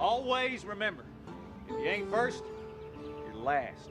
Always remember, if you ain't first, you're last.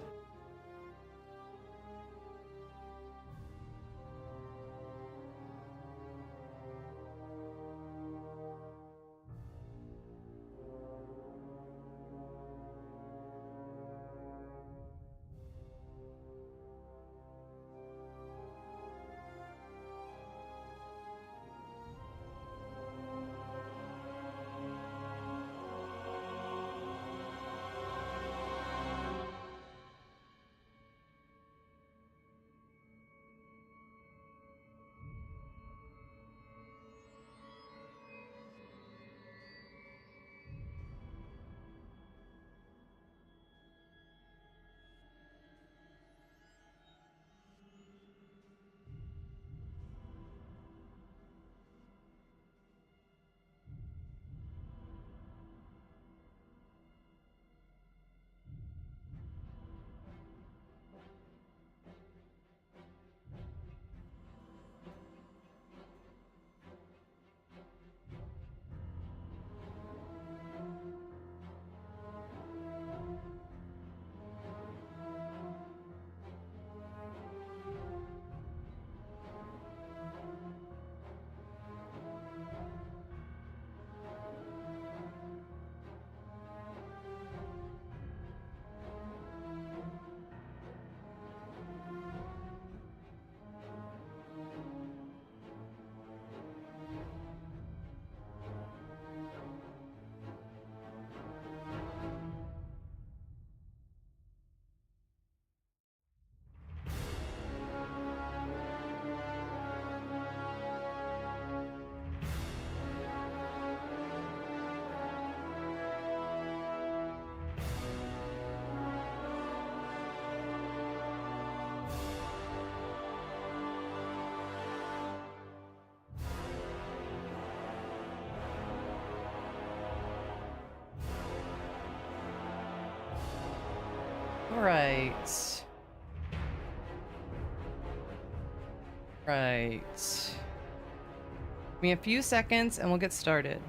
Right. Right. Give me a few seconds and we'll get started.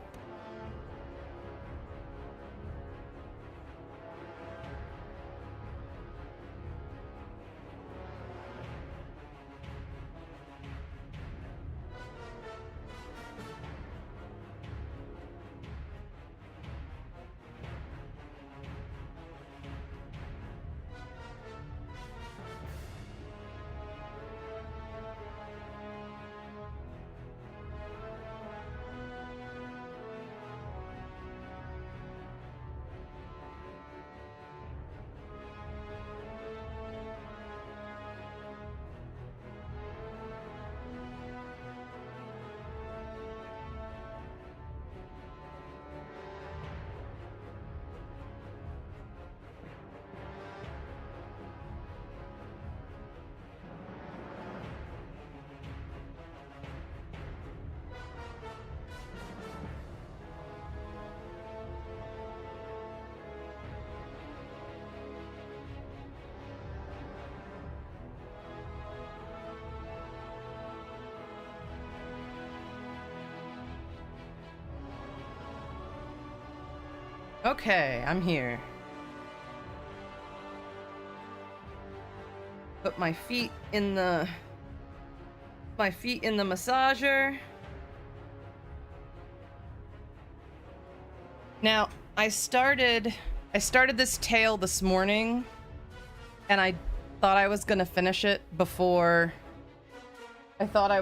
Okay, I'm here. Put my feet in the massager. Now, I started this tale this morning and I thought I was going to finish it before I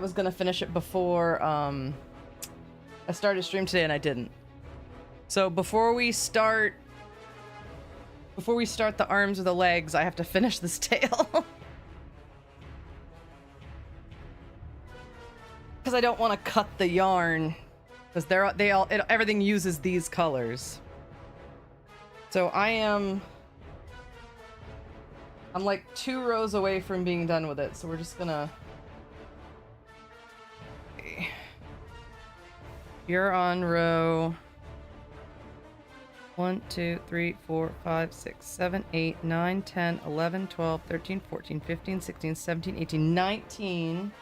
started stream today, and I didn't. So before we start the arms or the legs, I have to finish this tale. Because I don't want to cut the yarn, because everything uses these colors. So I'm like 2 rows away from being done with it, so we're just gonna... You're on row 1, 2, 3, 4, 5, 6, 7, 8, 9, 10, 11, 12, 13, 14, 15, 16, 17, 18, 19.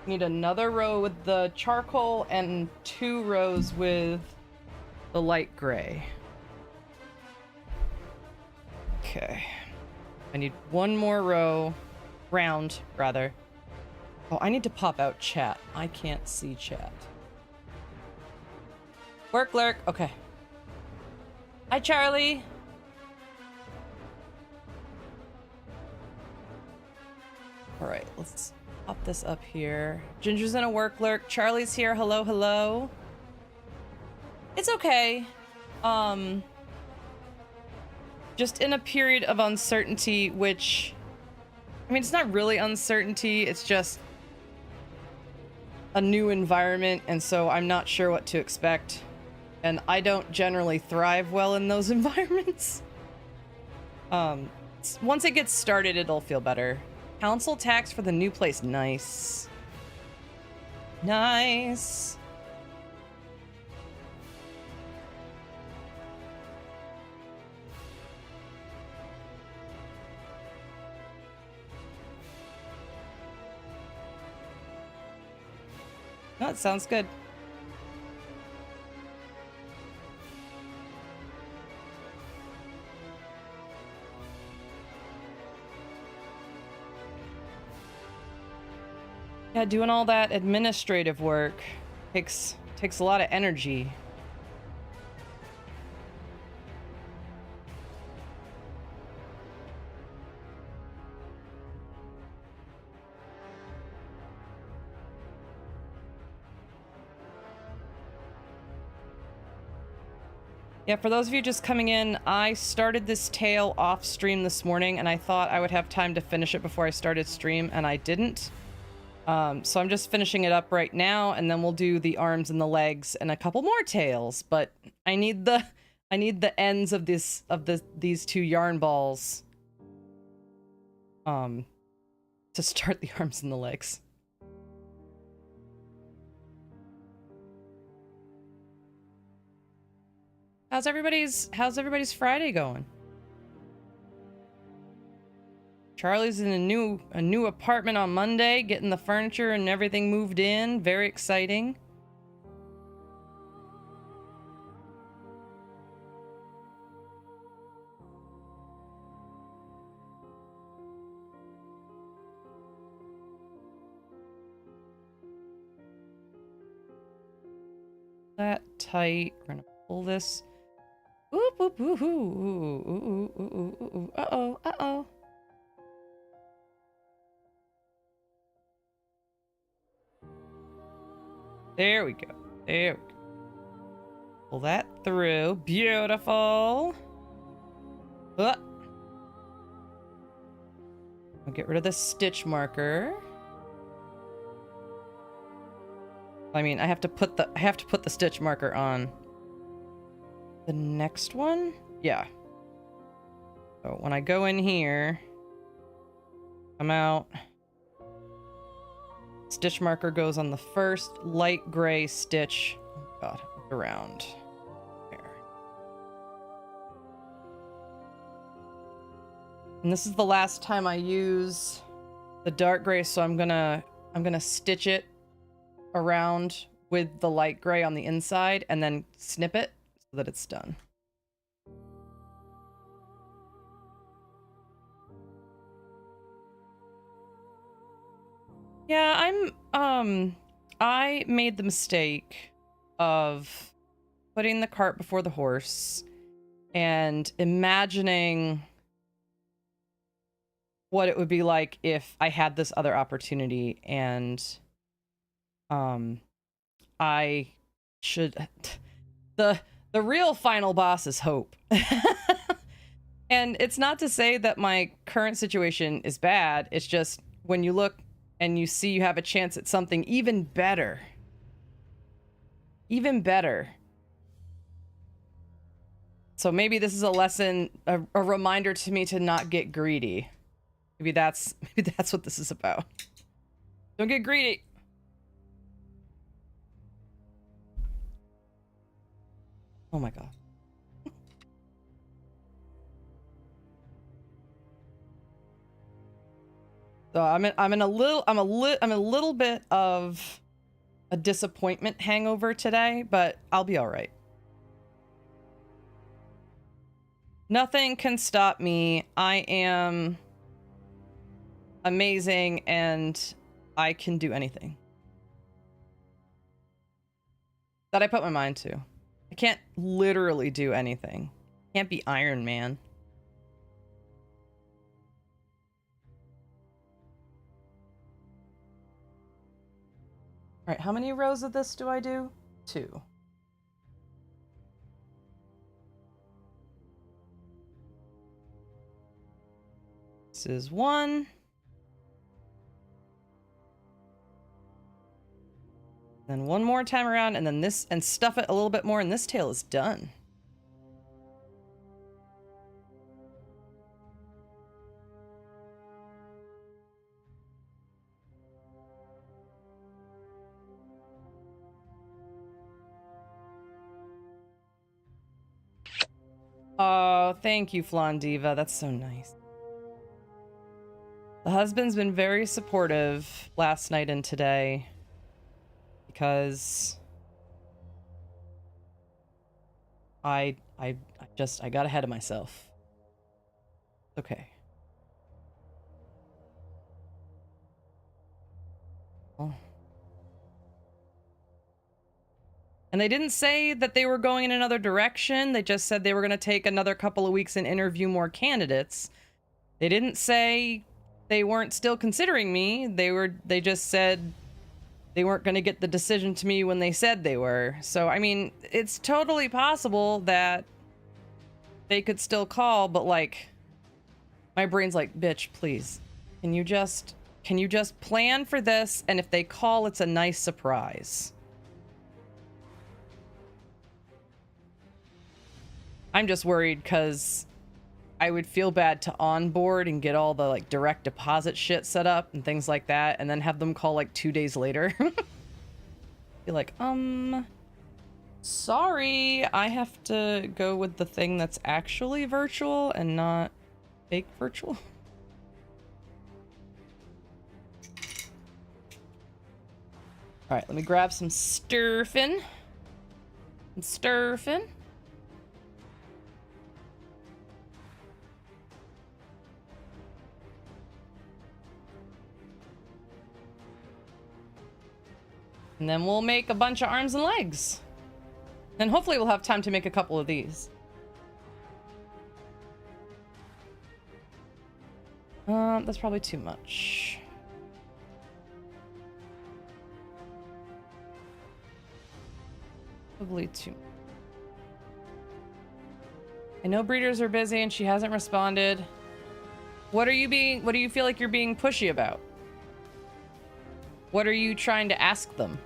Need another row with the charcoal and 2 rows with the light gray. Okay. I need one more round, rather. Oh, I need to pop out chat. I can't see chat. Work lurk. Okay. Hi, Charlie. All right, let's pop this up here. Ginger's in a work lurk. Charlie's here. Hello, hello. It's okay. Just in a period of uncertainty, which, I mean, it's not really uncertainty. It's just a new environment, and so I'm not sure what to expect. And I don't generally thrive well in those environments. Once it gets started, it'll feel better. Council tax for the new place. Nice. Nice. That sounds good. Yeah, doing all that administrative work takes a lot of energy. Yeah, for those of you just coming in, I started this tale off stream this morning, and I thought I would have time to finish it before I started stream, and I didn't. So I'm just finishing it up right now, and then we'll do the arms and the legs and a couple more tales. But I need the ends of these two yarn balls to start the arms and the legs. How's everybody's Friday going? Charlie's in a new apartment on Monday, getting the furniture and everything moved in. Very exciting. That tight. We're gonna pull this. Oop, oop, ooh, ooh, ooh, ooh, ooh, ooh, ooh. Uh-oh, uh-oh. There we go. There we go. Pull that through. Beautiful. I'll get rid of the stitch marker. I mean, I have to put the stitch marker on the next one. Yeah. So when I go in here, come out. Stitch marker goes on the first light gray stitch. Oh God, around there. And this is the last time I use the dark gray, so I'm gonna stitch it around with the light gray on the inside and then snip it so that it's done. Yeah, I made the mistake of putting the cart before the horse and imagining what it would be like if I had this other opportunity, and I should the real final boss is hope. And it's not to say that my current situation is bad. It's just when you look and you see you have a chance at something even better. Even better. So maybe this is a lesson, a reminder to me to not get greedy. Maybe that's what this is about. Don't get greedy. Oh my God. So I'm a little bit of a disappointment hangover today, but I'll be all right. Nothing can stop me. I am amazing and I can do anything that I put my mind to. I can't literally do anything. Can't be Iron Man. All right, how many rows of this do I do? 2. This is 1. Then 1 more time around, and then this, and stuff it a little bit more, and this tail is done. Oh, thank you, Flondiva. That's so nice. The husband's been very supportive last night and today because I got ahead of myself. Okay. Well. And they didn't say that they were going in another direction. They just said they were going to take another couple of weeks and interview more candidates. They didn't say they weren't still considering me. They just said they weren't going to get the decision to me when they said they were. So, I mean, it's totally possible that they could still call, but like, my brain's like, bitch, please. Can you just plan for this? And if they call, it's a nice surprise. I'm just worried because I would feel bad to onboard and get all the like direct deposit shit set up and things like that, and then have them call like 2 days later. Be like, sorry, I have to go with the thing that's actually virtual and not fake virtual. All right, let me grab some sturfin. And then we'll make a bunch of arms and legs. And hopefully we'll have time to make a couple of these. That's probably too much. Probably too much. I know breeders are busy and she hasn't responded. What do you feel like you're being pushy about? What are you trying to ask them?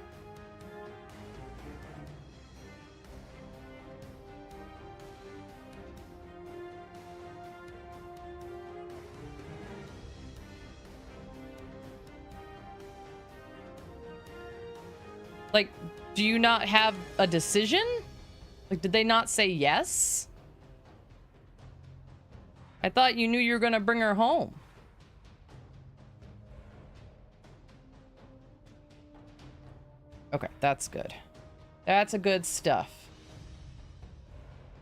Like, do you not have a decision? Like, did they not say yes? I thought you knew you were gonna bring her home. Okay, that's good. That's a good stuff.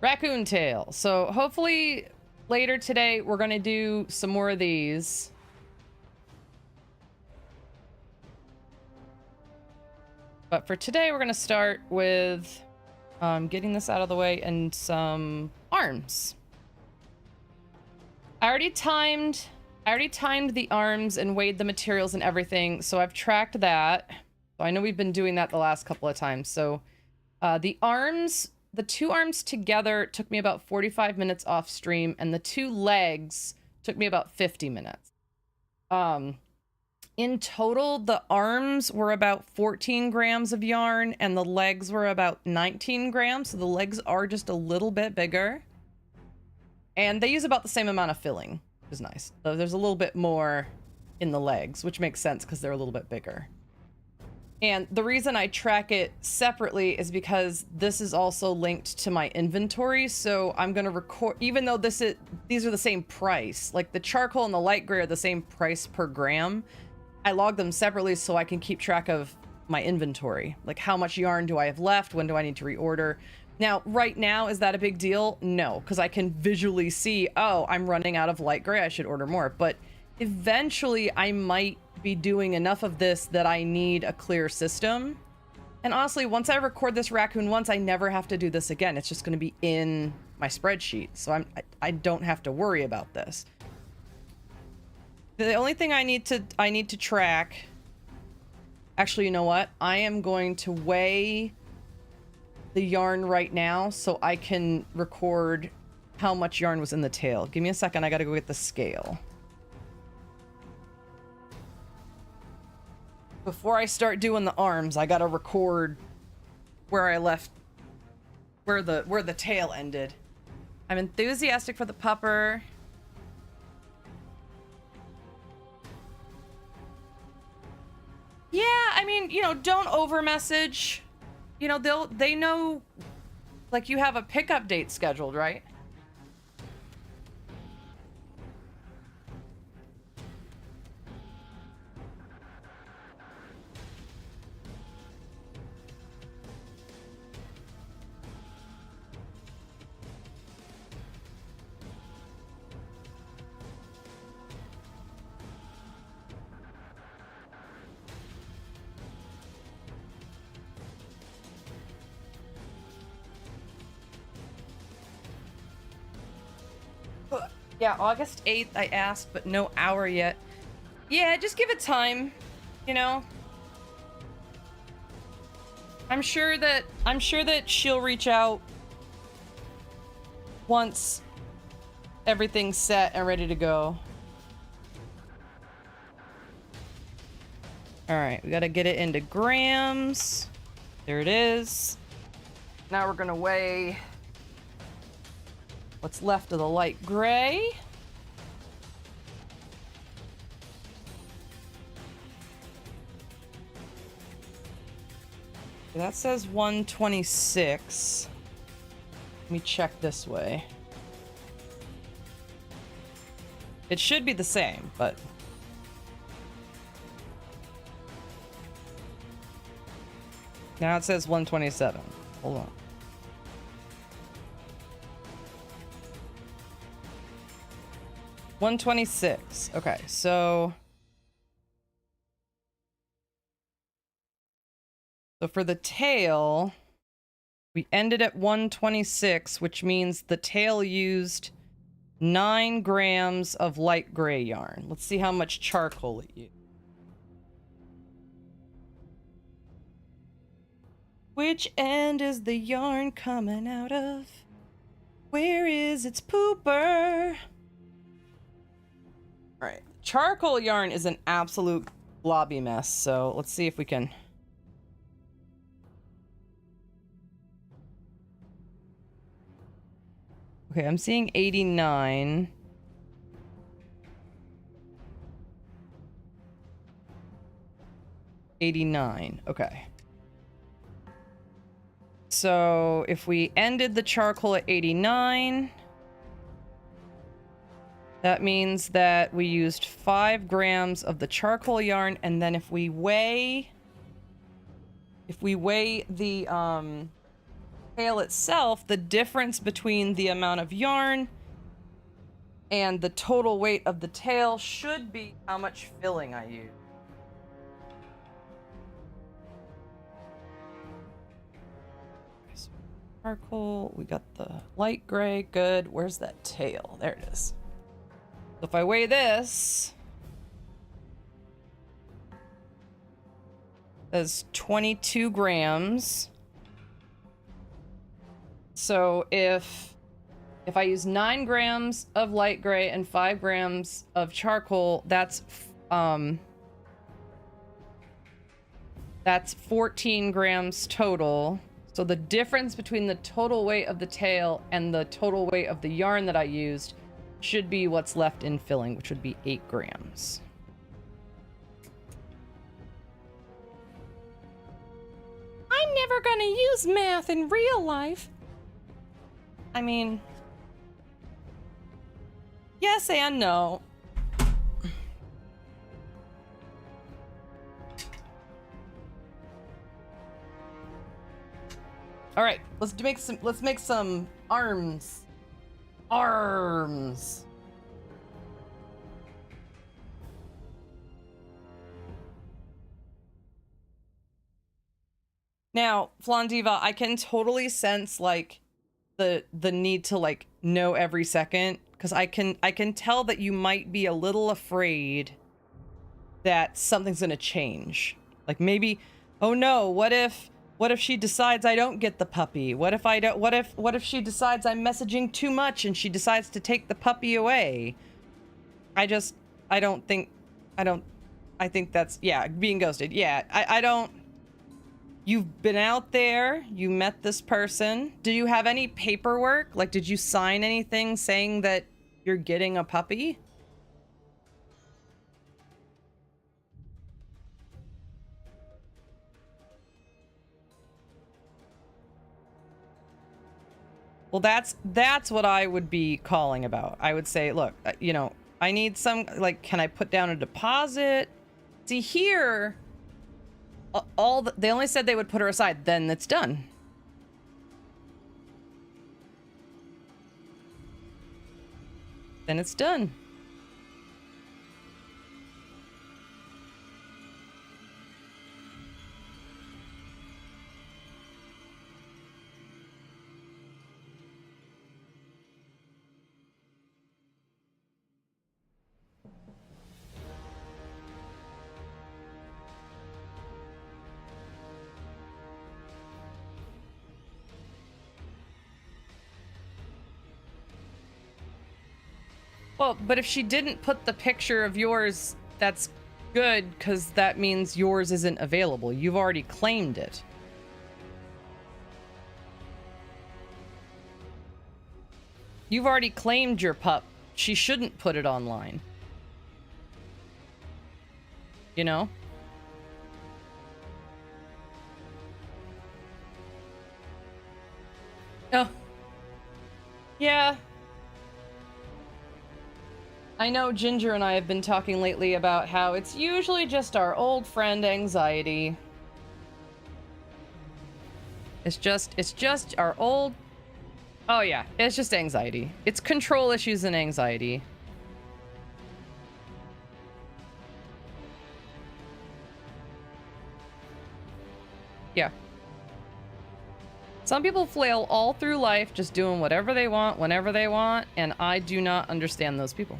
Raccoon tail. So hopefully later today we're gonna do some more of these. But for today, we're going to start with getting this out of the way and some arms. I already timed the arms and weighed the materials and everything, so I've tracked that. So I know we've been doing that the last couple of times. So the 2 arms together took me about 45 minutes off stream, and the 2 legs took me about 50 minutes. In total, the arms were about 14 grams of yarn and the legs were about 19 grams. So the legs are just a little bit bigger. And they use about the same amount of filling, which is nice. So there's a little bit more in the legs, which makes sense because they're a little bit bigger. And the reason I track it separately is because this is also linked to my inventory. So I'm going to record, even though these are the same price, like the charcoal and the light gray are the same price per gram. I log them separately so I can keep track of my inventory. Like, how much yarn do I have left? When do I need to reorder? Now, right now, is that a big deal? No, because I can visually see, oh, I'm running out of light gray, I should order more. But eventually, I might be doing enough of this that I need a clear system. And honestly, once I record this Raccoon once, I never have to do this again. It's just going to be in my spreadsheet, so I don't have to worry about this. The only thing I need to track... Actually, you know what? I am going to weigh the yarn right now so I can record how much yarn was in the tail. Give me a second, I gotta go get the scale. Before I start doing the arms, I gotta record where I left, where the tail ended. I'm enthusiastic for the pupper. Yeah, I mean, you know, don't over message. You know, they know, like, you have a pickup date scheduled, right? Yeah, August 8th I asked, but no hour yet. Yeah, just give it time, you know? I'm sure that she'll reach out once everything's set and ready to go. All right, we got to get it into grams. There it is. Now we're going to weigh what's left of the light gray. That says 126. Let me check this way. It should be the same, but... Now it says 127. Hold on. $126. Okay, so for the tail, we ended at 126, which means the tail used 9 grams of light gray yarn. Let's see how much charcoal it used. Which end is the yarn coming out of? Where is its pooper? All right, charcoal yarn is an absolute blobby mess, so let's see if we can... Okay, I'm seeing 89. Okay. So if we ended the charcoal at 89, that means that we used 5 grams of the charcoal yarn, and then if we weigh the tail itself, the difference between the amount of yarn and the total weight of the tail should be how much filling I use. So charcoal, we got the light gray, good. Where's that tail? There it is. So if I weigh this, that's 22 grams. So if I use 9 grams of light gray and 5 grams of charcoal, that's 14 grams total. So the difference between the total weight of the tail and the total weight of the yarn that I used should be what's left in filling, which would be 8 grams. I'm never gonna use math in real life. I mean, yes and no. All right, let's make some arms. Arms. Now, Flondiva, I can totally sense like the need to like know every second, because I can tell that you might be a little afraid that something's gonna change. Like maybe, oh no, what if she decides I don't get the puppy? What if I don't? What if she decides I'm messaging too much and she decides to take the puppy away? I think that's, yeah, being ghosted. Yeah, I don't. You've been out there, you met this person. Do you have any paperwork? Like, did you sign anything saying that you're getting a puppy? Well, that's what I would be calling about. I would say, look, you know, I need some, like, can I put down a deposit? See, here, they only said they would put her aside, then it's done. Then it's done. Well, but if she didn't put the picture of yours, that's good, because that means yours isn't available. You've already claimed it. You've already claimed your pup. She shouldn't put it online. You know? Oh. Yeah. I know Ginger and I have been talking lately about how it's usually just our old friend anxiety. It's just our old... Oh yeah, it's just anxiety. It's control issues and anxiety. Yeah. Some people flail all through life just doing whatever they want, whenever they want, and I do not understand those people.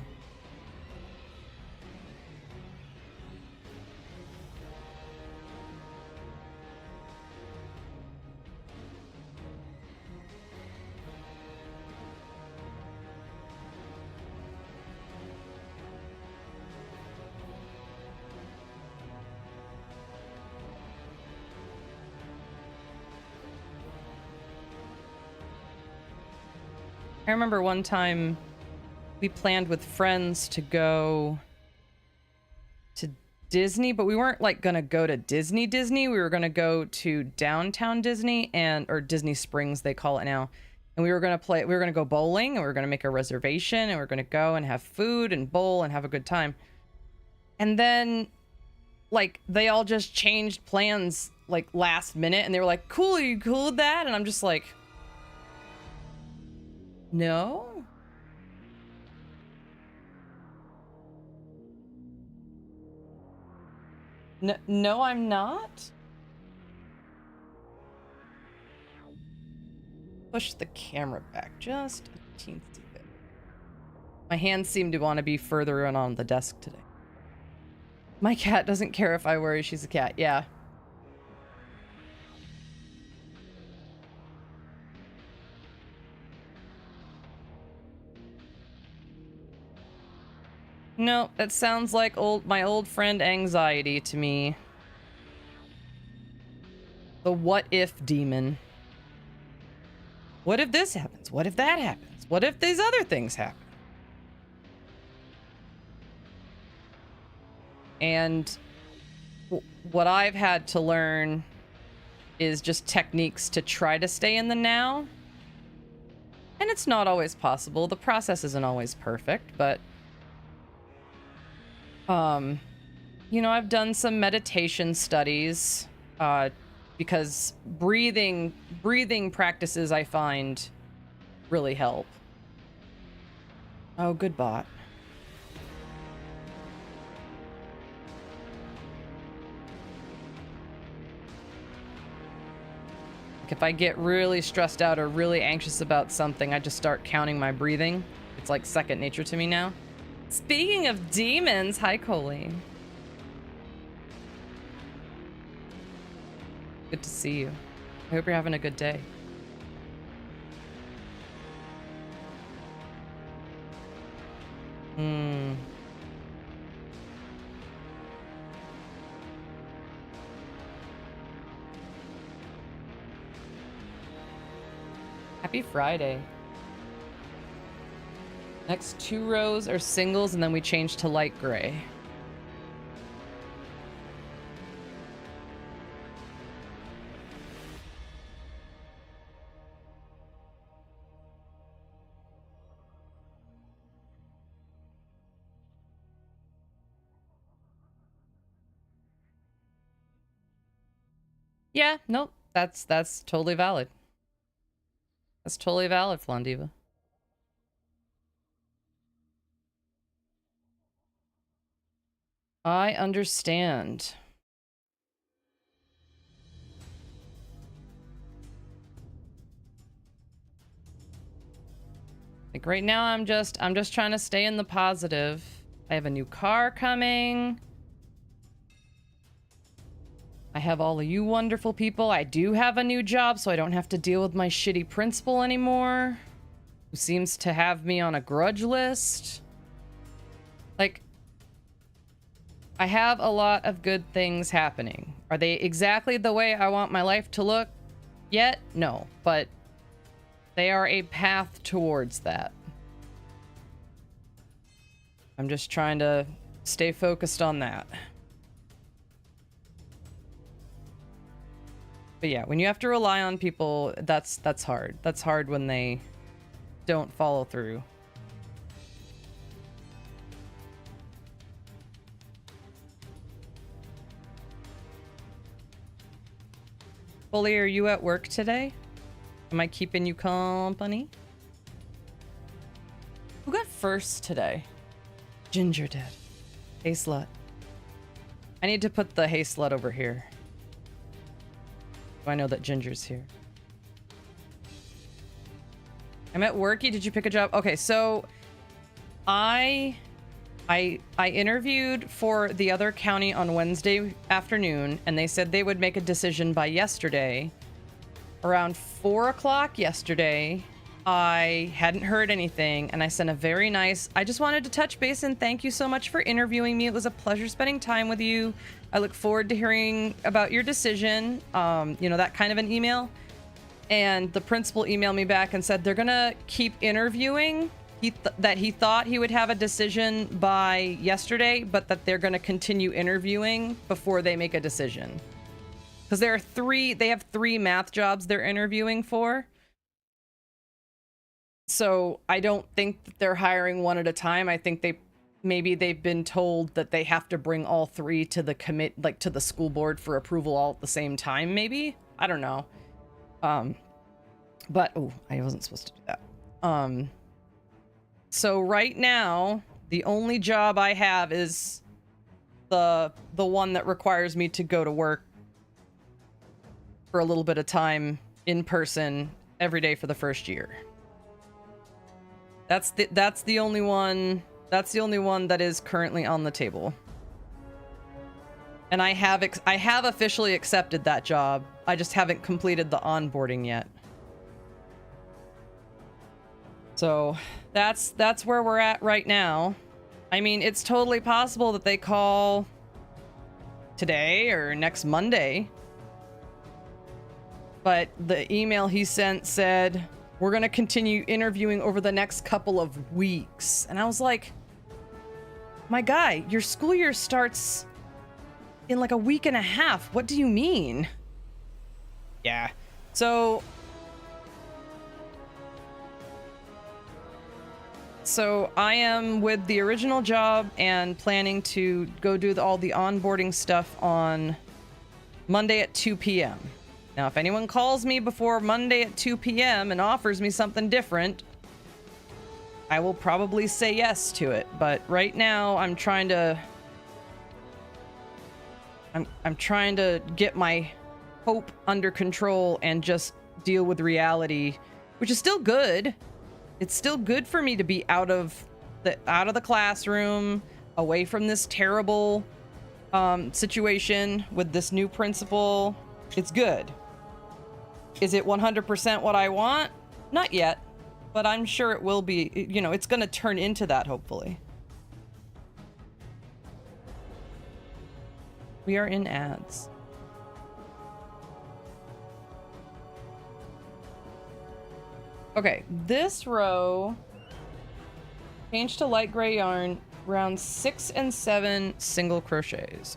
I remember one time we planned with friends to go to Disney, but we weren't like gonna go to Disney. We were gonna go to downtown Disney or Disney Springs, they call it now. And we were gonna go bowling, and we were gonna make a reservation, and we were gonna go and have food and bowl and have a good time. And then like they all just changed plans like last minute, and they were like, cool, are you cool with that? And I'm just like, no. No, I'm not. Push the camera back just a teensy bit. My hands seem to want to be further in on the desk today. My cat doesn't care if I worry she's a cat. Yeah. No, that sounds like my old friend anxiety to me. The what if demon. What if this happens? What if that happens? What if these other things happen? And what I've had to learn is just techniques to try to stay in the now. And it's not always possible. The process isn't always perfect, but you know, I've done some meditation studies, because breathing practices I find really help. Oh, good bot. Like if I get really stressed out or really anxious about something, I just start counting my breathing. It's like second nature to me now. Speaking of demons, hi Coley. Good to see you. I hope you're having a good day. Happy Friday. Next 2 rows are singles, and then we change to light gray. Yeah, nope. That's totally valid. That's totally valid, Flondiva. I understand. Like right now I'm just trying to stay in the positive. I have a new car coming. I have all of you wonderful people. I do have a new job, so I don't have to deal with my shitty principal anymore, who seems to have me on a grudge list. Like, I have a lot of good things happening. Are they exactly the way I want my life to look yet? No, but they are a path towards that. I'm just trying to stay focused on that. But yeah, when you have to rely on people, that's hard. That's hard when they don't follow through. Bully, are you at work today? Am I keeping you company? Who got first today? Ginger did. Hey, slut. I need to put the hey, slut over here. I know that Ginger's here. I'm at worky. Did you pick a job? Okay, so I interviewed for the other county on Wednesday afternoon, and they said they would make a decision by yesterday. Around 4 o'clock yesterday, I hadn't heard anything, and I sent a very nice, I just wanted to touch base and thank you so much for interviewing me. It was a pleasure spending time with you. I look forward to hearing about your decision. You know, that kind of an email. And the principal emailed me back and said they're gonna keep interviewing. That he thought he would have a decision by yesterday, but that they're gonna continue interviewing before they make a decision. Because they have 3 math jobs they're interviewing for. So I don't think that they're hiring one at a time. I think maybe they've been told that they have to bring all 3 to the to the school board for approval all at the same time, maybe? I don't know. But oh, I wasn't supposed to do that. So right now, the only job I have is the one that requires me to go to work for a little bit of time in person every day for the first year. That's the only one. That's the only one that is currently on the table. And I have officially accepted that job. I just haven't completed the onboarding yet. So that's where we're at right now. I mean, it's totally possible that they call today or next Monday. But the email he sent said, we're going to continue interviewing over the next couple of weeks. And I was like, my guy, your school year starts in like a week and a half. What do you mean? Yeah. So I am with the original job and planning to go do all the onboarding stuff on Monday at 2 p.m. Now, if anyone calls me before Monday at 2 p.m. and offers me something different, I will probably say yes to it. But right now, I'm trying to get my hope under control and just deal with reality, which is still good. It's still good for me to be out of the classroom, away from this terrible situation with this new principal. It's good. Is it 100% what I want? Not yet, but I'm sure it will be. You know, it's going to turn into that, hopefully. We are in ads. Okay, this row, change to light gray yarn, round 6 and 7 single crochets.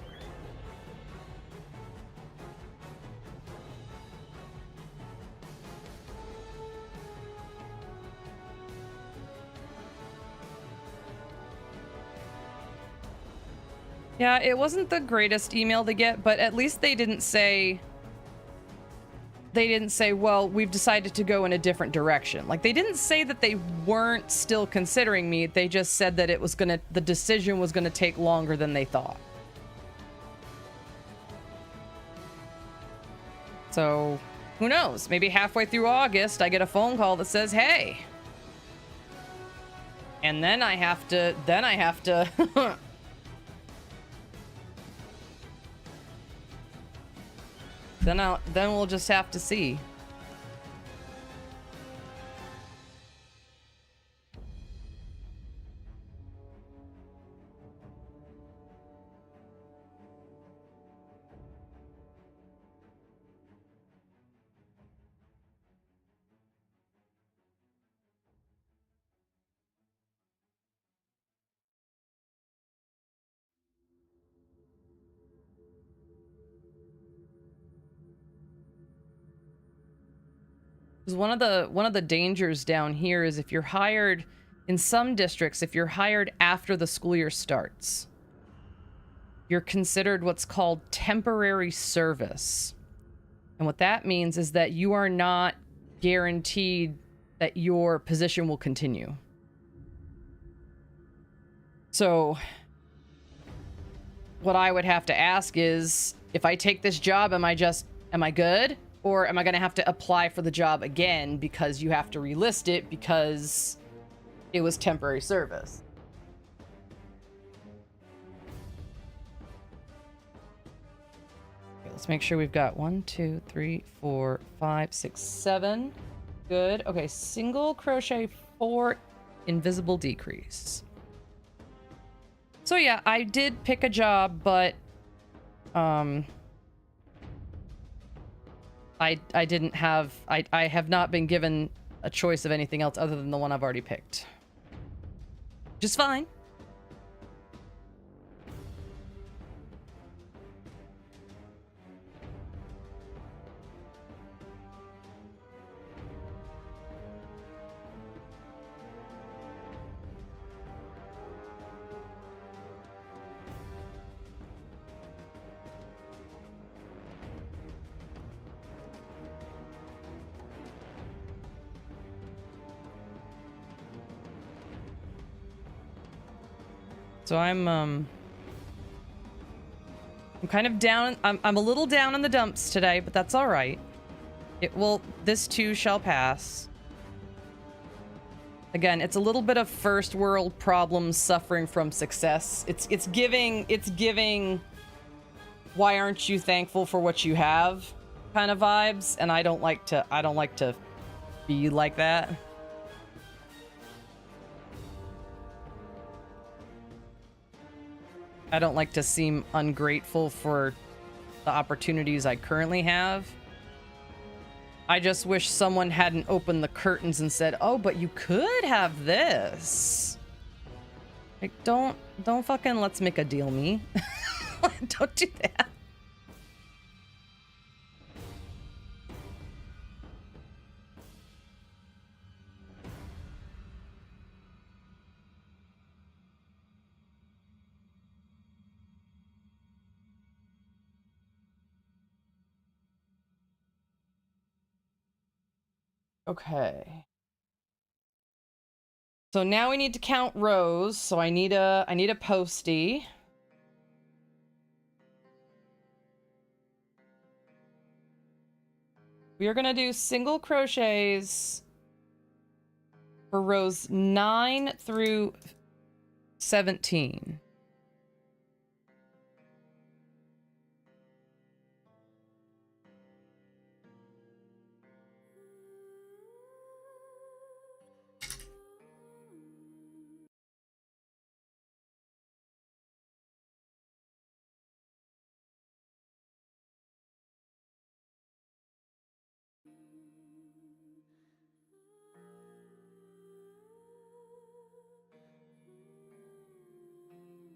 Yeah, it wasn't the greatest email to get, but at least they didn't say, well, we've decided to go in a different direction. Like, they didn't say that they weren't still considering me. They just said that the decision was gonna take longer than they thought. So, who knows? Maybe halfway through August, I get a phone call that says, hey. And then I have to, then we'll just have to see. Because one of the dangers down here is if you're hired in some districts, if you're hired after the school year starts, you're considered what's called temporary service. And what that means is that you are not guaranteed that your position will continue. So what I would have to ask is, if I take this job, am I good? Or am I going to have to apply for the job again because you have to relist it because it was temporary service? Okay, let's make sure we've got 1, 2, 3, 4, 5, 6, 7. Good. Okay, single crochet 4, invisible decrease. So yeah, I did pick a job, but I didn't have, I have not been given a choice of anything else other than the one I've already picked. Just fine. So I'm kind of down. I'm a little down in the dumps today, but that's all right. This too shall pass. Again, it's a little bit of first world problems suffering from success. It's giving why aren't you thankful for what you have kind of vibes, and I don't like to be like that. I don't like to seem ungrateful for the opportunities I currently have. I just wish someone hadn't opened the curtains and said, oh, but you could have this. Like, don't fucking let's make a deal me. Don't do that. Okay. So now we need to count rows. So I need a postie. We are gonna do single crochets for rows 9 through 17.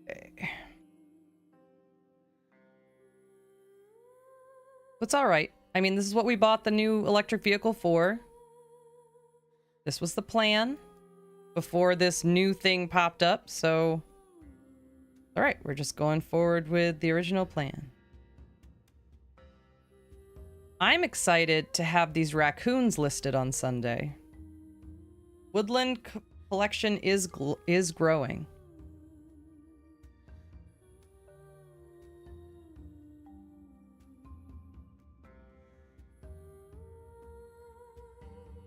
Okay. It's all right. I mean, this is what we bought the new electric vehicle for. This was the plan before this new thing popped up, so all right, we're just going forward with the original plan. I'm excited to have these raccoons listed on Sunday. Woodland collection is growing.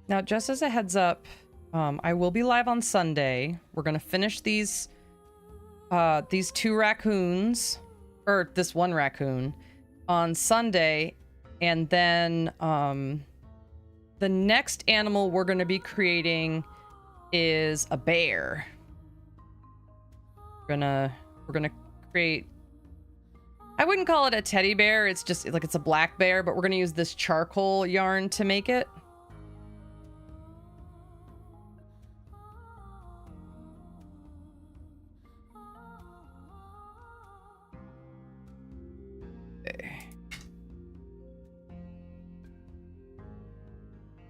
Now, just as a heads up, I will be live on Sunday. We're gonna finish these 2 raccoons, or this 1 raccoon, on Sunday, and then the next animal we're gonna be creating is a bear. We're gonna create. I wouldn't call it a teddy bear. It's just like it's a black bear, but we're gonna use this charcoal yarn to make it.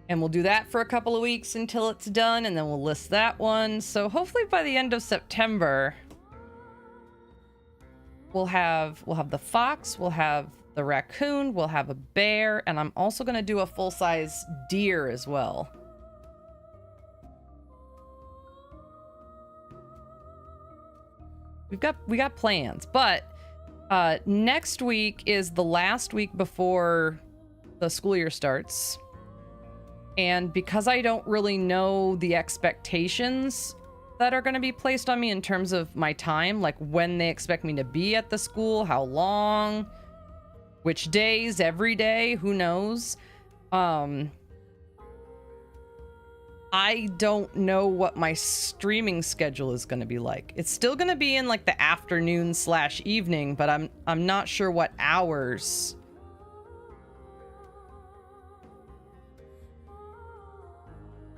And we'll do that for a couple of weeks until it's done, and then we'll list that one. So hopefully by the end of September, we'll have the fox, we'll have the raccoon, we'll have a bear, and I'm also gonna do a full-size deer as well. We got plans, but next week is the last week before the school year starts. And because I don't really know the expectations that are going to be placed on me in terms of my time, like when they expect me to be at the school, how long, which days, every day, who knows? I don't know what my streaming schedule is going to be like. It's still going to be in like the afternoon/evening, but I'm not sure what hours.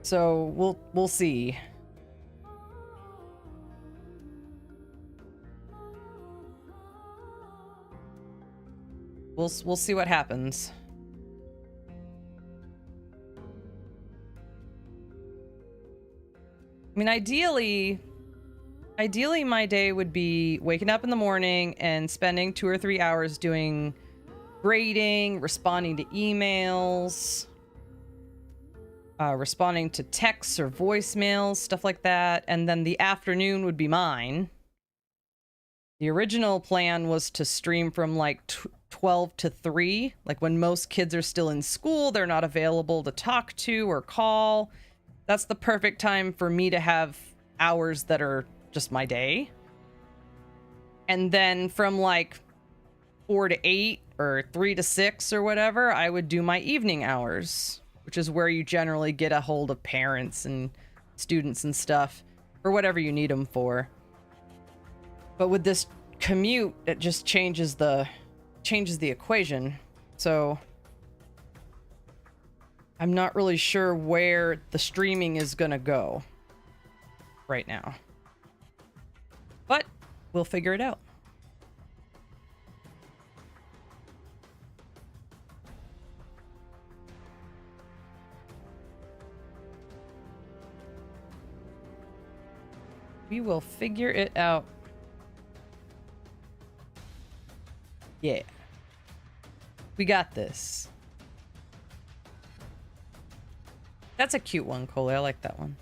So we'll see. We'll see what happens. I mean, ideally my day would be waking up in the morning and spending 2 or 3 hours doing grading, responding to emails, responding to texts or voicemails, stuff like that. And then the afternoon would be mine. The original plan was to stream from like 12 to 3. Like when most kids are still in school, they're not available to talk to or call. That's the perfect time for me to have hours that are just my day. And then from like 4 to 8 or 3 to 6 or whatever, I would do my evening hours, which is where you generally get a hold of parents and students and stuff for whatever you need them for. But with this commute, it just changes the equation. So I'm not really sure where the streaming is gonna go right now. But we'll figure it out. We will figure it out. Yeah. We got this. That's a cute one, Coley. I like that one.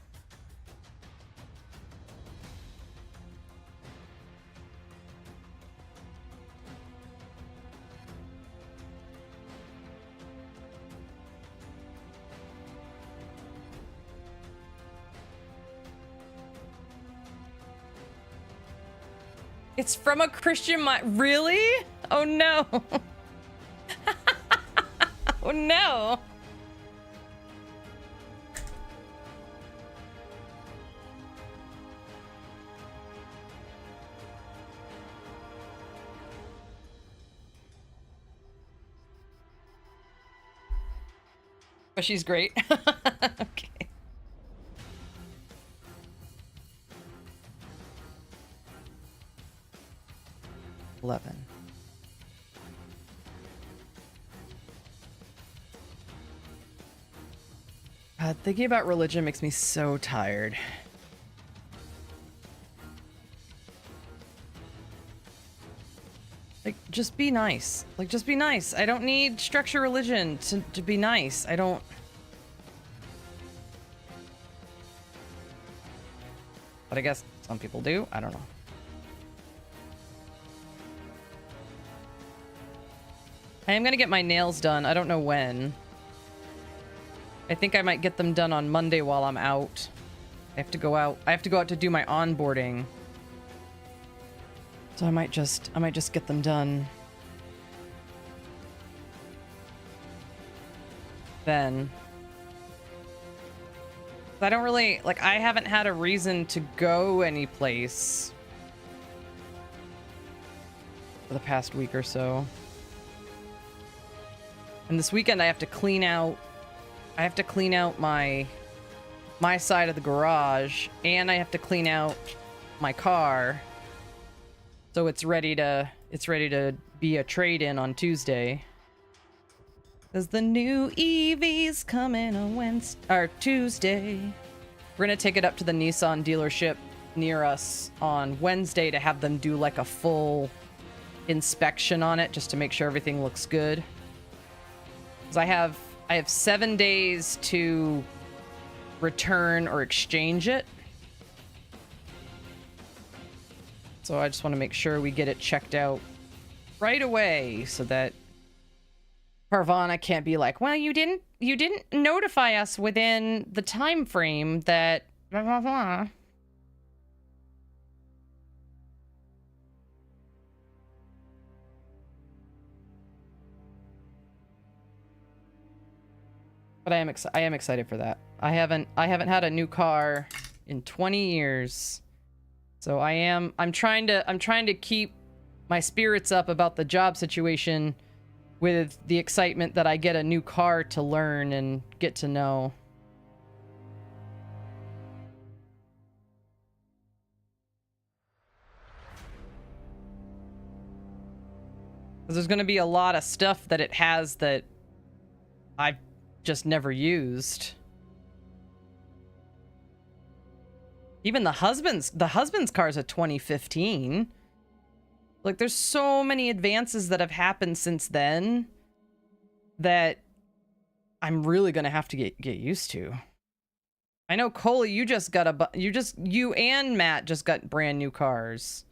It's from a Christian really? Oh no. Oh no. But she's great. Okay. 11. God, thinking about religion makes me so tired. Like, just be nice. Like, just be nice. I don't need structure religion to be nice. I don't... But I guess some people do. I don't know. I am gonna get my nails done. I don't know when. I think I might get them done on Monday while I'm out. I have to go out. I have to go out to do my onboarding. So I might just get them done. Then. I don't really, like, I haven't had a reason to go anyplace for the past week or so. And this weekend I have to clean out my side of the garage, and I have to clean out my car. So it's ready to be a trade-in on Tuesday. Cause the new EV's coming on Wednesday or Tuesday. We're gonna take it up to the Nissan dealership near us on Wednesday to have them do like a full inspection on it just to make sure everything looks good. Cause I have 7 days to return or exchange it. So I just want to make sure we get it checked out right away so that Parvana can't be like, well, you didn't notify us within the time frame that blah, blah, blah. But I am excited for that. I haven't had a new car in 20 years. So I'm trying to keep my spirits up about the job situation with the excitement that I get a new car to learn and get to know. Because there's going to be a lot of stuff that it has that I've just never used. Even the husband's car's a 2015. Like, there's so many advances that have happened since then that I'm really gonna have to get used to. I know, Coley, you and Matt just got brand new cars.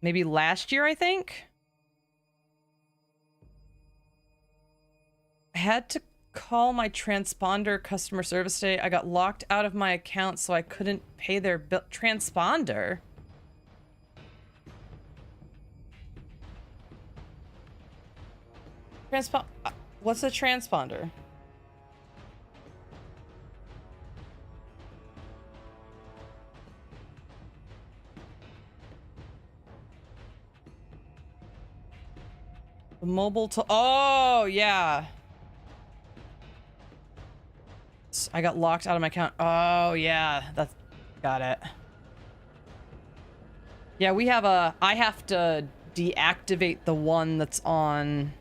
Maybe last year, I think? I had to call my transponder customer service today. I got locked out of my account, so I couldn't pay their bill. Transponder? What's a transponder? The mobile oh, yeah. I got locked out of my account. Oh, yeah. That's... Got it. Yeah, I have to deactivate the one that's on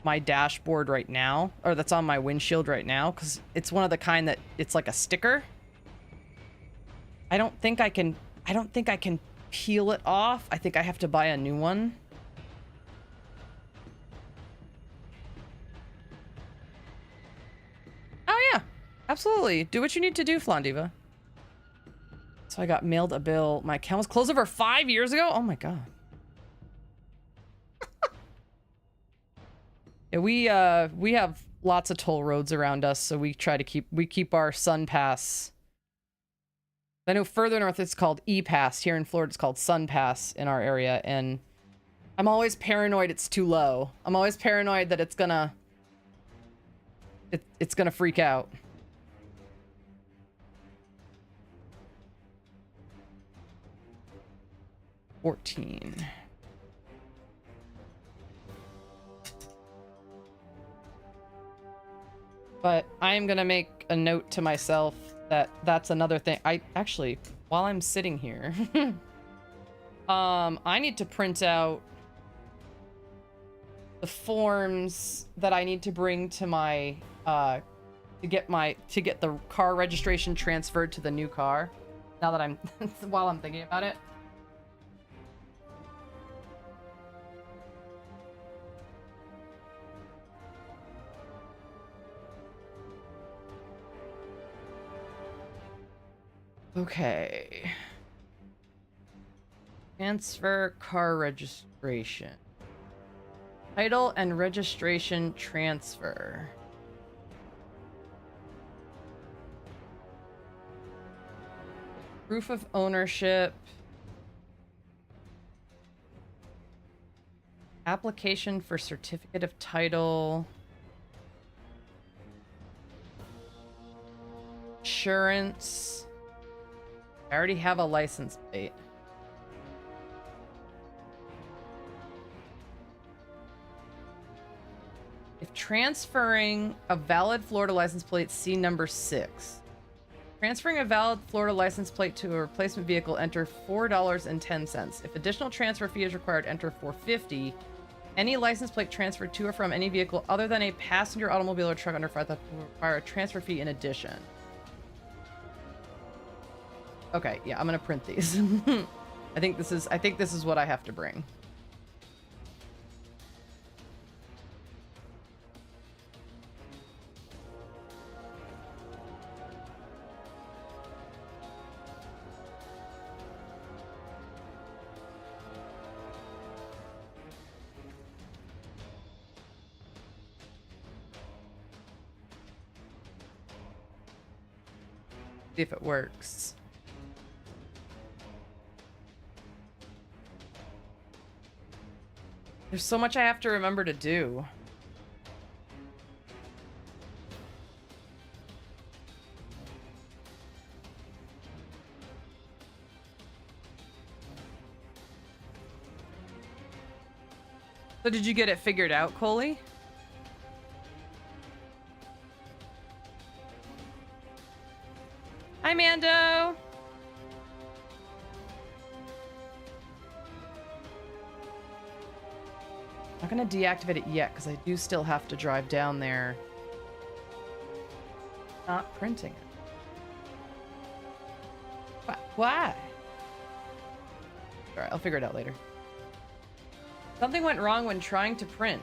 my dashboard right now, or that's on my windshield right now, because it's one of the kind that it's like a sticker. I don't think I can peel it off. I think I have to buy a new one. Absolutely. Do what you need to do, Flandiva. So I got mailed a bill. My account was closed over 5 years ago? Oh my god. Yeah, we have lots of toll roads around us, so we try to keep our Sun Pass. I know further north it's called E-Pass. Here in Florida it's called Sun Pass in our area, and I'm always paranoid it's too low. I'm always paranoid that it's gonna freak out. $14. But I am gonna make a note to myself that that's another thing. I actually, while I'm sitting here, I need to print out the forms that I need to bring to my to get the car registration transferred to the new car. Now that I'm while I'm thinking about it. Okay. Transfer car registration. Title and registration transfer. Proof of ownership. Application for certificate of title. Insurance. I already have a license plate. If transferring a valid Florida license plate, see number 6. Transferring a valid Florida license plate to a replacement vehicle, enter $4.10. If additional transfer fee is required, enter $4.50. Any license plate transferred to or from any vehicle other than a passenger automobile or truck under 5,000 will require a transfer fee in addition. Okay, yeah, I'm gonna print these. I think this is what I have to bring. See if it works. There's so much I have to remember to do. So did you get it figured out, Coley? Hi, Mando! Not gonna deactivate it yet because I do still have to drive down there. Not printing it. Why? Alright, I'll figure it out later. Something went wrong when trying to print.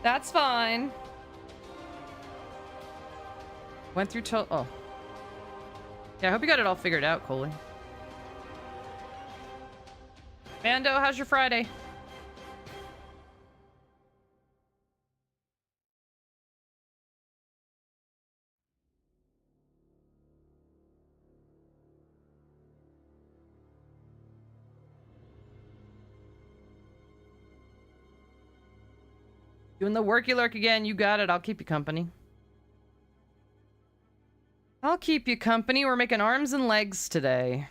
That's fine. Went through oh. Yeah, I hope you got it all figured out, Coley. Mando, how's your Friday? Doing the worky lurk again. You got it. I'll keep you company. I'll keep you company. We're making arms and legs today.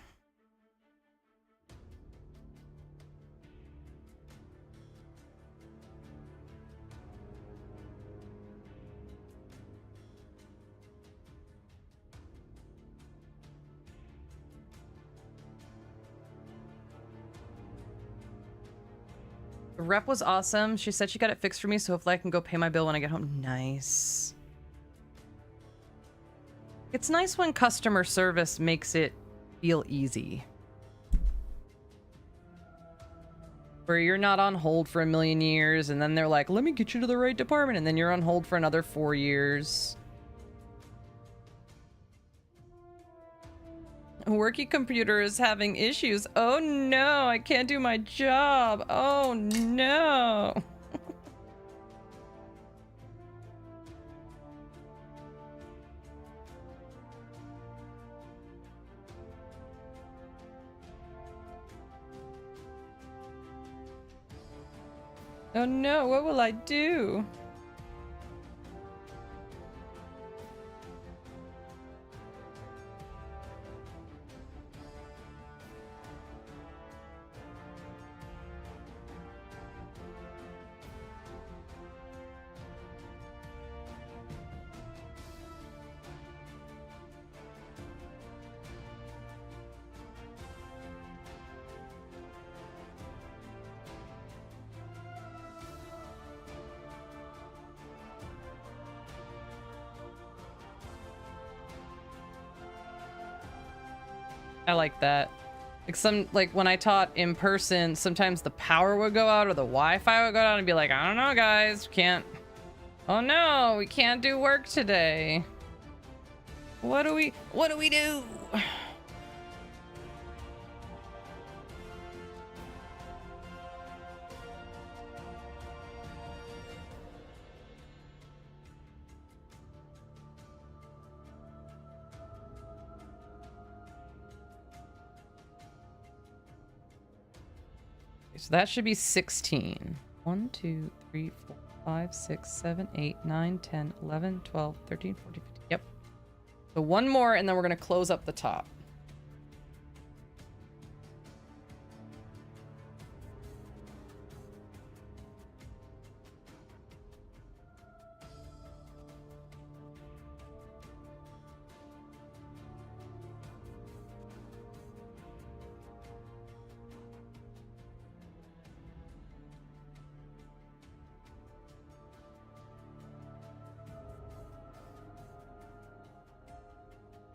The rep was awesome. She said she got it fixed for me, so hopefully I can go pay my bill when I get home. Nice. It's nice when customer service makes it feel easy. where you're not on hold for a million years, and then they're like, let me get you to the right department, and then you're on hold for another 4 years. Worky computer is having issues. Oh no, I can't do my job. Oh no. Oh no, what will I do? I like that. Like when I taught in person, sometimes the power would go out or the Wi-Fi would go out and be like, I don't know, guys, can't. Oh no, we can't do work today. What do we do? So that should be 16. 1, 2, 3, 4, 5, 6, 7, 8, 9, 10, 11, 12, 13, 14, 15. Yep. So one more, and then we're going to close up the top.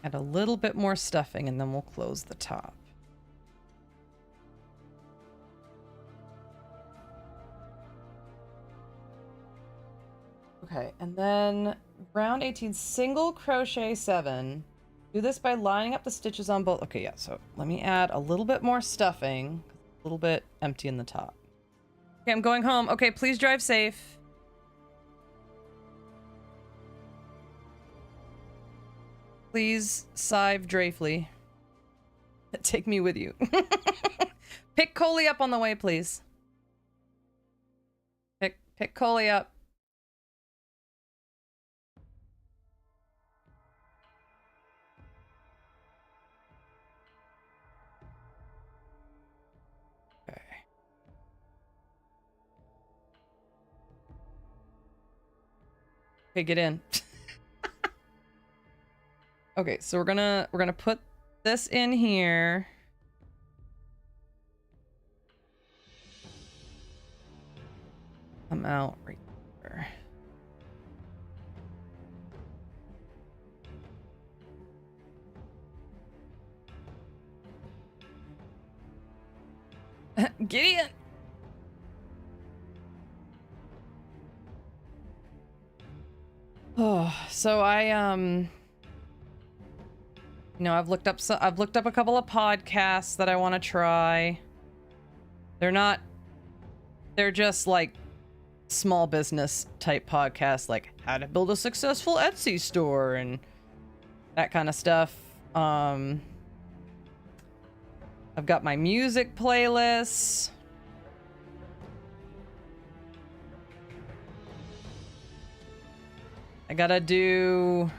Add a little bit more stuffing, and then we'll close the top. Okay, and then round 18, single crochet 7. Do this by lining up the stitches on both. Okay, yeah, so let me add a little bit more stuffing. A little bit empty in the top. Okay, I'm going home. Okay, please drive safe. Please, Sive Drafley. Take me with you. Pick Coley up on the way, please. Pick Coley up. Okay. Okay, get in. Okay, so we're gonna put this in here. Come out right there. Gideon! Oh, so you know, I've looked up a couple of podcasts that I want to try. They're just like small business type podcasts, like how to build a successful Etsy store and that kind of stuff. I've got my music playlists. I gotta do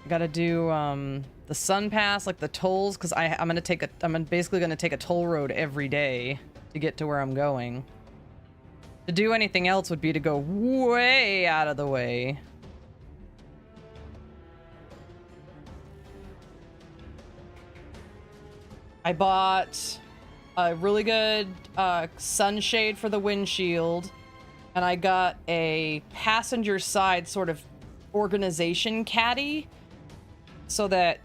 the Sun Pass, like the tolls, because I'm basically gonna take a toll road every day to get to where I'm going. To do anything else would be to go way out of the way. I bought a really good sunshade for the windshield, and I got a passenger side sort of organization caddy so that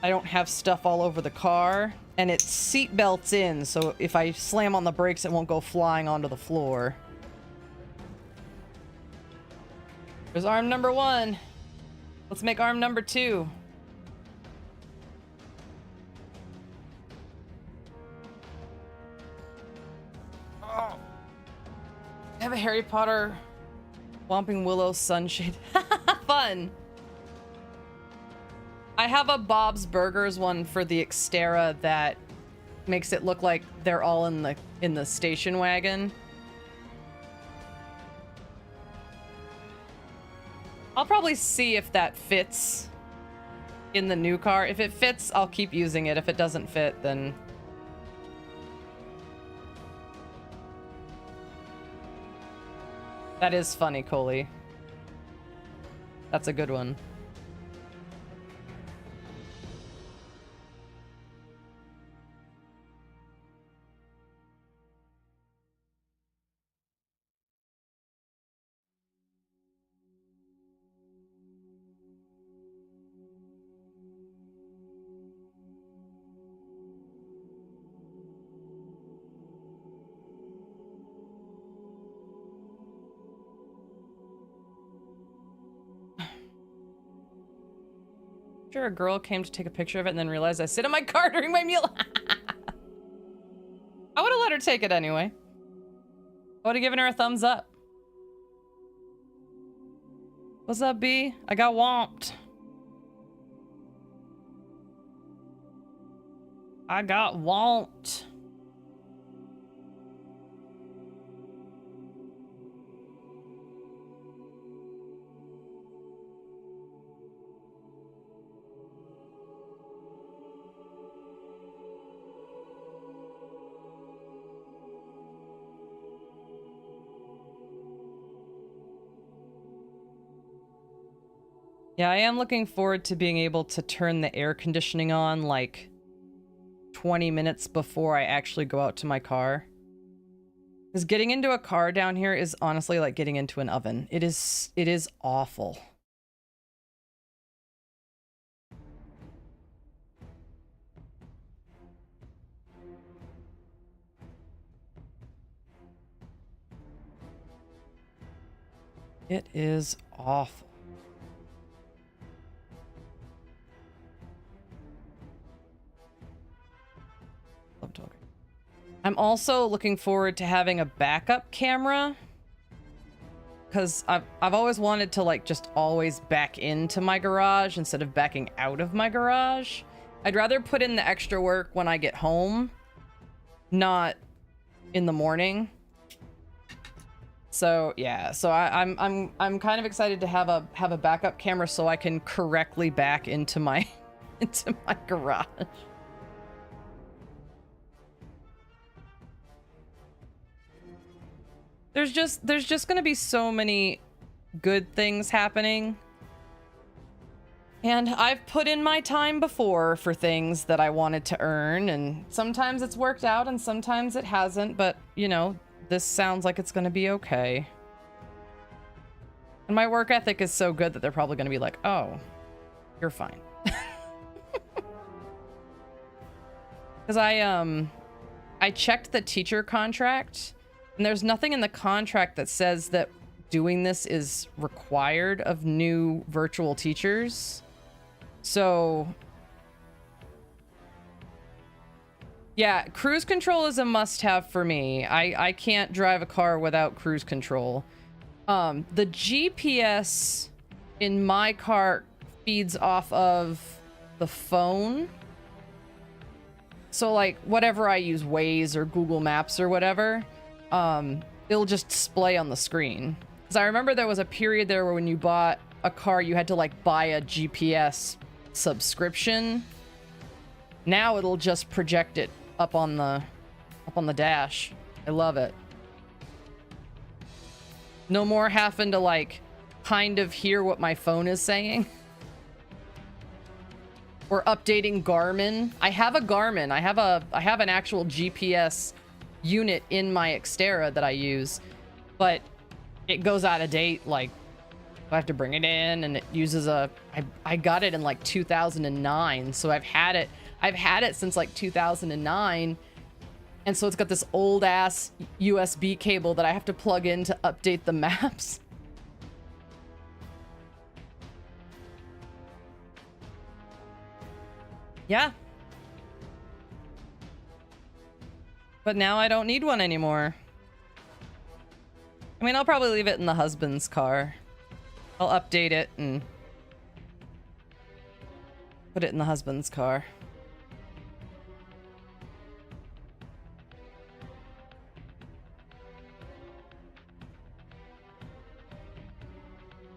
I don't have stuff all over the car. And it seat belts in, so if I slam on the brakes, it won't go flying onto the floor. There's arm number 1. Let's make arm number 2. Oh. I have a Harry Potter Whomping Willow sunshade. Fun. I have a Bob's Burgers one for the Xterra that makes it look like they're all in the station wagon. I'll probably see if that fits in the new car. If it fits, I'll keep using it. If it doesn't fit, then... That is funny, Coley. That's a good one. Sure, a girl came to take a picture of it and then realized I sit in my car during my meal. I would have let her take it anyway. I would have given her a thumbs up. What's up, B? I got whomped. I got whomped. Yeah, I am looking forward to being able to turn the air conditioning on like 20 minutes before I actually go out to my car. Because getting into a car down here is honestly like getting into an oven. It is awful. It is awful. I'm also looking forward to having a backup camera, because I've always wanted to like just always back into my garage instead of backing out of my garage. I'd rather put in the extra work when I get home, not in the morning. So yeah, so I'm kind of excited to have a backup camera so I can correctly back into my into my garage. There's just gonna be so many good things happening. And I've put in my time before for things that I wanted to earn, and sometimes it's worked out and sometimes it hasn't, but you know, this sounds like it's gonna be okay. And my work ethic is so good that they're probably gonna be like, oh, you're fine. Because I checked the teacher contract, and there's nothing in the contract that says that doing this is required of new virtual teachers. So yeah, cruise control is a must-have for me. I can't drive a car without cruise control. The GPS in my car feeds off of the phone. So like whatever I use, Waze or Google Maps or whatever, it'll just display on the screen. Because I remember there was a period there where when you bought a car, you had to like buy a GPS subscription. Now it'll just project it up on the dash. I love it. No more having to like kind of hear what my phone is saying. Or updating Garmin. I have a Garmin. I have an actual GPS unit in my Xterra that I use, but it goes out of date. Like I have to bring it in, and it uses I got it in like 2009, so I've had I've had it since like 2009. And so it's got this old ass USB cable that I have to plug in to update the maps. Yeah. But now I don't need one anymore. I mean, I'll probably leave it in the husband's car. I'll update it and put it in the husband's car.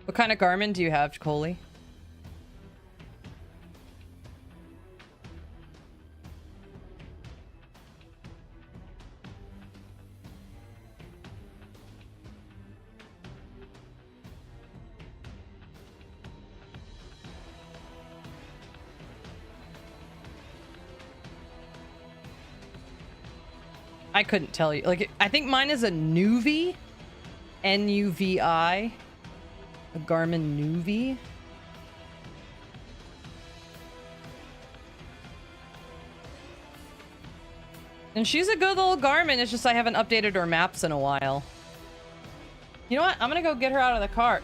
What kind of Garmin do you have, Coley? I couldn't tell you. Like, I think mine is a Nuvi. N-U-V-I. A Garmin Nuvi. And she's a good little Garmin. It's just I haven't updated her maps in a while. You know what? I'm gonna go get her out of the car.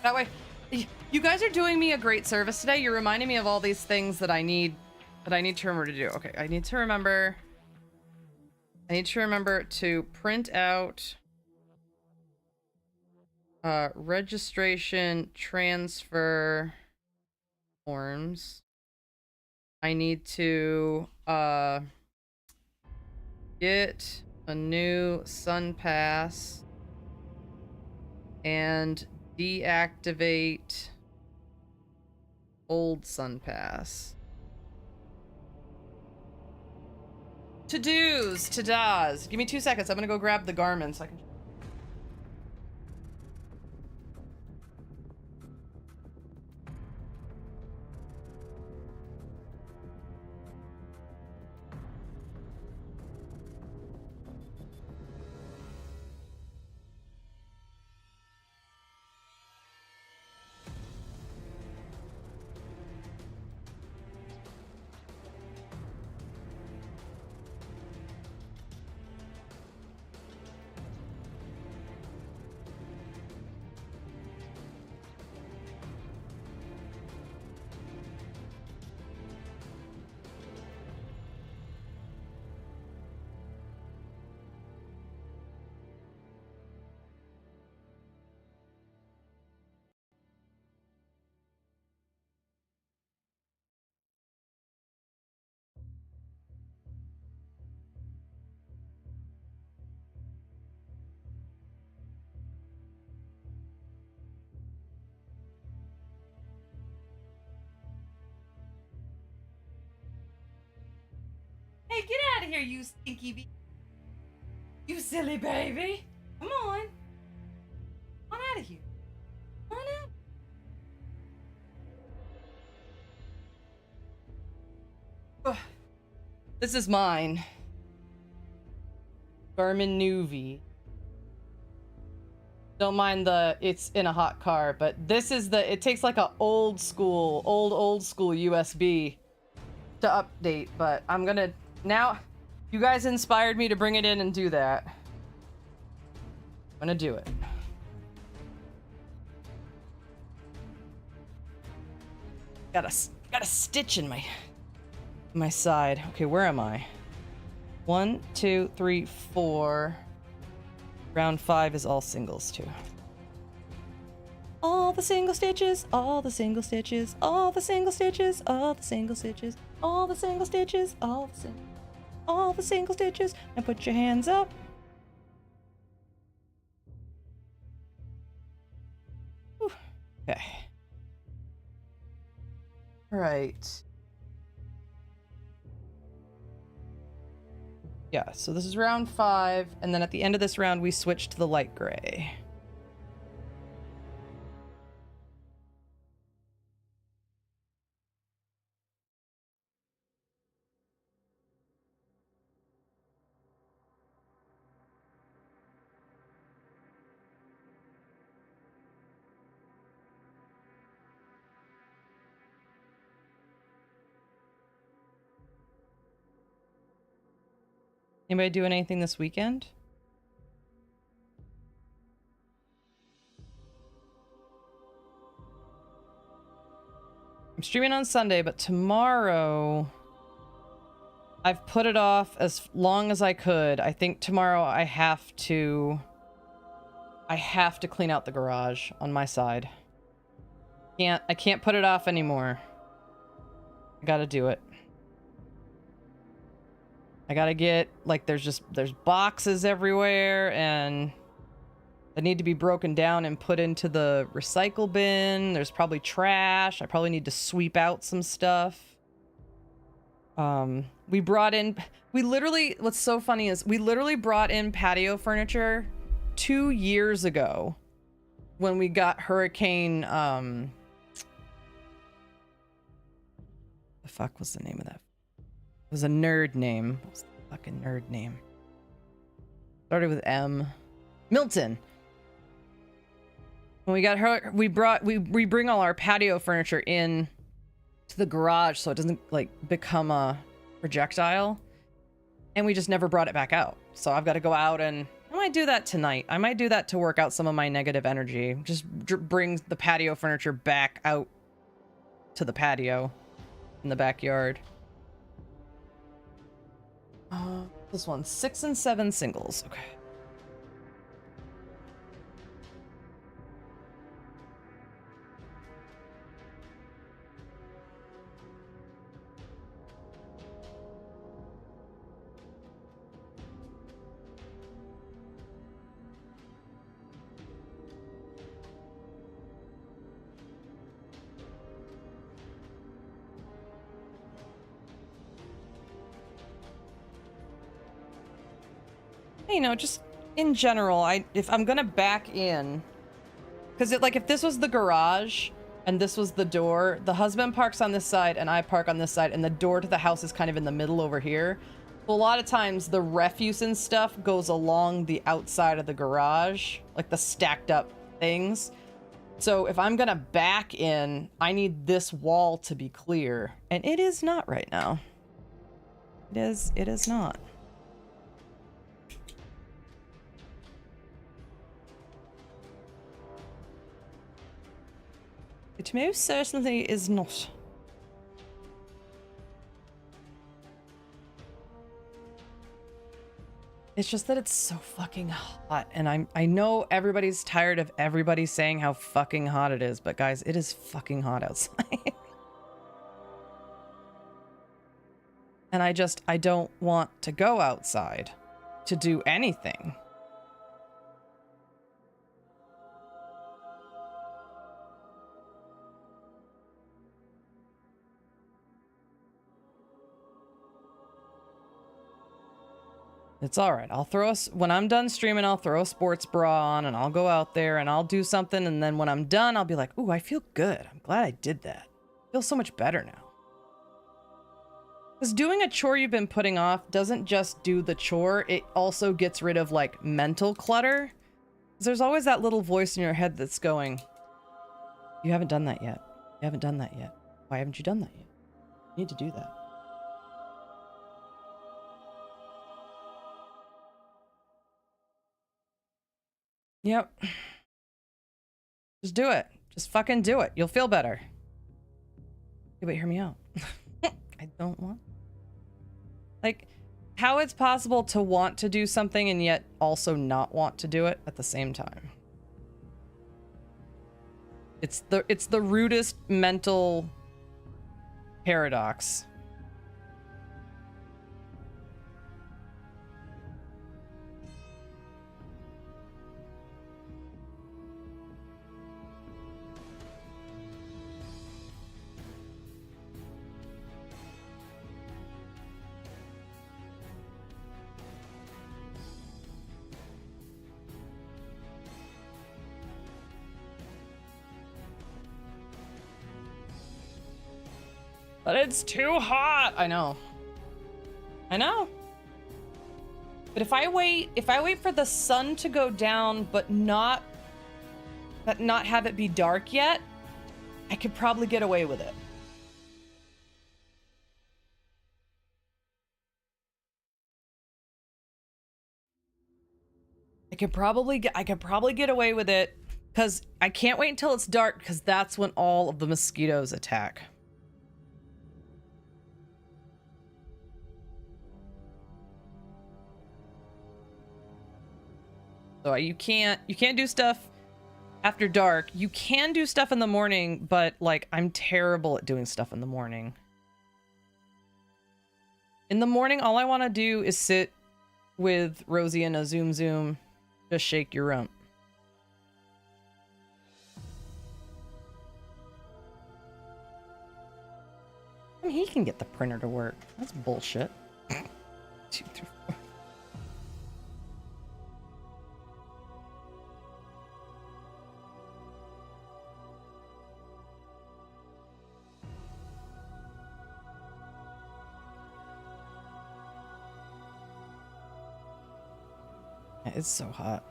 That way, you guys are doing me a great service today. You're reminding me of all these things that I need to remember to do. Okay, I need to remember to print out registration transfer forms. I need to get a new Sun Pass and deactivate old Sun Pass. To-dos, to-das. Give me 2 seconds. I'm gonna go grab the Garmin so I can... Hey, get out of here, you stinky bee. You silly baby. Come on. Come on out of here. Come on out. Ugh. This is mine. Garmin Nuvi. Don't mind it's in a hot car, but this is it takes like a old school USB to update, but I'm gonna, now, you guys inspired me to bring it in and do that. I'm gonna do it. Got a stitch in my side. Okay, where am I? 1, 2, 3, 4. Round 5 is all singles too. All the single stitches, all the single stitches, all the single stitches, all the single stitches, all the single stitches, all the single stitches, and put your hands up. Whew. Okay. All right. Yeah, so this is round 5, and then at the end of this round, we switch to the light gray. Anybody doing anything this weekend? I'm streaming on Sunday, but tomorrow I've put it off as long as I could. I think tomorrow I have to clean out the garage on my side. I can't put it off anymore. I gotta do it. I gotta get, like, there's boxes everywhere and they need to be broken down and put into the recycle bin. There's probably trash. I probably need to sweep out some stuff. What's so funny is we literally brought in patio furniture 2 years ago when we got Hurricane, the fuck was the name of that? It was a nerd name. What was the fucking nerd name? Started with M. Milton. When we got her, we bring all our patio furniture in to the garage so it doesn't like become a projectile, and we just never brought it back out. So I've got to go out, and I might do that tonight. I might do that to work out some of my negative energy. Just bring the patio furniture back out to the patio in the backyard. This one, 6 and 7 singles. Okay. You know, just in general, if I'm gonna back in, because if this was the garage and this was the door, the husband parks on this side and I park on this side, and the door to the house is kind of in the middle over here. So a lot of times the refuse and stuff goes along the outside of the garage, like the stacked up things. So if I'm gonna back in, I need this wall to be clear, and it is not right now. It is not. It most certainly is not. It's just that it's so fucking hot, and I know everybody's tired of everybody saying how fucking hot it is, but guys, it is fucking hot outside. And I don't want to go outside to do anything. It's all right. When I'm done streaming, I'll throw a sports bra on and I'll go out there and I'll do something. And then when I'm done, I'll be like, ooh, I feel good. I'm glad I did that. I feel so much better now. Because doing a chore you've been putting off doesn't just do the chore. It also gets rid of like mental clutter. Because there's always that little voice in your head that's going, you haven't done that yet. You haven't done that yet. Why haven't you done that yet? You need to do that. Yep. Just do it. Just fucking do it. You'll feel better. Yeah, but hear me out. I don't want... Like, how it's possible to want to do something and yet also not want to do it at the same time. It's the rudest mental paradox. But it's too hot. I know. I know. But if I wait for the sun to go down, but not have it be dark yet, I could probably get away with it. I could probably get away with it because I can't wait until it's dark because that's when all of the mosquitoes attack. So you can't do stuff after dark. You can do stuff in the morning, but like I'm terrible at doing stuff in the morning. In the morning, all I want to do is sit with Rosie and a Zoom Zoom, just shake your rump. I mean, he can get the printer to work. That's bullshit. 2 through 4. It's so hot.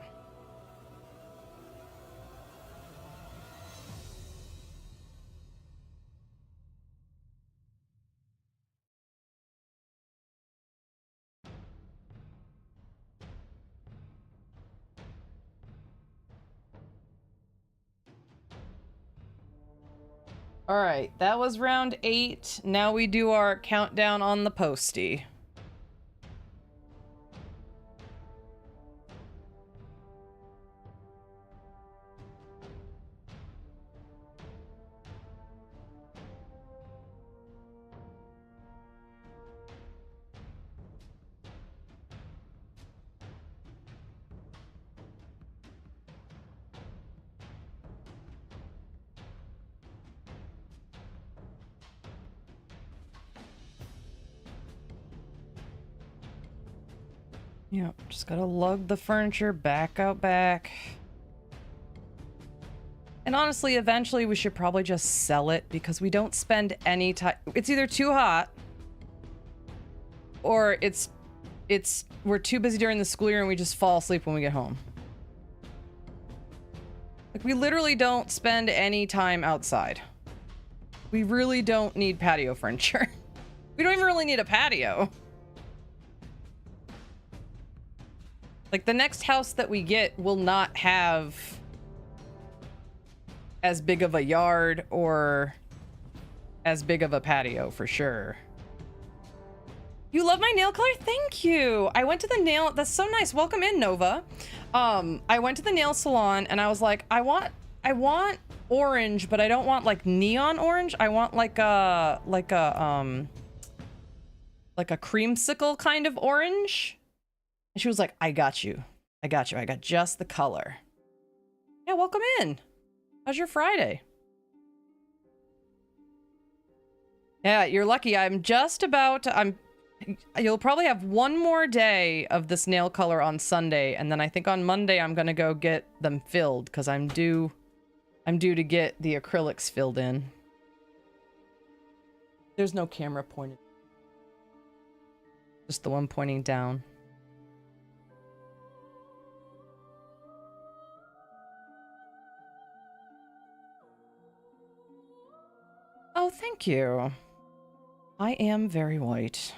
All right, that was round 8. Now we do our countdown on the postie. Yep, just gotta lug the furniture back out back. And honestly, eventually we should probably just sell it because we don't spend any time. It's either too hot or we're too busy during the school year and we just fall asleep when we get home. Like we literally don't spend any time outside. We really don't need patio furniture. We don't even really need a patio. Like the next house that we get will not have as big of a yard or as big of a patio for sure. You love my nail color? Thank you. I went to the nail. That's so nice. Welcome in, Nova. I went to the nail salon and I was like, I want orange, but I don't want like neon orange. I want like a creamsicle kind of orange. And she was like, I got you. I got just the color. Yeah, welcome in. How's your Friday? Yeah, you're lucky. You'll probably have one more day of this nail color on Sunday, and then I think on Monday I'm gonna go get them filled because I'm due to get the acrylics filled in. There's no camera pointed. Just the one pointing down. Oh, thank you. I am very white.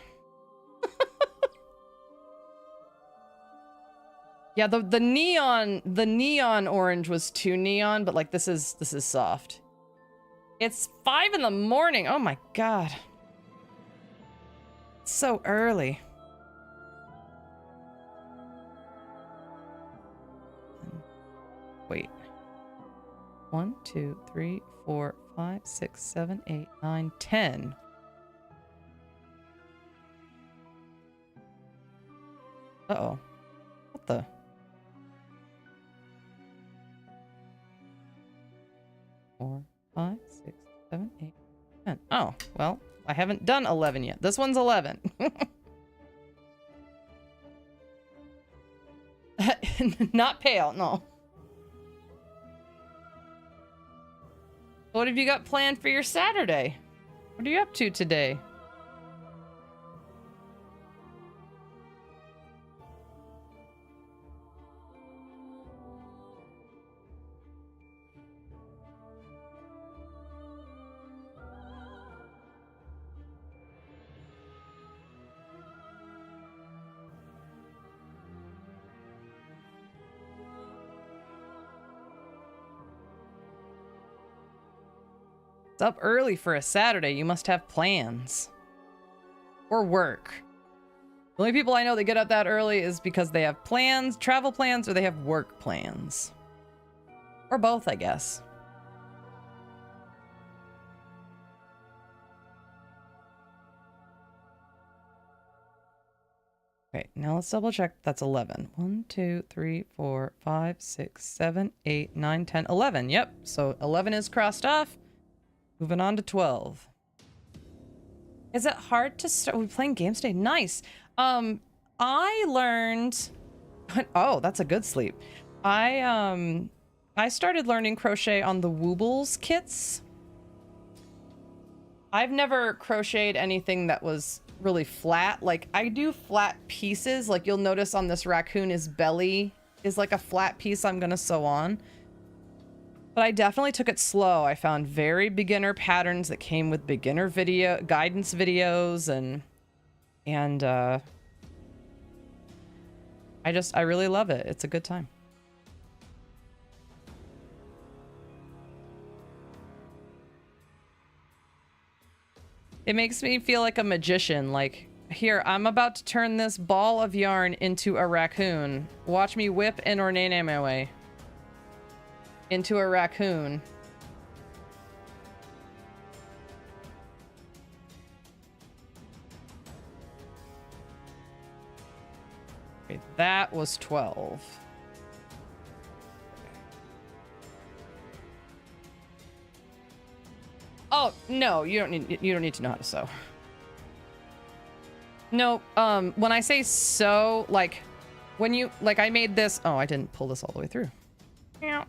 Yeah, the neon orange was too neon, but like this is soft. It's 5 in the morning. Oh my god. It's so early. Wait. 1, 2, 3, 4, 5, 6, 7, 8, 9, 10. Uh-oh. What the? Four, 5, 6, 7, 8, 10. Oh, well, I haven't done 11 yet. This one's 11. Not pale, no. What have you got planned for your Saturday? What are you up to today? It's up early for a Saturday. You must have plans. Or work. The only people I know that get up that early is because they have plans, travel plans, or they have work plans. Or both, I guess. Okay, now let's double check. That's 11. 1, 2, 3, 4, 5, 6, 7, 8, 9, 10, 11. Yep, so 11 is crossed off. Moving on to 12. Is it hard to start? We're playing games today. Nice. I learned. Oh, that's a good sleep. I started learning crochet on the Woobles kits. I've never crocheted anything that was really flat. Like, I do flat pieces. Like, you'll notice on this raccoon, his belly is like a flat piece I'm gonna sew on. But I definitely took it slow. I found very beginner patterns that came with beginner video guidance videos, and I really love it. It's a good time. It makes me feel like a magician. Like, here, I'm about to turn this ball of yarn into a raccoon. Watch me whip and ornate my way into a raccoon. Okay, that was 12. Oh, no, you don't need to know how to sew. No, when I say sew, like, when you, like, I made this, oh, I didn't pull this all the way through. Yeah.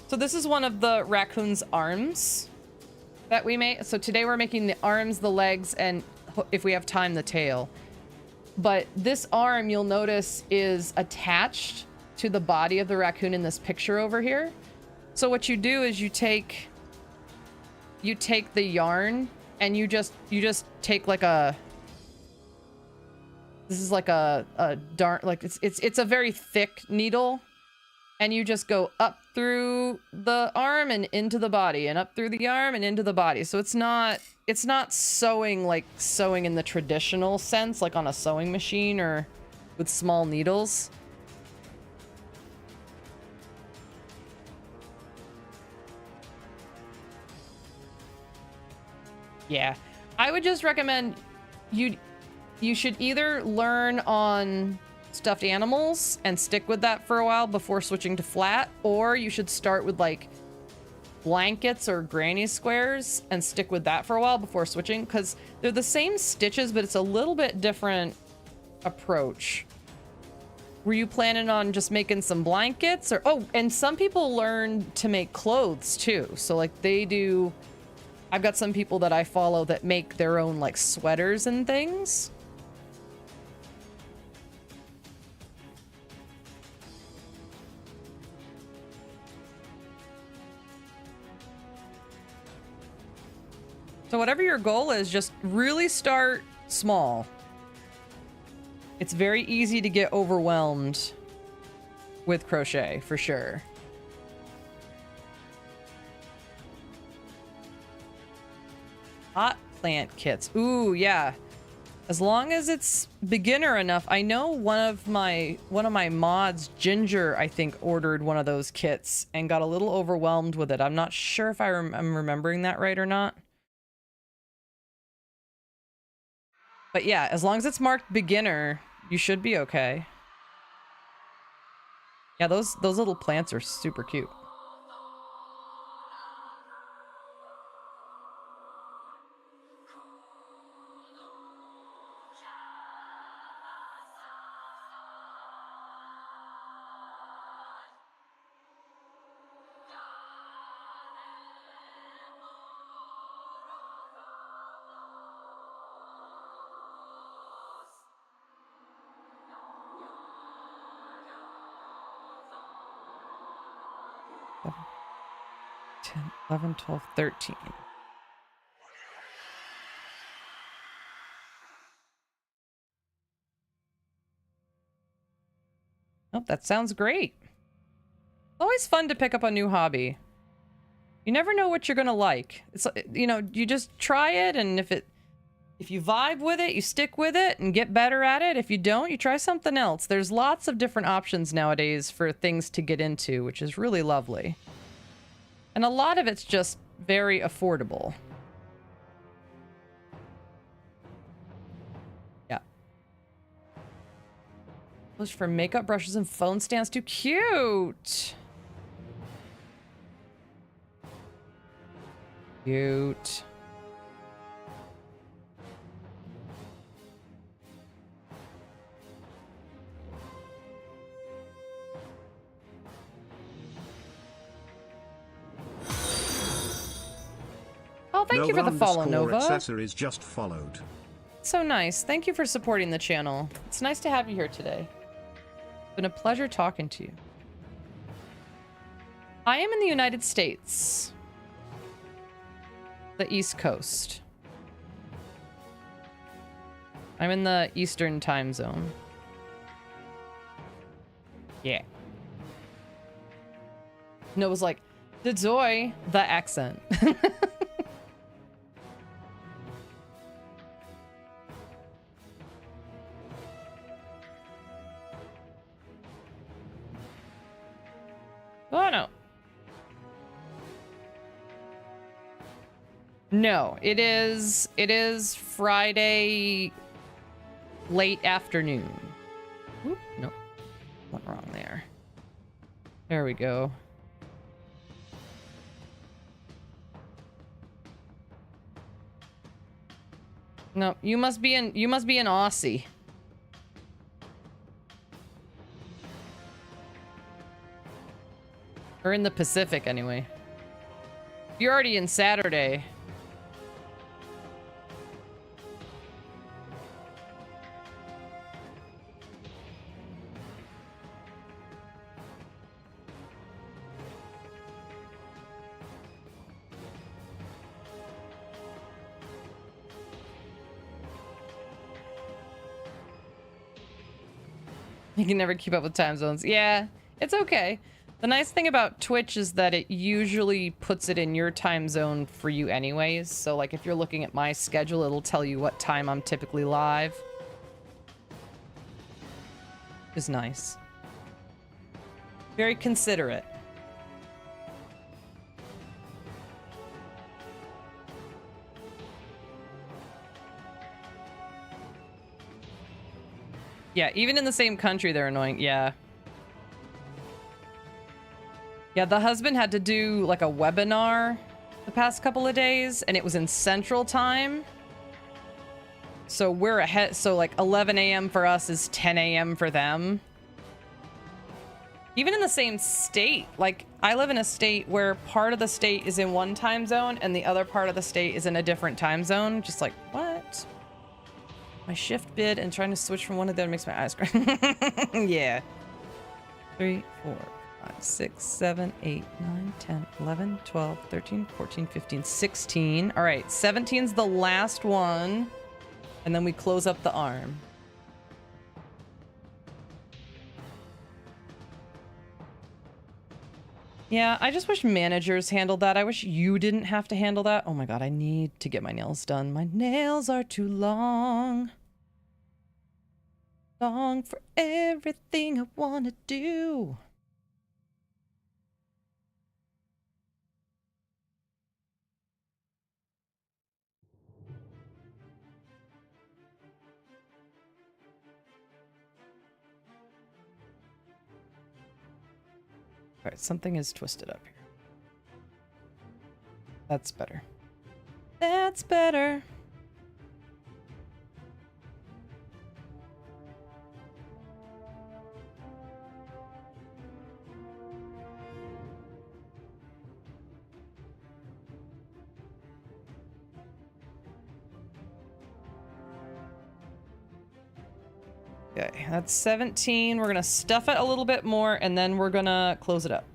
So this is one of the raccoon's arms that we made. So today we're making the arms, the legs, and if we have time, the tail. But this arm, you'll notice, is attached to the body of the raccoon in this picture over here. So what you do is you take the yarn and you just take like a, this is like a dark, like it's a very thick needle, and you just go up through the arm and into the body, and up through the arm and into the body. So it's not sewing like sewing in the traditional sense, like on a sewing machine or with small needles. Yeah, I would just recommend you should either learn on stuffed animals and stick with that for a while before switching to flat, or you should start with like blankets or granny squares and stick with that for a while before switching, because they're the same stitches, but it's a little bit different approach. Were you planning on just making some blankets, or oh, and some people learn to make clothes too, so like they do. I've got some people that I follow that make their own like sweaters and things. So whatever your goal is, just really start small. It's very easy to get overwhelmed with crochet, for sure. Hot plant kits. Ooh, yeah. As long as it's beginner enough. I know one of my mods, Ginger, I think, ordered one of those kits and got a little overwhelmed with it. I'm not sure if I'm remembering that right or not. But yeah, as long as it's marked beginner, you should be okay. Yeah, those little plants are super cute. Seven, 10, 11, 12, 13. Oh, that sounds great. Always fun to pick up a new hobby. You never know what you're gonna like. It's, you know, you just try it, and if you vibe with it, you stick with it and get better at it. If you don't, you try something else. There's lots of different options nowadays for things to get into, which is really lovely. And a lot of it's just very affordable. Yeah. Those for makeup brushes and phone stands too. Cute. Cute. Oh, thank you for the follow, Nova. Accessories just followed. So nice. Thank you for supporting the channel. It's nice to have you here today. It's been a pleasure talking to you. I am in the United States. The East Coast. I'm in the Eastern time zone. Yeah. Noah's like, Dezoy, the accent. Oh, no. No, it is Friday late afternoon. Oop, no. Went wrong there. There we go. No, you must be an Aussie. Or in the Pacific, anyway. You're already in Saturday. You can never keep up with time zones. Yeah, it's okay. The nice thing about Twitch is that it usually puts it in your time zone for you anyways. So, like, if you're looking at my schedule, it'll tell you what time I'm typically live. Is nice. Very considerate. Yeah, even in the same country, they're annoying. Yeah. Yeah, the husband had to do, like, a webinar the past couple of days, and it was in Central Time. So we're ahead. So, like, 11 a.m. for us is 10 a.m. for them. Even in the same state. Like, I live in a state where part of the state is in one time zone, and the other part of the state is in a different time zone. Just like, what? My shift bid and trying to switch from one to the other makes my eyes cry. Yeah. 3, 4, 5, 6, 7, 8, 9, 10, 11, 12, 13, 14, 15, 16. All right, 17's the last one. And then we close up the arm. Yeah, I just wish managers handled that. I wish you didn't have to handle that. Oh my god, I need to get my nails done. My nails are too long. Long for everything I want to do. All right, something is twisted up here. That's better. That's better. Okay, that's 17. We're gonna stuff it a little bit more, and then we're gonna close it up.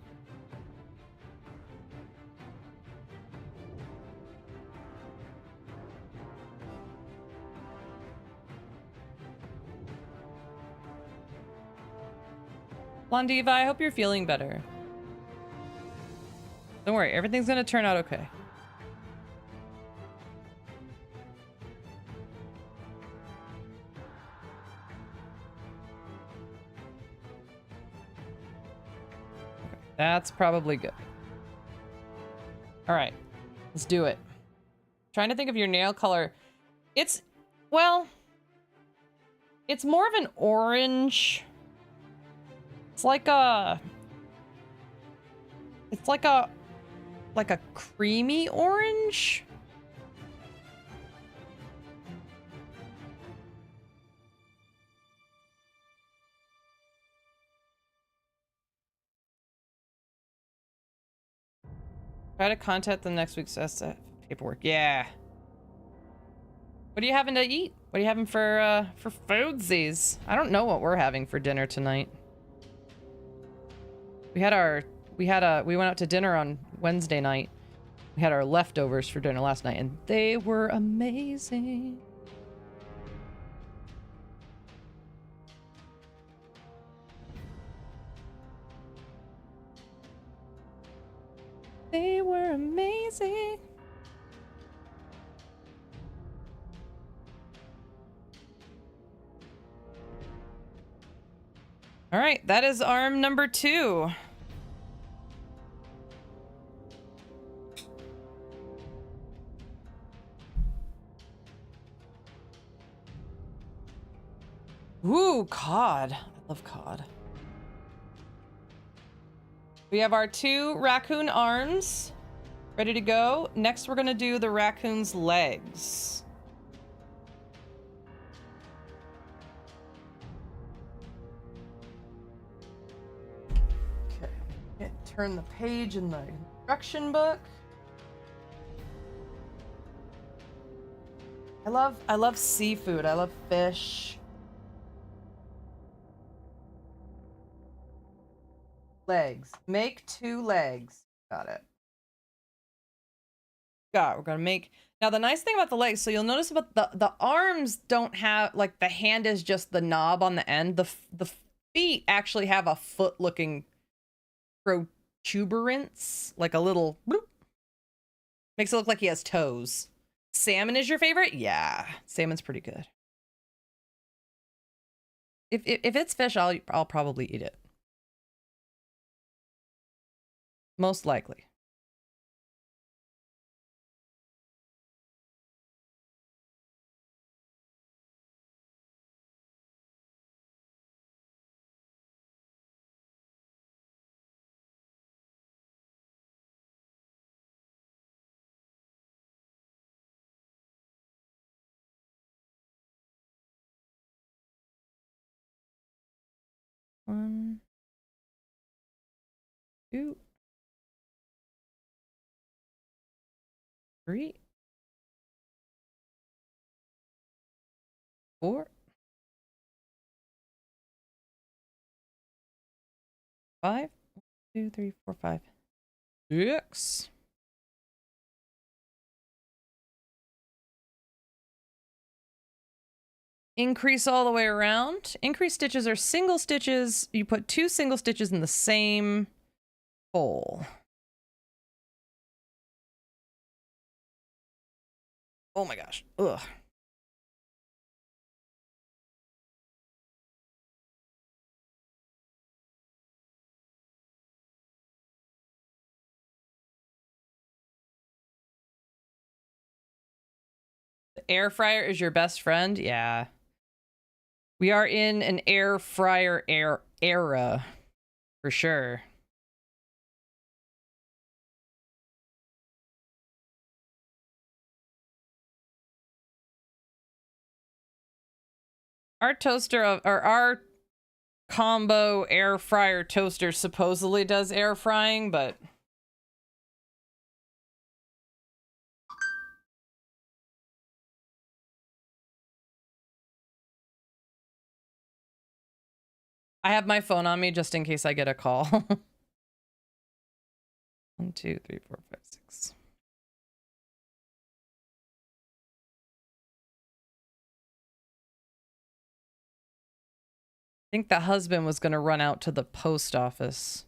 Blondiva, I hope you're feeling better. Don't worry, everything's gonna turn out okay. That's probably good. All right, let's do it. Trying to think of your nail color. It's, well, it's more of an orange. It's like a creamy orange. Try to contact them next week's paperwork. Yeah. What are you having to eat? What are you having for foodsies? I don't know what we're having for dinner tonight. We went out to dinner on Wednesday night. We had our leftovers for dinner last night, and they were amazing. They were amazing. All right, that is arm number 2. Ooh, cod. I love cod. We have our 2 raccoon arms ready to go. Next, we're going to do the raccoon's legs. Okay, turn the page in the instruction book. I love seafood. I love fish. Legs. Make 2 legs. Got it. We're gonna make. Now the nice thing about the legs, so you'll notice about the arms don't have, like, the hand is just the knob on the end. The feet actually have a foot looking protuberance, like a little bloop. Makes it look like he has toes. Salmon is your favorite? Yeah, salmon's pretty good. If it's fish, I'll probably eat it. Most likely. One, 2, 3, 4, 5. 2, 3, 4, 5. 6. Increase all the way around. Increase stitches are single stitches. You put 2 single stitches in the same hole. Oh my gosh. Ugh. The air fryer is your best friend? Yeah. We are in an air fryer era, for sure. Our toaster or our combo air fryer toaster supposedly does air frying, but I have my phone on me just in case I get a call. 1, 2, 3, 4, 5, 6. I think the husband was going to run out to the post office.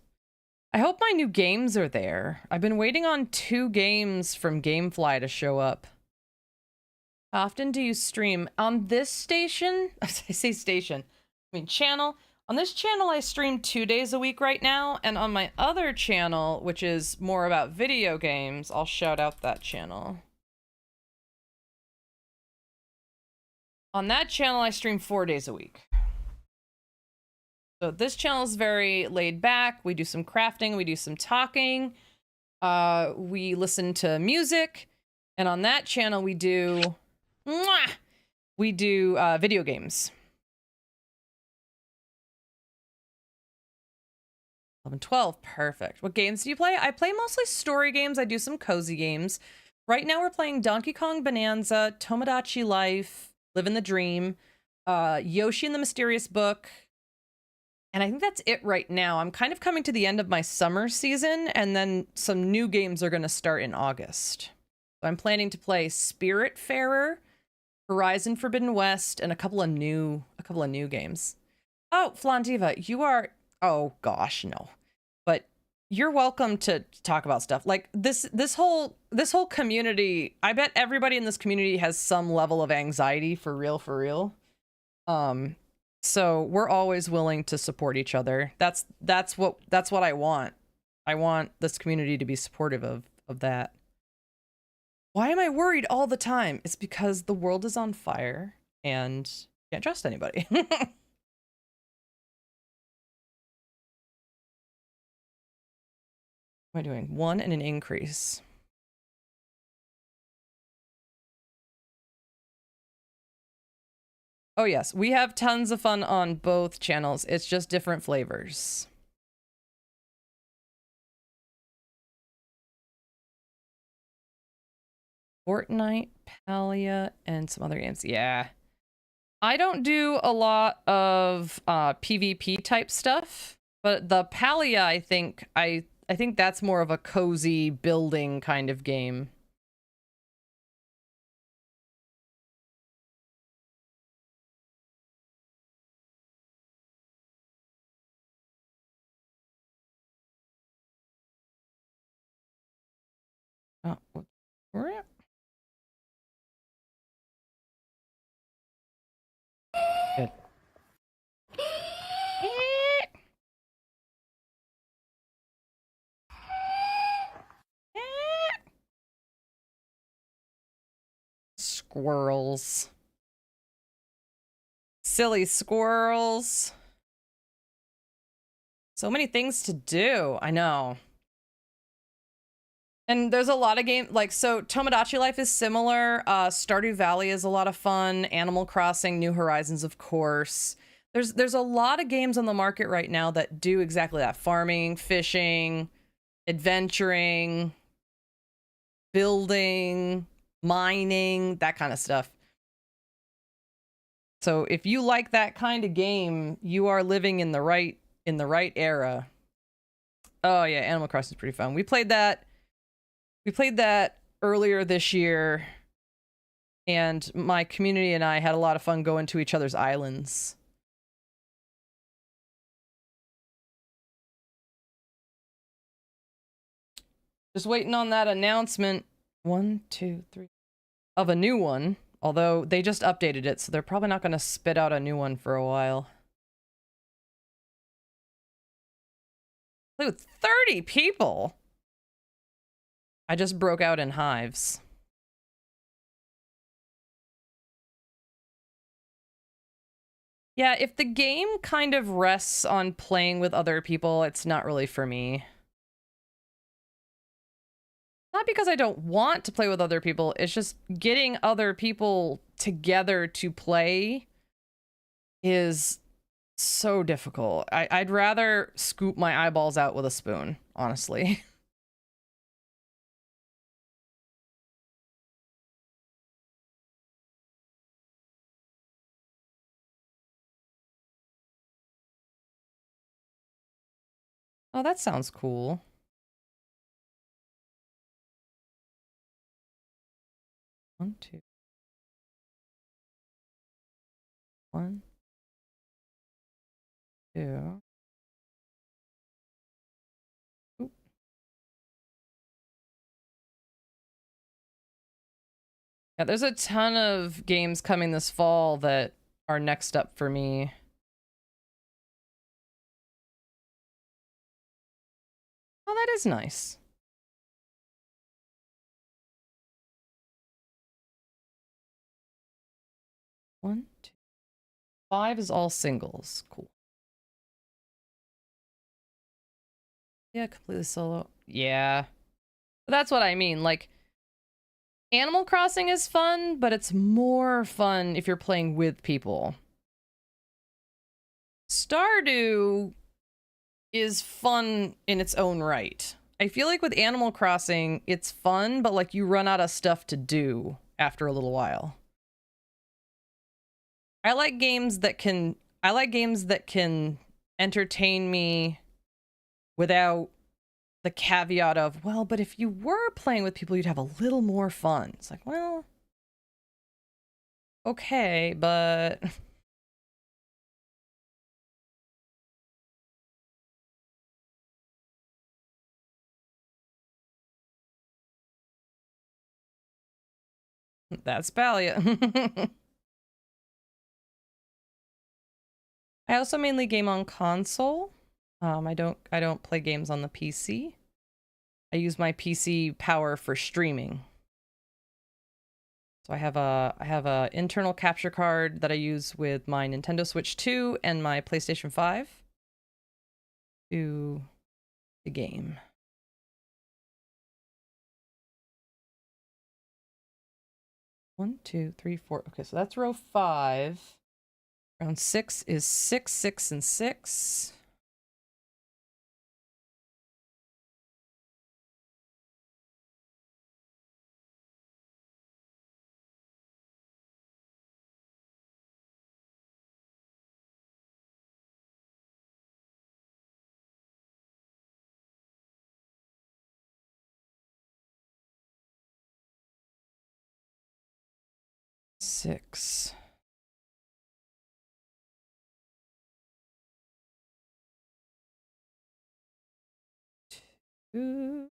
I hope my new games are there. I've been waiting on 2 games from Gamefly to show up. How often do you stream? On this station? I say station. I mean channel. On this channel, I stream 2 days a week right now. And on my other channel, which is more about video games, I'll shout out that channel. On that channel, I stream 4 days a week. So this channel is very laid back. We do some crafting, we do some talking, we listen to music, and on that channel we do video games. 11, 12, perfect. What games do you play? I play mostly story games. I do some cozy games. Right now we're playing Donkey Kong Bonanza, Tomodachi Life, Living the Dream, Yoshi and the Mysterious Book. And I think that's it right now. I'm kind of coming to the end of my summer season, and then some new games are going to start in August. So I'm planning to play Spiritfarer, Horizon Forbidden West, and a couple of new games. Oh, Flandiva, you are... Oh gosh, no. But you're welcome to talk about stuff. Like this whole community, I bet everybody in this community has some level of anxiety for real. So we're always willing to support each other. That's what I want. I want this community to be supportive of that. Why am I worried all the time? It's because the world is on fire and can't trust anybody. What am I doing? 1 and an increase. Oh yes, we have tons of fun on both channels. It's just different flavors. Fortnite, Palia, and some other games. Yeah. I don't do a lot of PvP type stuff, but the Palia, I think that's more of a cozy building kind of game. Oh, where at? Good. Squirrels. Silly squirrels. So many things to do. I know. And there's a lot of games, like, so Tomodachi Life is similar. Stardew Valley is a lot of fun. Animal Crossing, New Horizons, of course. There's a lot of games on the market right now that do exactly that. Farming, fishing, adventuring, building, mining, that kind of stuff. So if you like that kind of game, you are living in the right era. Oh yeah, Animal Crossing is pretty fun. We played that earlier this year, and my community and I had a lot of fun going to each other's islands. Just waiting on that announcement. 1, 2, 3 of a new one. Although they just updated it, so they're probably not going to spit out a new one for a while. Look, 30 people! I just broke out in hives. Yeah, if the game kind of rests on playing with other people, it's not really for me. Not because I don't want to play with other people, it's just getting other people together to play is so difficult. I'd rather scoop my eyeballs out with a spoon, honestly. Oh, that sounds cool. One, two. 1, 2. Yeah, there's a ton of games coming this fall that are next up for me. Oh, that is nice. One, two, 5 is all singles. Cool. Yeah, completely solo. Yeah. But that's what I mean. Like, Animal Crossing is fun, but it's more fun if you're playing with people. Stardew is fun in its own right. I feel like with Animal Crossing, it's fun, but like you run out of stuff to do after a little while. I like games that can entertain me without the caveat of, well, but if you were playing with people, you'd have a little more fun. It's like, well, okay, but that's Balia. I also mainly game on console. I don't play games on the PC. I use my PC power for streaming. So I have a internal capture card that I use with my Nintendo Switch 2 and my PlayStation 5 to the game. One, two, three, four. Okay, so that's row 5. Round 6 is 6, 6, and 6. Six. Two.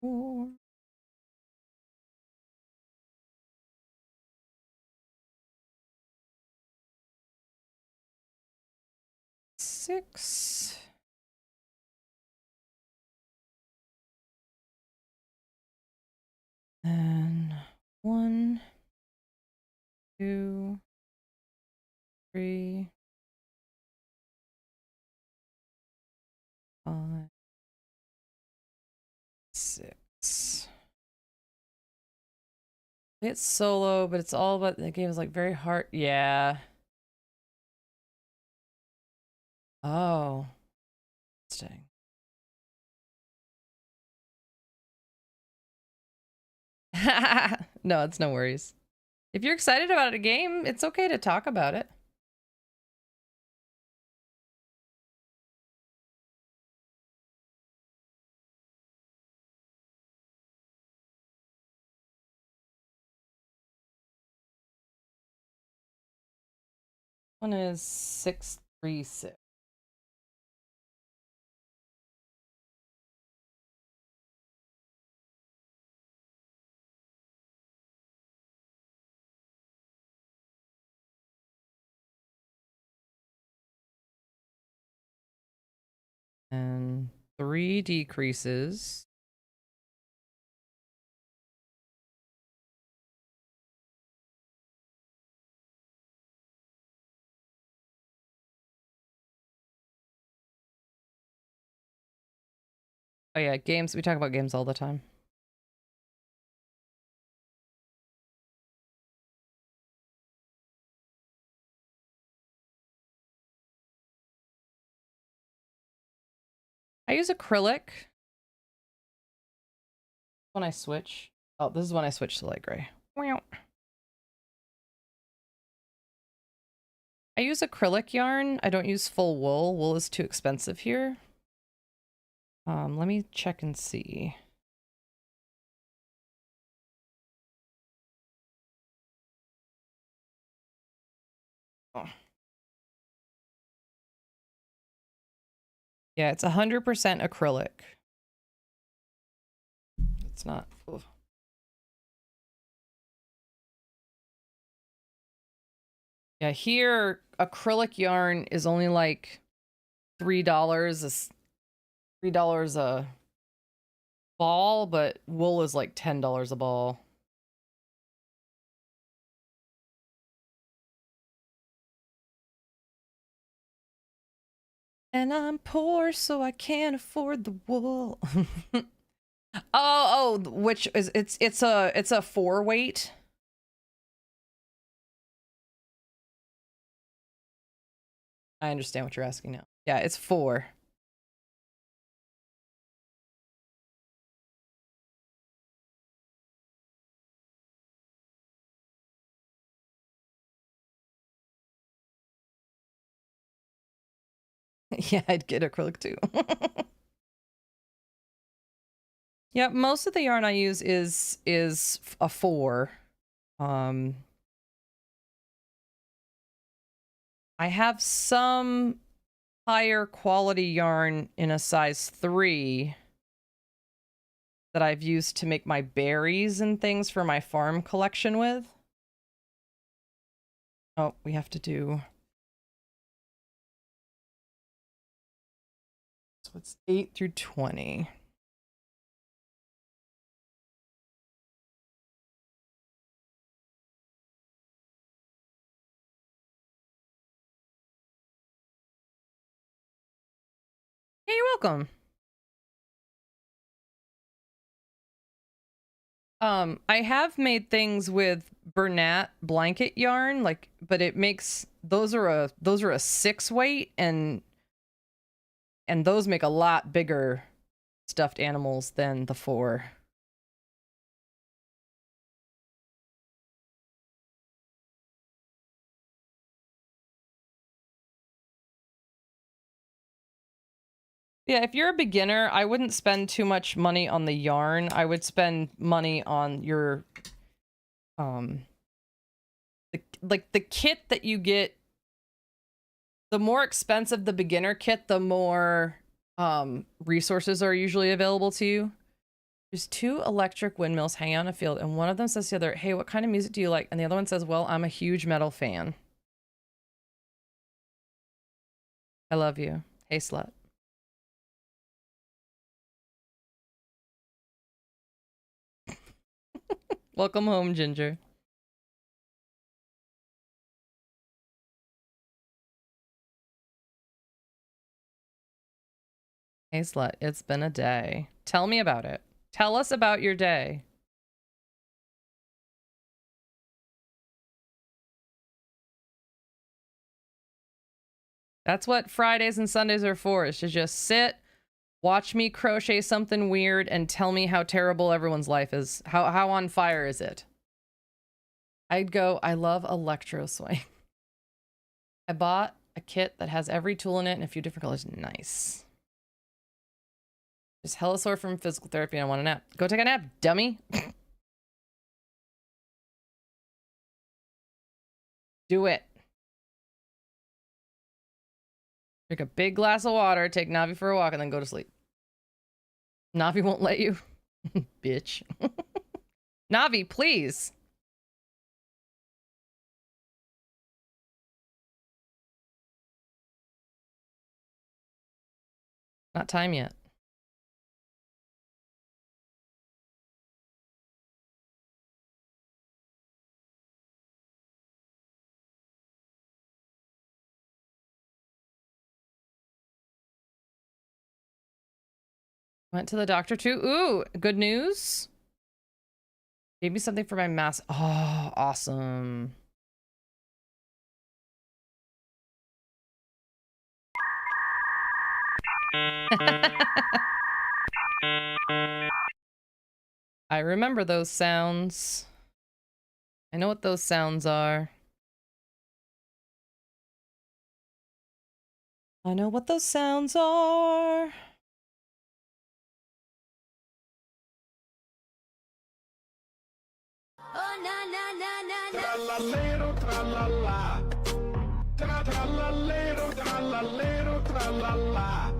Four. Six. And 1, 2, 3, 5, 6. It's solo, but it's all about the game is like very hard. Yeah. Oh. Interesting. No, it's no worries. If you're excited about a game, it's okay to talk about it. One is 636. And 3 decreases. Oh yeah, games. We talk about games all the time. I use acrylic when I switch. Oh, this is when I switch to light gray. I use acrylic yarn. I don't use full wool. Wool is too expensive here. Let me check and see. Oh. Yeah, it's 100% acrylic. It's not. Ugh. Yeah, here acrylic yarn is only like $3 a ball, but wool is like $10 a ball. And I'm poor, so I can't afford the wool. Which is it's a 4 weight. I understand what you're asking now. Yeah, it's 4. Yeah, I'd get acrylic too. Yeah, most of the yarn I use is a 4. I have some higher quality yarn in a size 3 that I've used to make my berries and things for my farm collection with. Oh, we have to do... So it's 8 through 20. Hey, you're welcome. I have made things with Bernat blanket yarn, like, but it makes those are a 6 weight, and those make a lot bigger stuffed animals than the 4. Yeah, if you're a beginner, I wouldn't spend too much money on the yarn. I would spend money on your the kit that you get. The more expensive the beginner kit, the more resources are usually available to you. There's 2 electric windmills hanging out in a field, and one of them says to the other, "Hey, what kind of music do you like?" And the other one says, "Well, I'm a huge metal fan." I love you. Hey, slut. Welcome home, Ginger. Hey, slut. It's been a day. Tell me about it. Tell us about your day. That's what Fridays and Sundays are for, is to just sit, watch me crochet something weird, and tell me how terrible everyone's life is. How on fire is it? I'd go, I love electro swing. I bought a kit that has every tool in it and a few different colors. Nice. Just hella sore from physical therapy and I want a nap. Go take a nap, dummy. Do it. Drink a big glass of water, take Navi for a walk, and then go to sleep. Navi won't let you. Bitch. Navi, please. Not time yet. Went to the doctor too. Ooh, good news. Gave me something for my mask. Oh, awesome. I remember those sounds. I know what those sounds are. I know what those sounds are. Oh na na na na na. Tra-la-lero, tra-la-la. Tra-tra-la-lero, tra-la-lero, tra-la-la.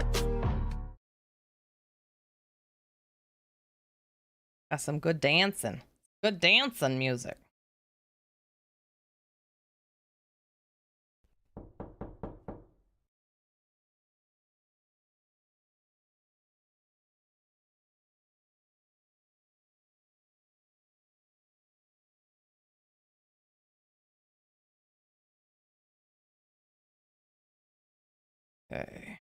Got some good dancing. Good dancing music. Okay.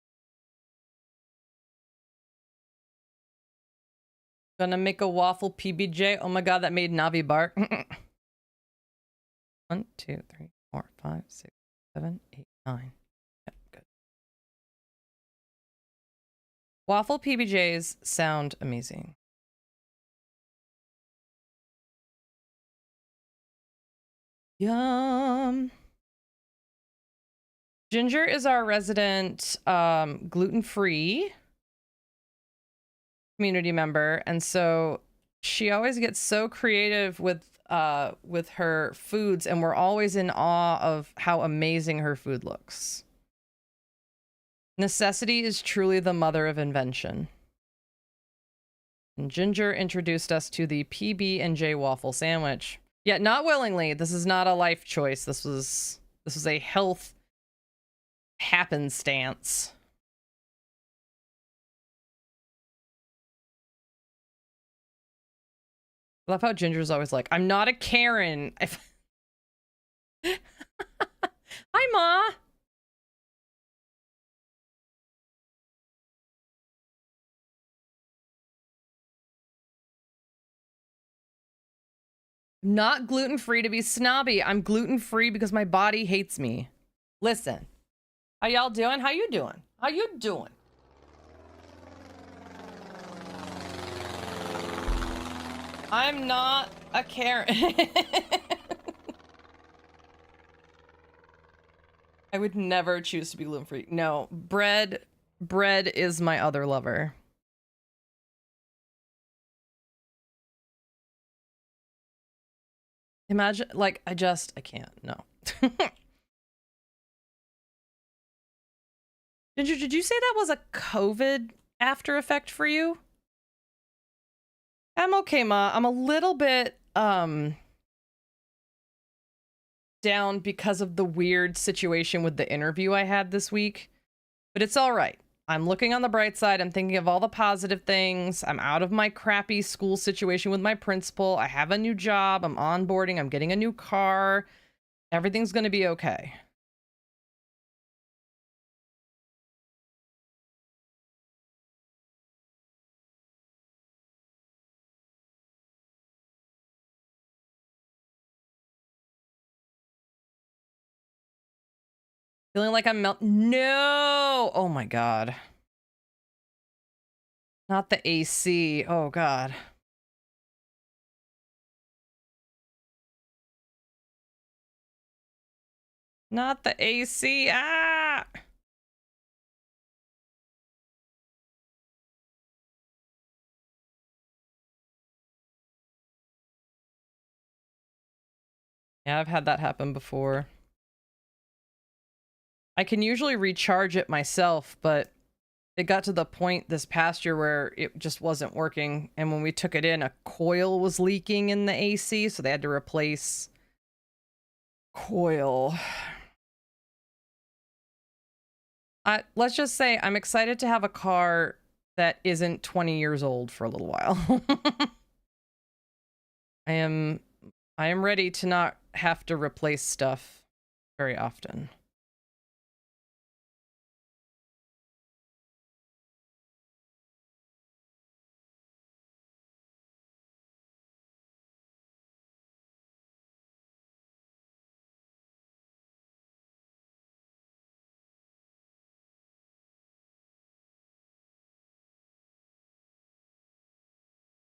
Gonna make a waffle PBJ. Oh my god, that made Navi bark. 1, 2, 3, 4, 5, 6, 7, 8, 9. Yep, good. Waffle PBJs sound amazing. Yum. Ginger is our resident gluten-free community member, and so she always gets so creative with her foods, and we're always in awe of how amazing her food looks. Necessity is truly the mother of invention. And Ginger introduced us to the PB&J waffle sandwich. Yet not willingly. This is not a life choice. This was a health happenstance. I love how Ginger's always like, I'm not a Karen. Hi, Ma. I'm not gluten-free to be snobby. I'm gluten-free because my body hates me. Listen. How y'all doing? How you doing? How you doing? I'm not a Karen. I would never choose to be gluten-free. No, bread is my other lover. Imagine, like, I can't, no. Ginger, did you say that was a COVID after effect for you? I'm okay, Ma. I'm a little bit, down because of the weird situation with the interview I had this week. But it's all right. I'm looking on the bright side. I'm thinking of all the positive things. I'm out of my crappy school situation with my principal. I have a new job. I'm onboarding. I'm getting a new car. Everything's going to be okay. Feeling like I'm No! Oh my god. Not the AC. Oh god. Not the AC. Ah! Yeah, I've had that happen before. I can usually recharge it myself, but it got to the point this past year where it just wasn't working. And when we took it in, a coil was leaking in the AC, so they had to replace coil. Let's just say I'm excited to have a car that isn't 20 years old for a little while. I am ready to not have to replace stuff very often.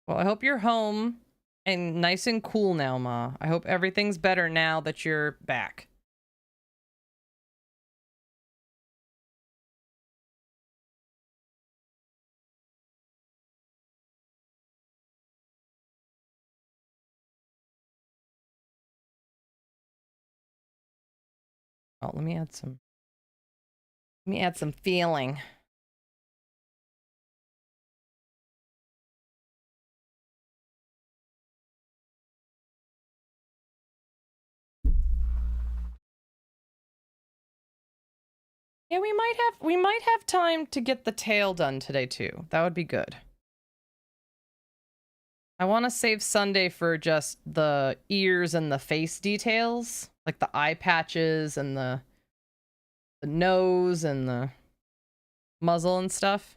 Well, I hope you're home and nice and cool now, Ma. I hope everything's better now that you're back. Oh, let me add some feeling. Yeah, we might have time to get the tail done today too. That would be good. I want to save Sunday for just the ears and the face details, like the eye patches and the nose and the muzzle and stuff.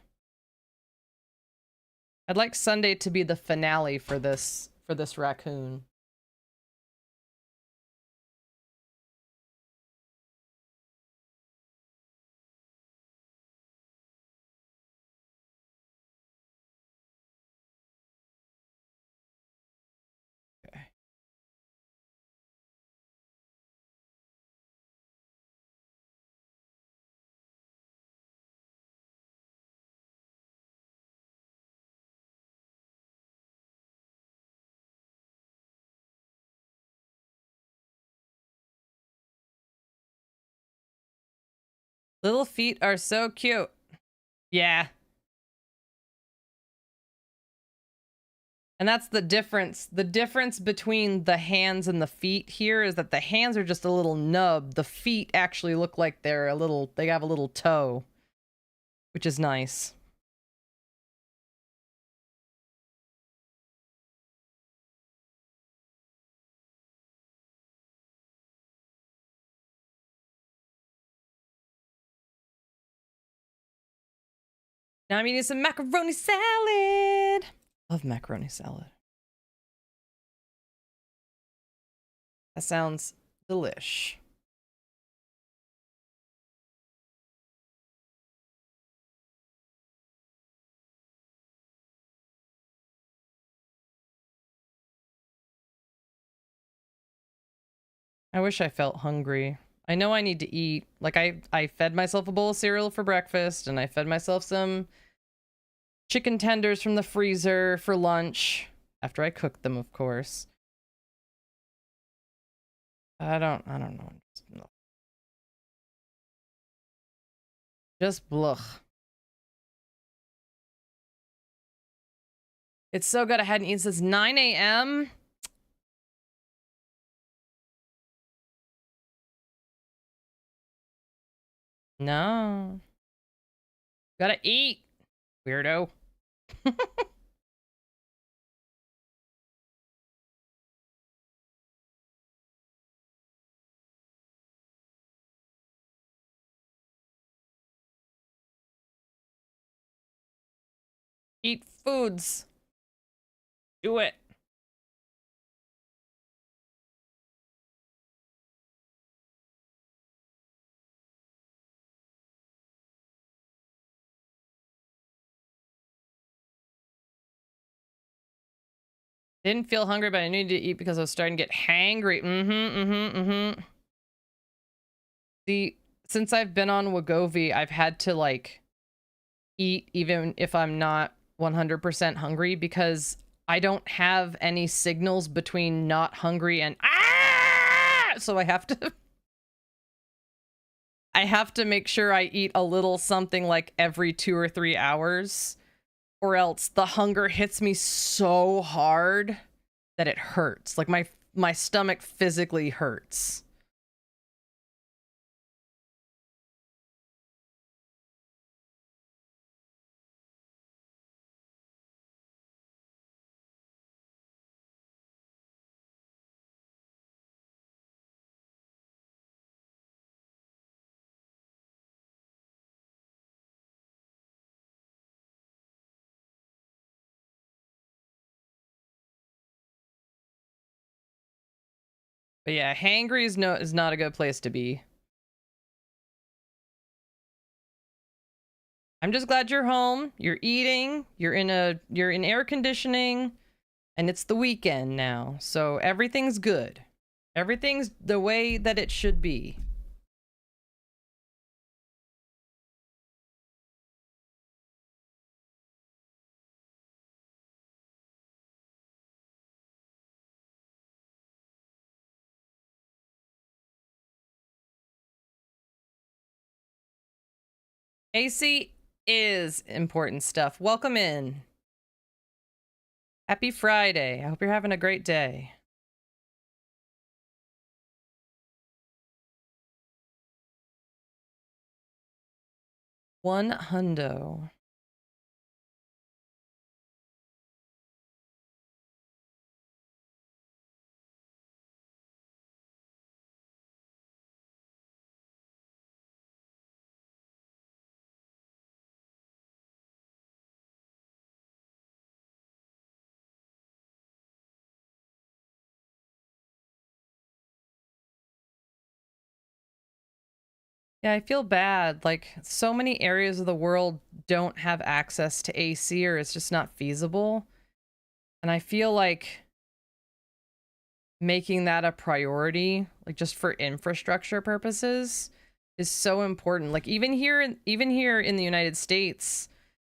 I'd like Sunday to be the finale for this raccoon. Okay. Little feet are so cute. Yeah. And that's the difference. The difference between the hands and the feet here is that the hands are just a little nub. The feet actually look like they have a little toe, which is nice. Now I'm eating some macaroni salad. Love macaroni salad. That sounds delish. I wish I felt hungry. I know I need to eat. Like I fed myself a bowl of cereal for breakfast and I fed myself some chicken tenders from the freezer for lunch after I cooked them, of course. I don't know. Just blech. It's so good I hadn't eaten since 9 a.m. No. Gotta eat, weirdo. Eat foods. Do it. Didn't feel hungry, but I needed to eat because I was starting to get hangry. See, since I've been on Wegovy, I've had to like eat even if I'm not 100% hungry because I don't have any signals between not hungry and so I have to make sure I eat a little something like every 2 or 3 hours, or else the hunger hits me so hard that it hurts. Like my stomach physically hurts. But yeah, hangry is not a good place to be. I'm just glad you're home. You're eating. You're in air conditioning, and it's the weekend now, so everything's good. Everything's the way that it should be. AC is important stuff. Welcome in. Happy Friday. I hope you're having a great day. One hundo. Yeah, I feel bad. Like, so many areas of the world don't have access to AC, or it's just not feasible. And I feel like making that a priority, like just for infrastructure purposes, is so important. Like even here in the United States,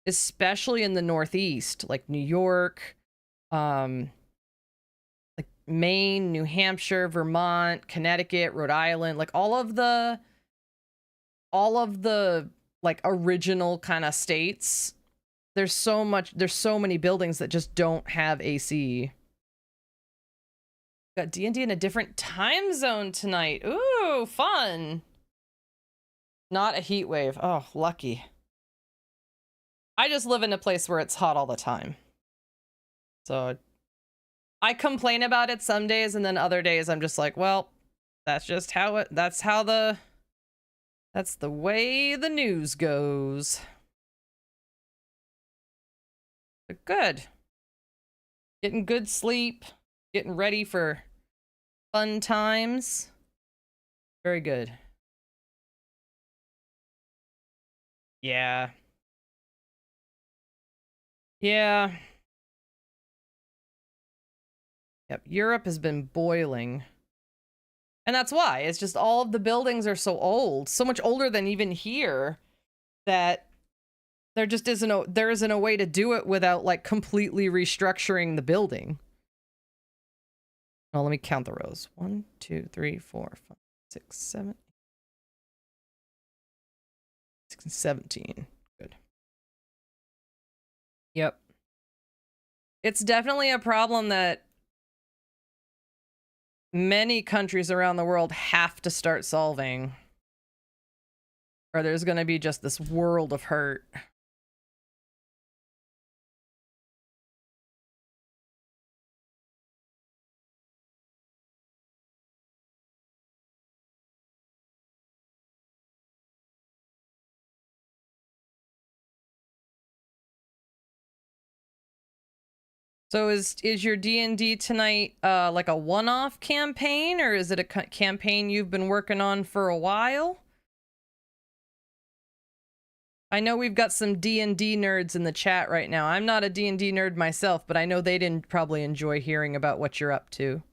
especially in the Northeast, like New York, like Maine, New Hampshire, Vermont, Connecticut, Rhode Island, like all of the like original kind of states, there's so many buildings that just don't have AC. Got D&D in a different time zone tonight. Ooh, fun. Not a heat wave. Oh, lucky. I just live in a place where it's hot all the time. So I complain about it some days, and then other days I'm just like, well, that's just how it, that's the way the news goes. But good. Getting good sleep, getting ready for fun times. Very good. Yeah. Yeah. Yep, Europe has been boiling. And that's why. It's just all of the buildings are so old, so much older than even here, that there just isn't a way to do it without like completely restructuring the building. Well, let me count the rows. 1, 2, 3, 4, 5, 6, 7, 16, 17. Good. Yep. It's definitely a problem that many countries around the world have to start solving, or there's going to be just this world of hurt. So is your D&D tonight like a one-off campaign, or is it a campaign you've been working on for a while? I know we've got some D&D nerds in the chat right now. I'm not a D&D nerd myself, but I know they didn't probably enjoy hearing about what you're up to.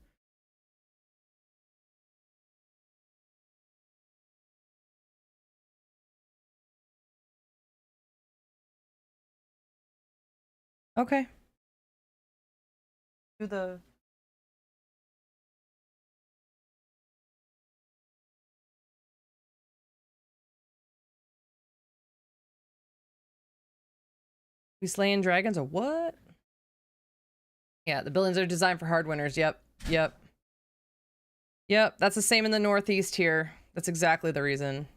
Okay. Do the... We slaying dragons or what? Yeah, the buildings are designed for hard winners. Yep. Yep. Yep, that's the same in the Northeast here. That's exactly the reason.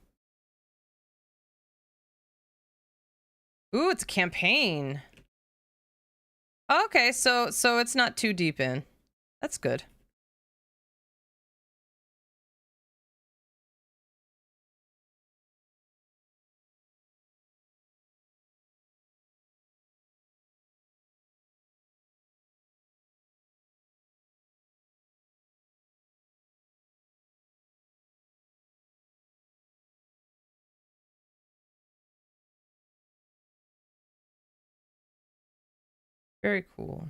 Ooh, it's a campaign. Okay, so it's not too deep in. That's good. Very cool.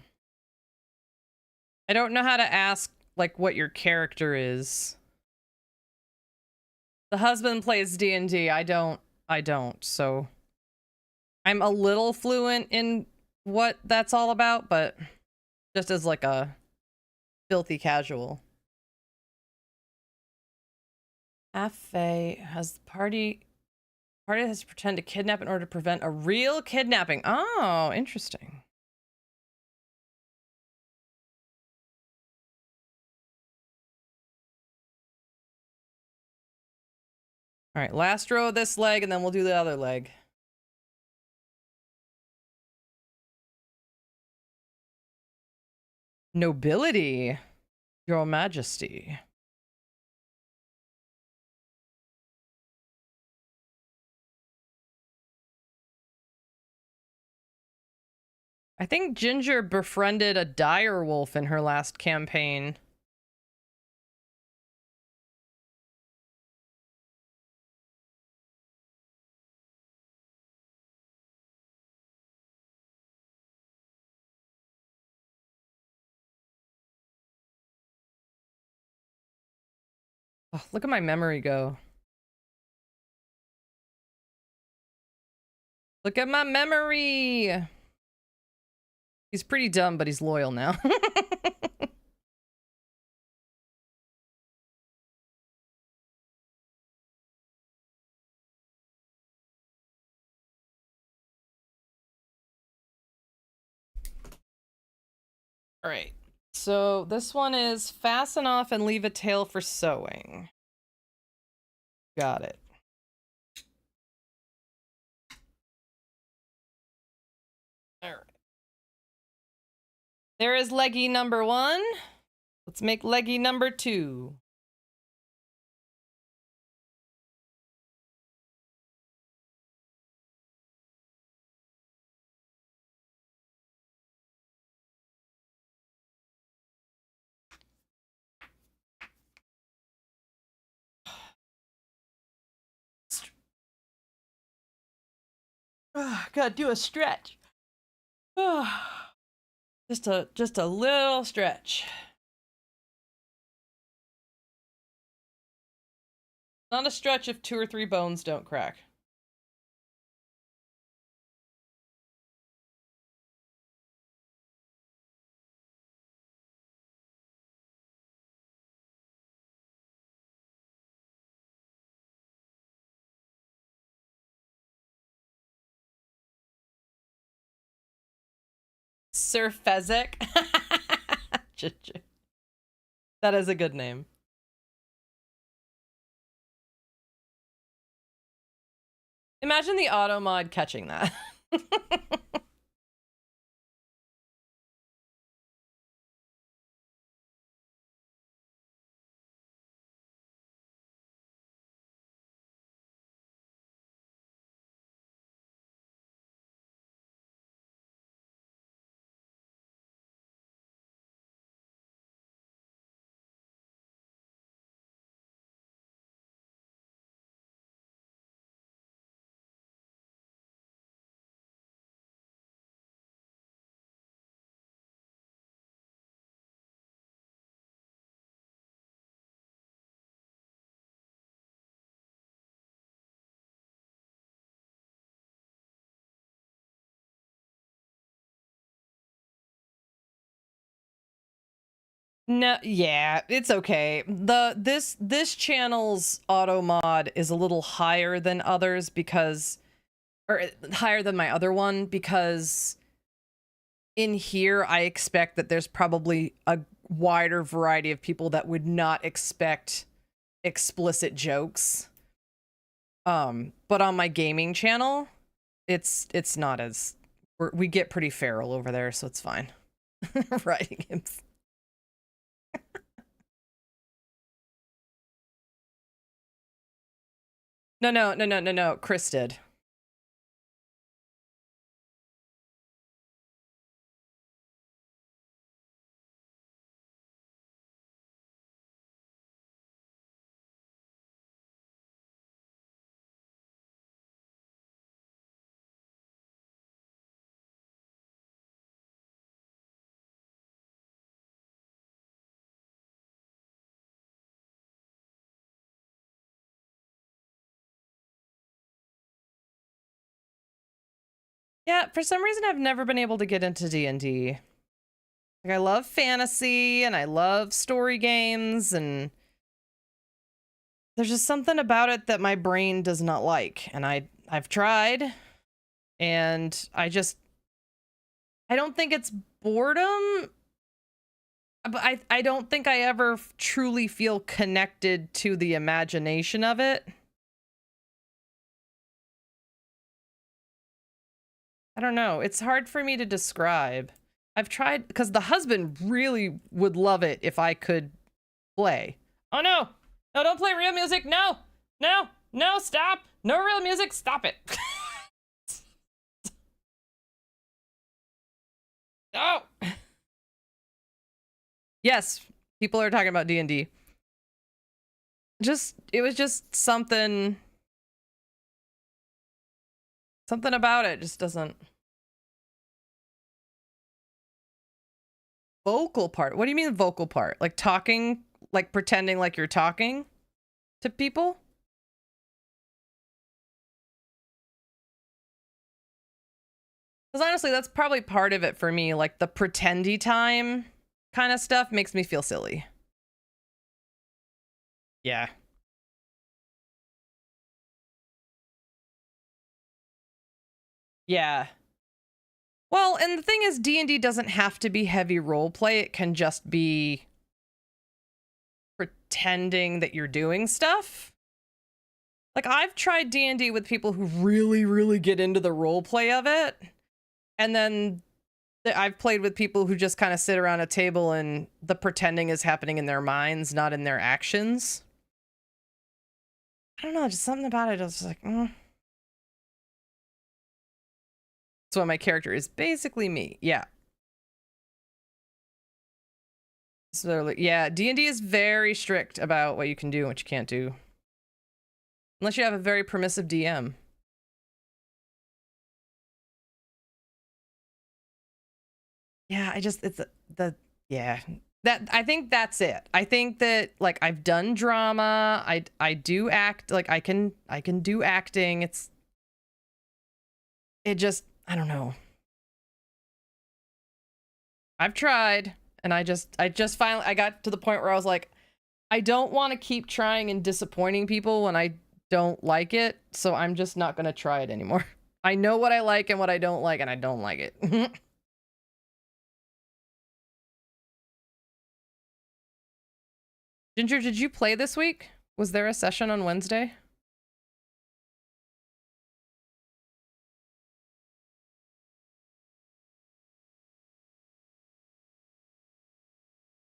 I don't know how to ask, like, what your character is. The husband plays D&D. I don't, so... I'm a little fluent in what that's all about, but just as, like, a filthy casual. Afe has the party has to pretend to kidnap in order to prevent a real kidnapping. Oh, interesting. All right, last row of this leg, and then we'll do the other leg. Nobility, Your Majesty. I think Ginger befriended a dire wolf in her last campaign. Oh, look at my memory go. Look at my memory. He's pretty dumb, but he's loyal now. All right. So this one is fasten off and leave a tail for sewing. Got it. All right. There is leggy number 1. Let's make leggy number 2. Gotta do a stretch. Just a little stretch. Not a stretch if 2 or 3 bones don't crack. Sir Fezzik. That is a good name. Imagine the auto mod catching that. No, yeah, it's okay. This channel's auto mod is a little higher than others because, or higher than my other one, because in here I expect that there's probably a wider variety of people that would not expect explicit jokes. But on my gaming channel, it's not as, we get pretty feral over there, so it's fine. Writing him. No. Chris did. Yeah, for some reason I've never been able to get into D&D. Like, I love fantasy and I love story games, and there's just something about it that my brain does not like. And I've tried, and I don't think it's boredom, but I don't think I ever truly feel connected to the imagination of it. I don't know. It's hard for me to describe. I've tried, because the husband really would love it if I could play. Oh no! No, don't play real music! No! No! No, stop! No real music! Stop it! No! Yes, people are talking about D&D. It was just something about it just doesn't. Vocal part? What do you mean vocal part? Like talking, like pretending like you're talking to people? Because honestly, that's probably part of it for me. Like the pretendy time kind of stuff makes me feel silly. Yeah. Yeah. Well, and the thing is, D&D doesn't have to be heavy roleplay. It can just be pretending that you're doing stuff. Like, I've tried D&D with people who really, really get into the roleplay of it. And then I've played with people who just kind of sit around a table and the pretending is happening in their minds, not in their actions. I don't know, just something about it. I was just like, So my character is basically me. Yeah. So yeah, D&D is very strict about what you can do and what you can't do. Unless you have a very permissive DM. Yeah, I think that's it. I think that like I've done drama, I do act, like I can do acting. I don't know. I've tried and I just finally I got to the point where I was like, I don't want to keep trying and disappointing people when I don't like it, so I'm just not going to try it anymore. I know what I like and what I don't like, and I don't like it. Ginger, did you play this week? Was there a session on Wednesday?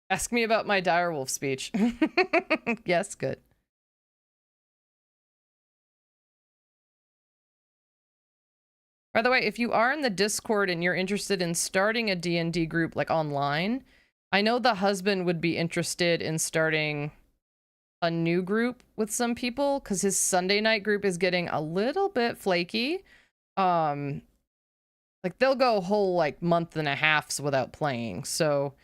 Ask me about my direwolf speech. Yes, good. By the way, if you are in the Discord and you're interested in starting a D&D group like online, I know the husband would be interested in starting a new group with some people because his Sunday night group is getting a little bit flaky. Like they'll go a whole like month and a half without playing. So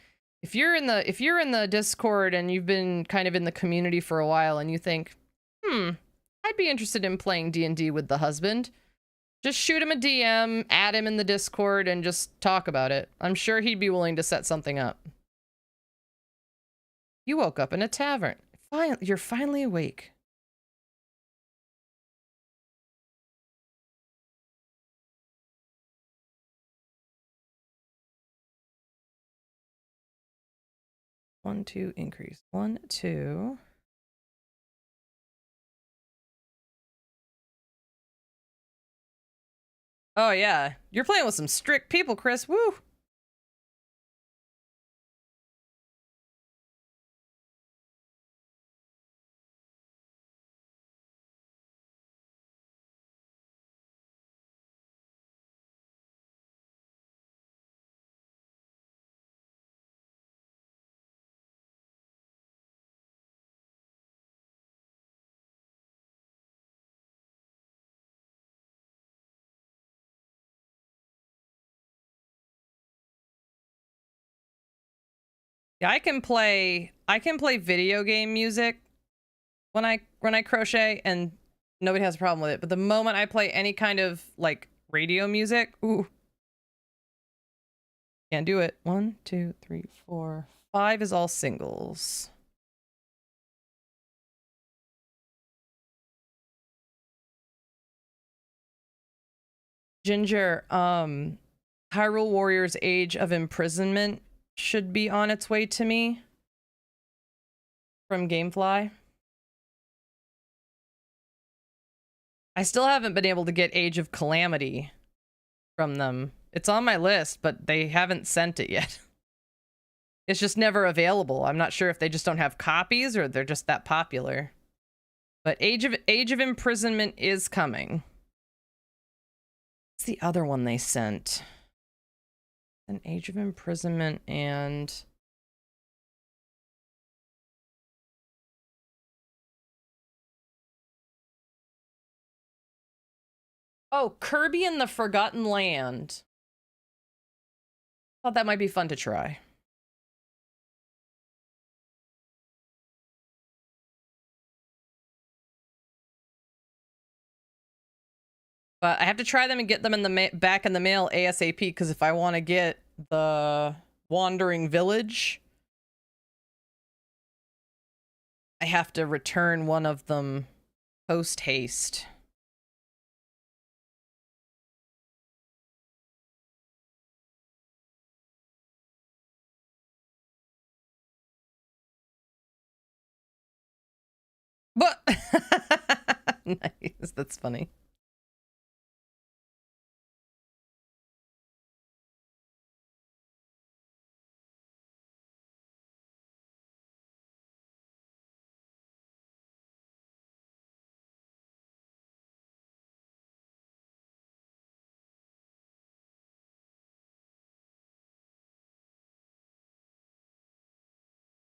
if you're in the Discord and you've been kind of in the community for a while and you think, I'd be interested in playing D&D with the husband, just shoot him a DM, add him in the Discord, and just talk about it. I'm sure he'd be willing to set something up. You woke up in a tavern. You're finally awake. One, two, increase. 1, 2. Oh, yeah. You're playing with some strict people, Chris. Woo! Yeah, I can play video game music when I crochet and nobody has a problem with it. But the moment I play any kind of like radio music, ooh. Can't do it. 1, 2, 3, 4, 5 is all singles. Ginger, Hyrule Warriors Age of Imprisonment should be on its way to me from Gamefly. I still haven't been able to get Age of Calamity from them. It's on my list, but they haven't sent it yet. It's just never available. I'm not sure if they just don't have copies or they're just that popular. But Age of Imprisonment is coming. What's the other one they sent? An Age of Imprisonment and... Oh, Kirby and the Forgotten Land. Thought that might be fun to try. But I have to try them and get them in the back in the mail ASAP, because if I want to get the Wandering Village, I have to return one of them post haste. But nice, that's funny.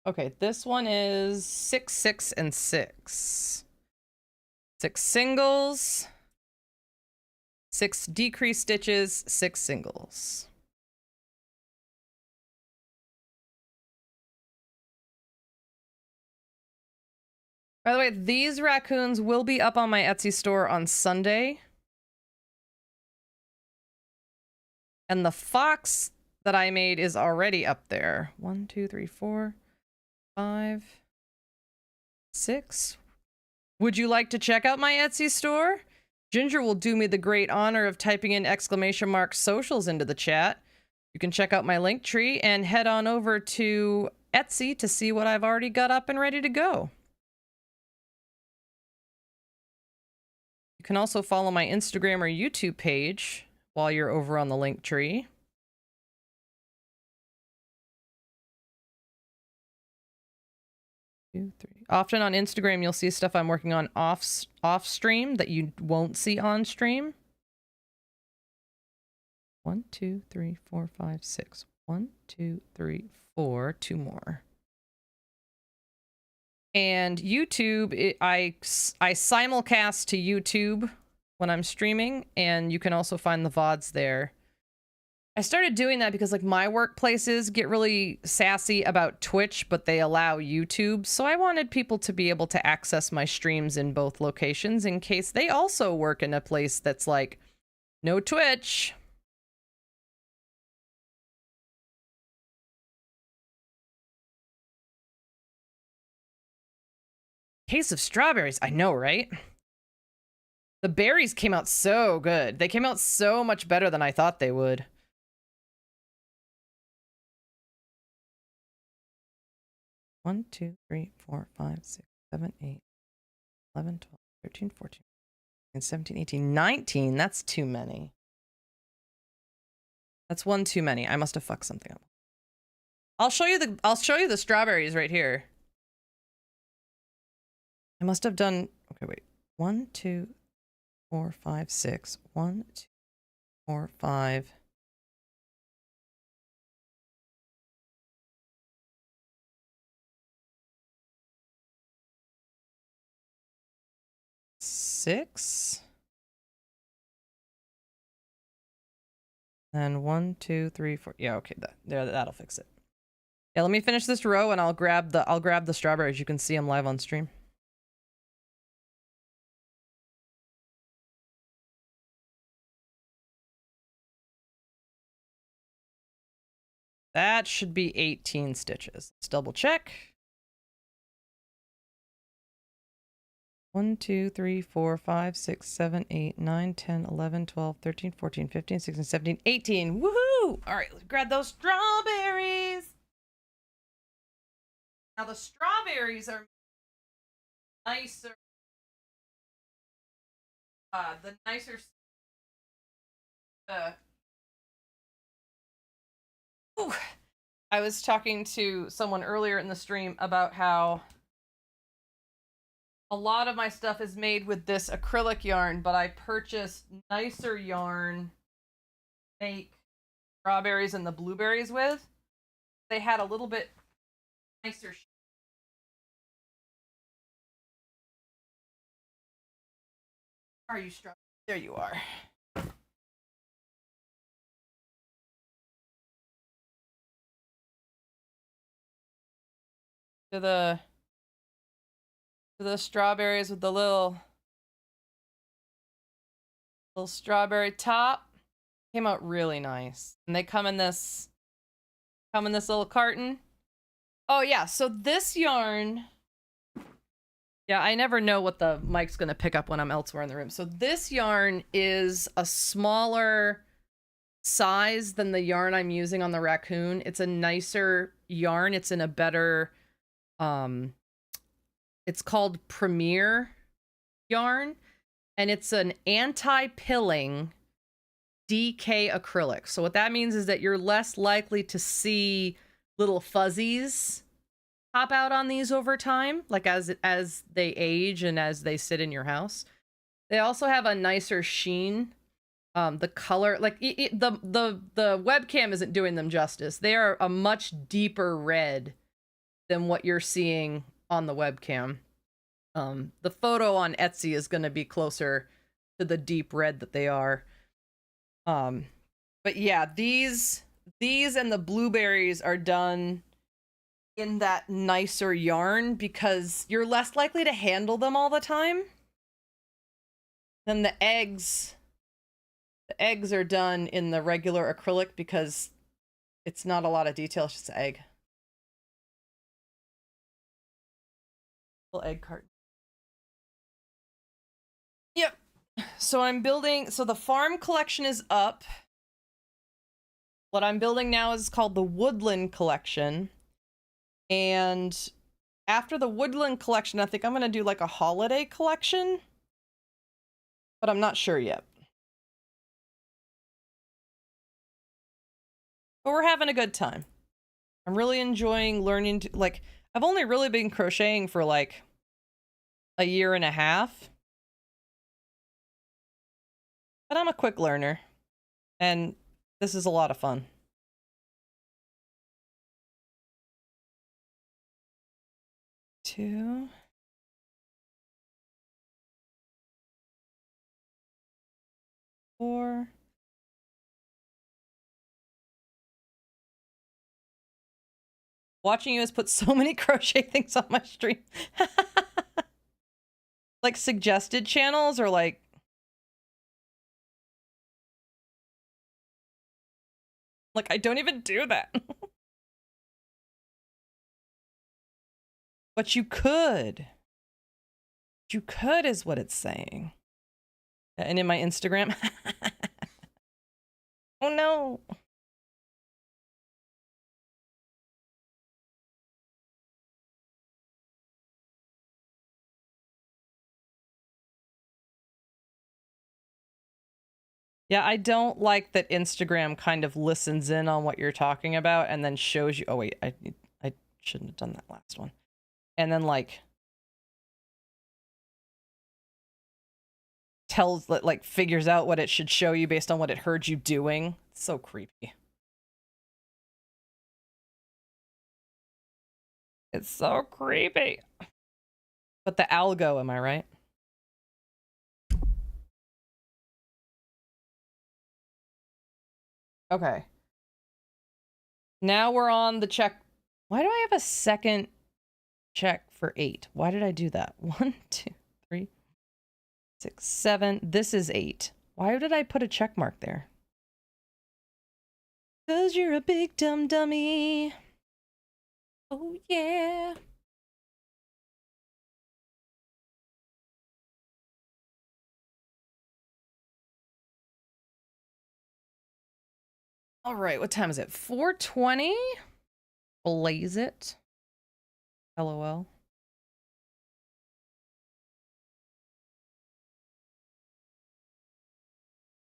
Okay, this one is 6, 6, and 6. 6 singles, 6 decreased stitches, 6 singles. By the way, these raccoons will be up on my Etsy store on Sunday. And the fox that I made is already up there. 1, 2, 3, 4, 5, 6. Would you like to check out my Etsy store? Ginger will do me the great honor of typing in ! socials into the chat. You can check out my link tree and head on over to Etsy to see what I've already got up and ready to go. You can also follow my Instagram or YouTube page while you're over on the link tree. Often on Instagram, you'll see stuff I'm working on off stream that you won't see on stream. 1, 2, 3, 4, 5, 6. 1, 2, 3, 4. 2 more. And YouTube, I simulcast to YouTube when I'm streaming, and you can also find the VODs there. I started doing that because like my workplaces get really sassy about Twitch, but they allow YouTube. So I wanted people to be able to access my streams in both locations in case they also work in a place that's like, no Twitch. Case of strawberries. I know, right? The berries came out so good. They came out so much better than I thought they would. 1, 2, 3, 4, 5, 6, 7, 8, 11, 12, 13, 14, 17, 18, 19. That's too many. That's one too many. I must have fucked something up. I'll show you the strawberries right here. I must have done, okay, wait. 1, 2, 4, 5, 6. 1, 2, 4, 5. Six. And 1, 2, 3, 4. Yeah, okay, that'll fix it. Yeah, let me finish this row and I'll grab the strawberries. You can see them live on stream. That should be 18 stitches. Let's double check. 1, 2, 3, 4, 5, 6, 7, 8, 9, 10, 11, 12, 13, 14, 15, 16, 17, 18. Woohoo! All right, let's grab those strawberries. Now the strawberries are nicer. The nicer Ooh. I was talking to someone earlier in the stream about how a lot of my stuff is made with this acrylic yarn, but I purchased nicer yarn to make strawberries and the blueberries with. They had a little bit nicer. Are you strong? There you are. To the strawberries with the little strawberry top. Came out really nice. And they come in this little carton. Oh yeah, so this yarn, yeah, I never know what the mic's gonna pick up when I'm elsewhere in the room. So this yarn is a smaller size than the yarn I'm using on the Raccoon. It's a nicer yarn. It's in a better it's called Premier yarn, and it's an anti-pilling DK acrylic. So what that means is that you're less likely to see little fuzzies pop out on these over time, like as they age and as they sit in your house. They also have a nicer sheen. The color, like the webcam isn't doing them justice. They are a much deeper red than what you're seeing on the webcam. The photo on Etsy is going to be closer to the deep red that they are. But yeah, these and the blueberries are done in that nicer yarn because you're less likely to handle them all the time. Then the eggs are done in the regular acrylic because it's not a lot of detail, it's just an egg. Little egg carton. Yep. So I'm building, so the farm collection is up. What I'm building now is called the Woodland collection. And after the Woodland collection, I think I'm going to do like a holiday collection. But I'm not sure yet. But we're having a good time. I'm really enjoying learning to, like, I've only really been crocheting for like a year and a half. But I'm a quick learner. And this is a lot of fun. Two. Four. Watching you has put so many crochet things on my stream. Like suggested channels or like... Like, I don't even do that. But you could. You could is what it's saying. And in my Instagram. Oh no. Yeah, I don't like that Instagram kind of listens in on what you're talking about and then shows you. Oh wait, I shouldn't have done that last one. And then like tells, like figures out what it should show you based on what it heard you doing. It's so creepy. It's so creepy. But the algo, am I right? Okay. Now we're on the check. Why do I have a second check for 8? Why did I do that? 1, 2, 3, 6, 7. This is 8. Why did I put a check mark there? 'Cause you're a big dumb dummy. Oh yeah. All right, what time is it? 4:20? Blaze it. LOL.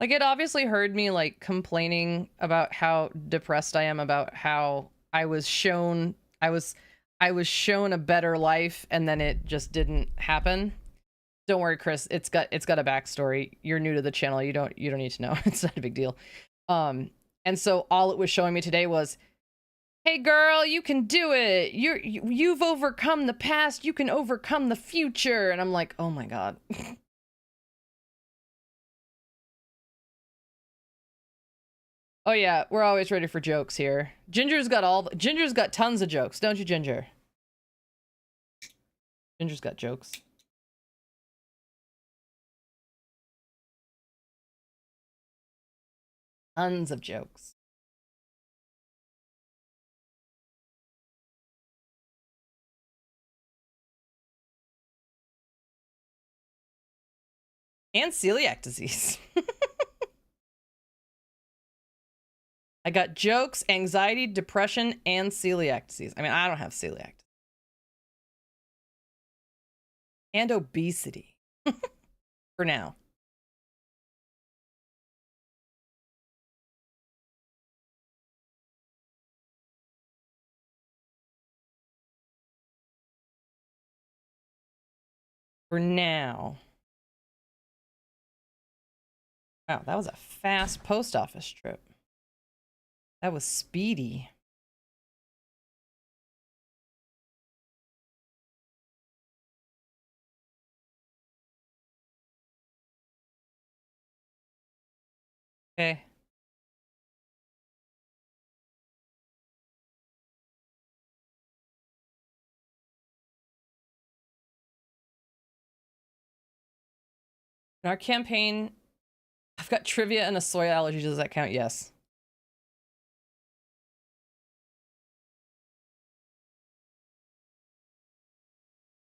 Like, it obviously heard me, like, complaining about how depressed I am about how I was shown a better life, and then it just didn't happen. Don't worry, Chris. It's got a backstory. You're new to the channel. You don't need to know. It's not a big deal. And so all it was showing me today was, hey girl, you can do it. You've overcome the past. You can overcome the future. And I'm like, oh my god. Oh yeah, we're always ready for jokes here. Ginger's got tons of jokes, don't you, Ginger? Ginger's got jokes. Tons of jokes. And celiac disease. I got jokes, anxiety, depression, and celiac disease. I mean, I don't have celiac. And obesity. For now. For now. Wow, that was a fast post office trip. That was speedy. Okay. In our campaign, I've got trivia and a soy allergy. Does that count? Yes.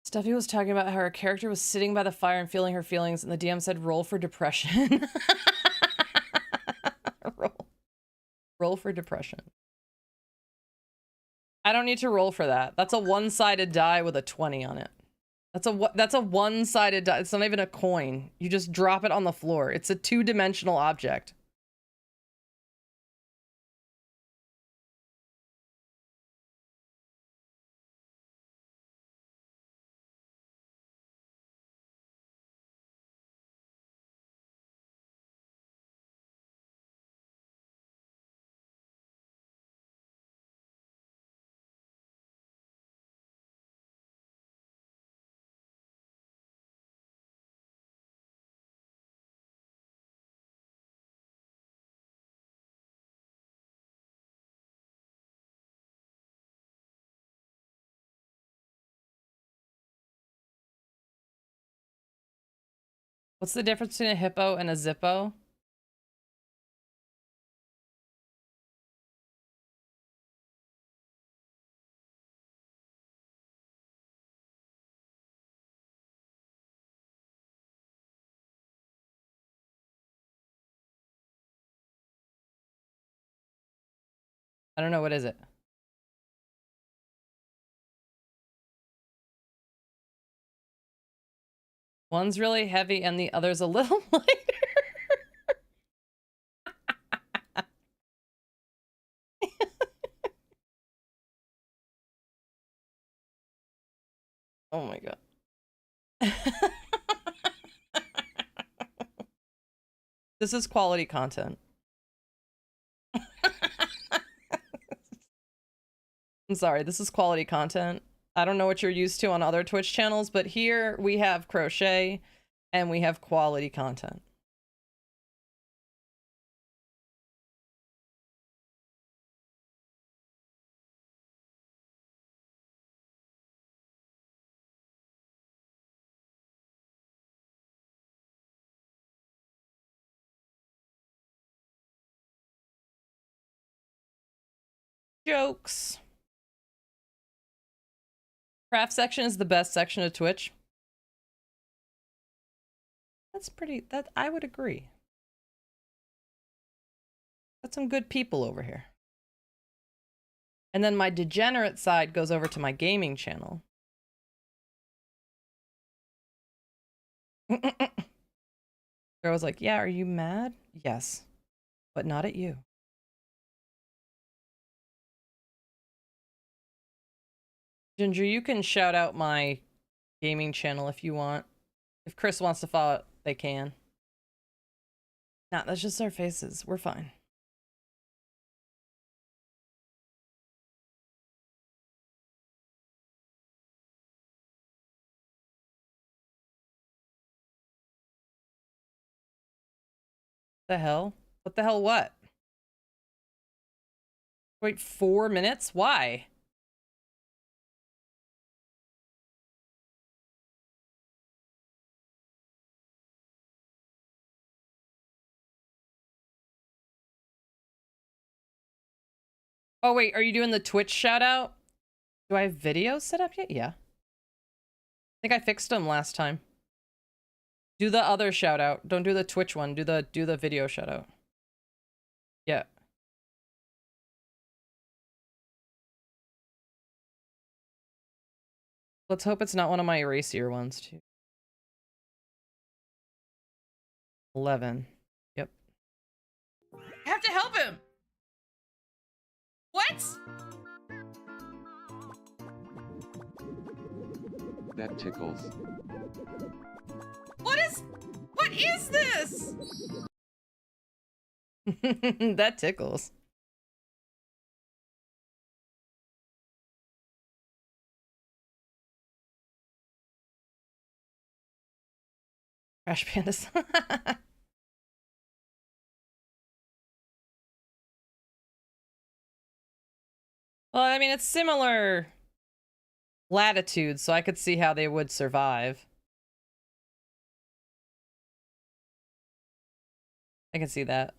Stuffy was talking about how her character was sitting by the fire and feeling her feelings, and the DM said, roll for depression. Roll for depression. I don't need to roll for that. That's a one-sided die with a 20 on it. That's a one-sided die. It's not even a coin. You just drop it on the floor. It's a two-dimensional object. What's the difference between a hippo and a zippo? I don't know. What is it? One's really heavy and the other's a little lighter. Oh my god. This is quality content. I'm sorry, this is quality content. I don't know what you're used to on other Twitch channels, but here we have crochet and we have quality content. Jokes. Craft section is the best section of Twitch. That's pretty, that I would agree. Got some good people over here. And then my degenerate side goes over to my gaming channel. I was like, yeah, are you mad? Yes, but not at you. Ginger, you can shout out my gaming channel if you want. If Chris wants to follow it, they can. Nah, that's just our faces. We're fine. The hell? What the hell what? Wait, 4 minutes? Why? Oh wait, are you doing the Twitch shout out? Do I have videos set up yet? Yeah. I think I fixed them last time. Do the other shout out. Don't do the Twitch one. Do the video shout out. Yeah. Let's hope it's not one of my eraser ones too. 11. Yep. I have to help him. What? That tickles. What is this? That tickles. Crash pandas. Well, I mean, it's similar latitude, so I could see how they would survive. I can see that.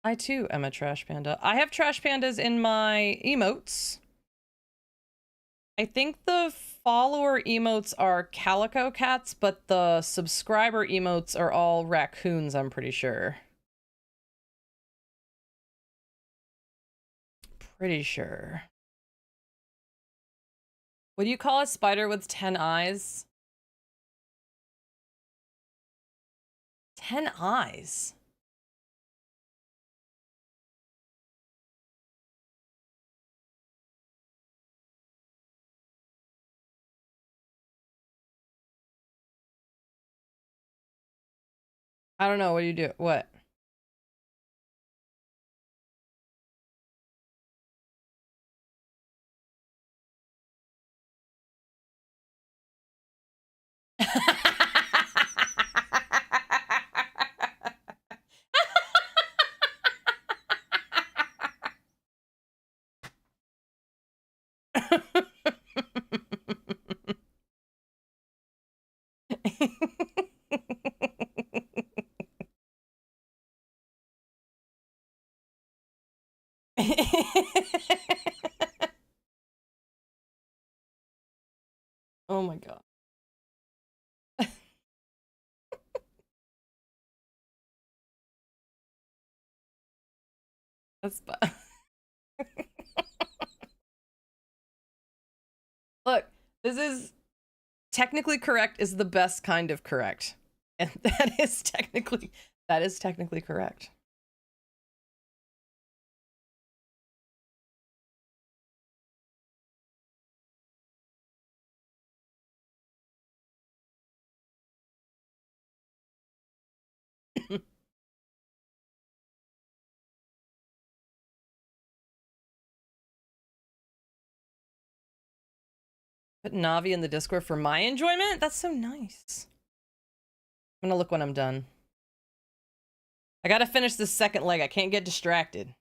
I too am a trash panda. I have trash pandas in my emotes. I think the follower emotes are calico cats, but the subscriber emotes are all raccoons, I'm pretty sure. Pretty sure. What do you call a spider with 10 eyes? 10 eyes? I don't know. What do you do? What? Oh my god. That's Look, this is technically correct is the best kind of correct. And that is technically correct. Put Navi in the Discord for my enjoyment? That's so nice. I'm gonna look when I'm done. I gotta finish this second leg. I can't get distracted.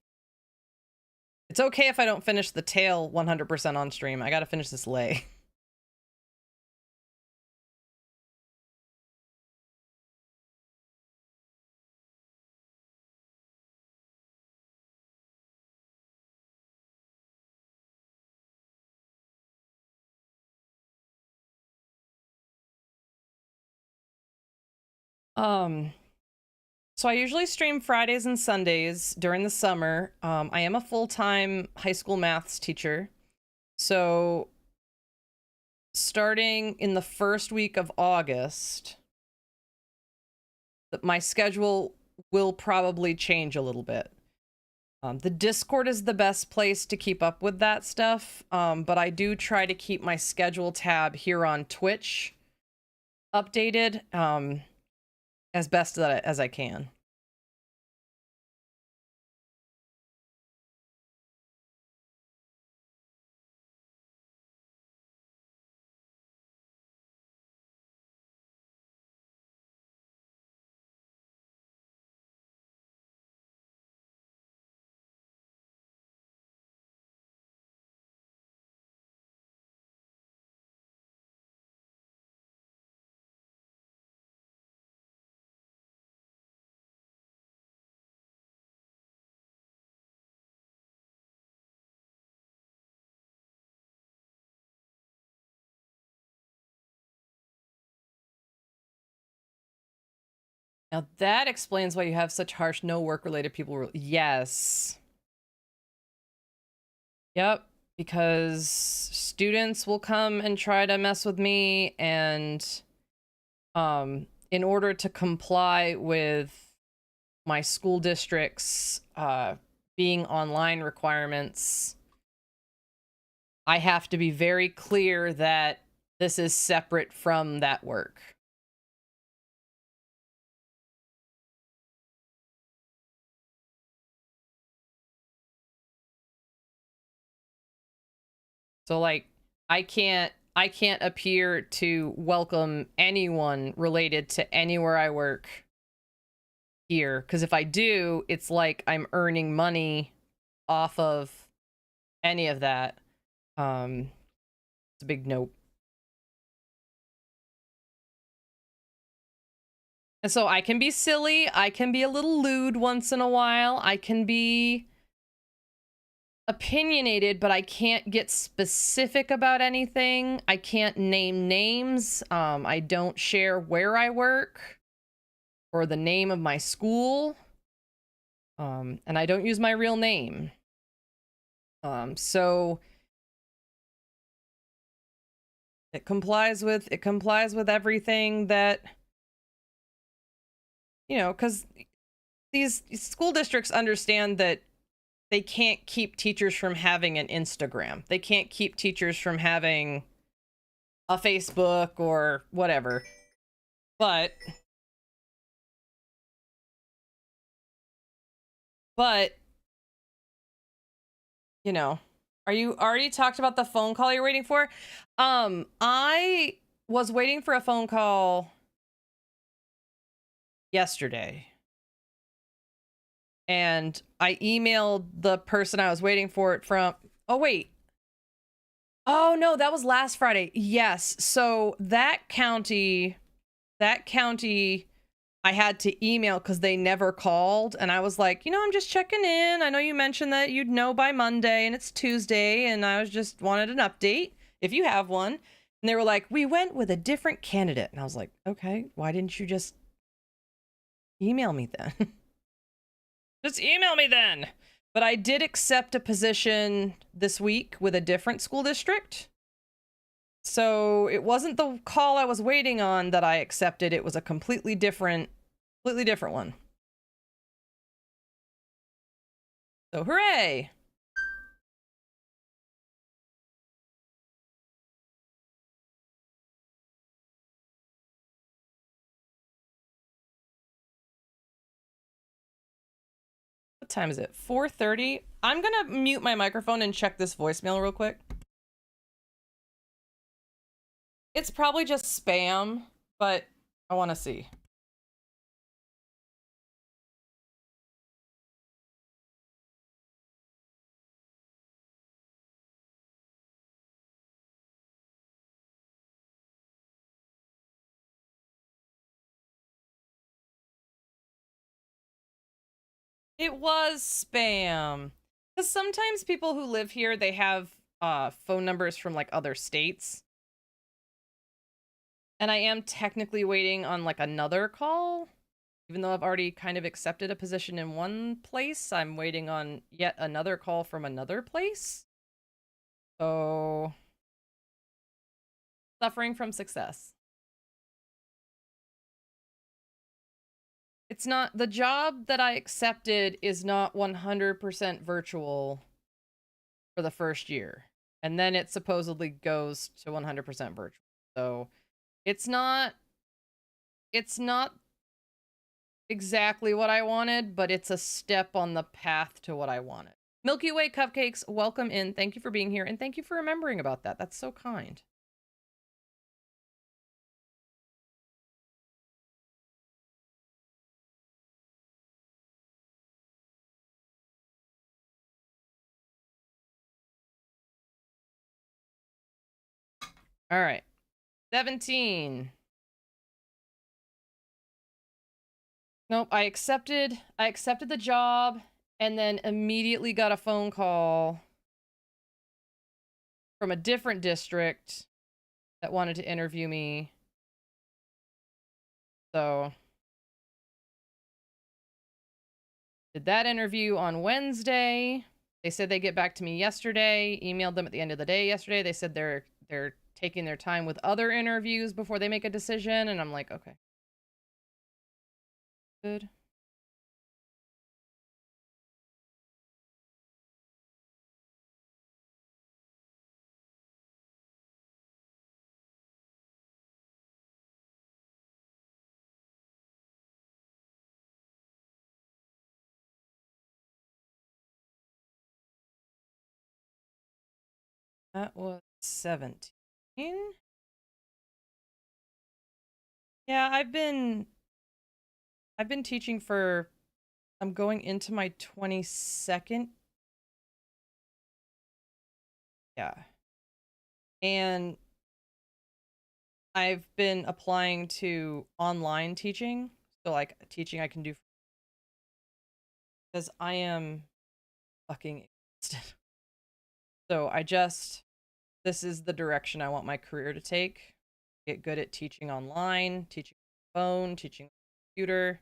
It's okay if I don't finish the tail 100% on stream. I gotta finish this leg. So I usually stream Fridays and Sundays during the summer. I am a full-time high school maths teacher. So starting in the first week of August, my schedule will probably change a little bit. The Discord is the best place to keep up with that stuff, but I do try to keep my schedule tab here on Twitch updated as best as I can. Now that explains why you have such harsh no work-related people. Yes. Yep. Because students will come and try to mess with me, and in order to comply with my school district's being online requirements, I have to be very clear that this is separate from that work. So like I can't appear to welcome anyone related to anywhere I work here, because if I do, it's like I'm earning money off of any of that. It's a big nope. And so I can be silly, I can be a little lewd once in a while, I can be opinionated, but I can't get specific about anything. I can't name names. I don't share where I work or the name of my school. And I don't use my real name. So it complies with everything that, you know, because these school districts understand that they can't keep teachers from having an Instagram. They can't keep teachers from having a Facebook or whatever. But you know, are you already talked about the phone call you're waiting for? I was waiting for a phone call yesterday. And I emailed the person I was waiting for it from. Oh, wait. Oh, no, that was last Friday. Yes. So that county, I had to email because they never called. And I was like, you know, I'm just checking in. I know you mentioned that you'd know by Monday and it's Tuesday. And I was just wanted an update if you have one. And they were like, we went with a different candidate. And I was like, okay, why didn't you just email me then? Just email me then. But I did accept a position this week with a different school district. So it wasn't the call I was waiting on that I accepted. It was a completely different one. So hooray! What time is it? 4:30? I'm gonna mute my microphone and check this voicemail real quick. It's probably just spam, but I want to see. It was spam. Because sometimes people who live here, they have phone numbers from like other states. And I am technically waiting on like another call. Even though I've already kind of accepted a position in one place, I'm waiting on yet another call from another place. So, suffering from success. It's not, the job that I accepted is not 100% virtual for the first year. And then it supposedly goes to 100% virtual. So, it's not exactly what I wanted, but it's a step on the path to what I wanted. Milky Way Cupcakes, welcome in. Thank you for being here, and thank you for remembering about that. That's so kind. All right. 17. Nope, I accepted the job and then immediately got a phone call from a different district that wanted to interview me. So, did that interview on Wednesday. They said they get back to me yesterday. Emailed them at the end of the day yesterday. They said they're taking their time with other interviews before they make a decision, and I'm like, okay. Good. That was 17. Yeah, I've been teaching for, I'm going into my 22nd. Yeah. And I've been applying to online teaching. So like teaching I can do because I am fucking exhausted. So this is the direction I want my career to take. Get good at teaching online, teaching on the phone, teaching on the computer.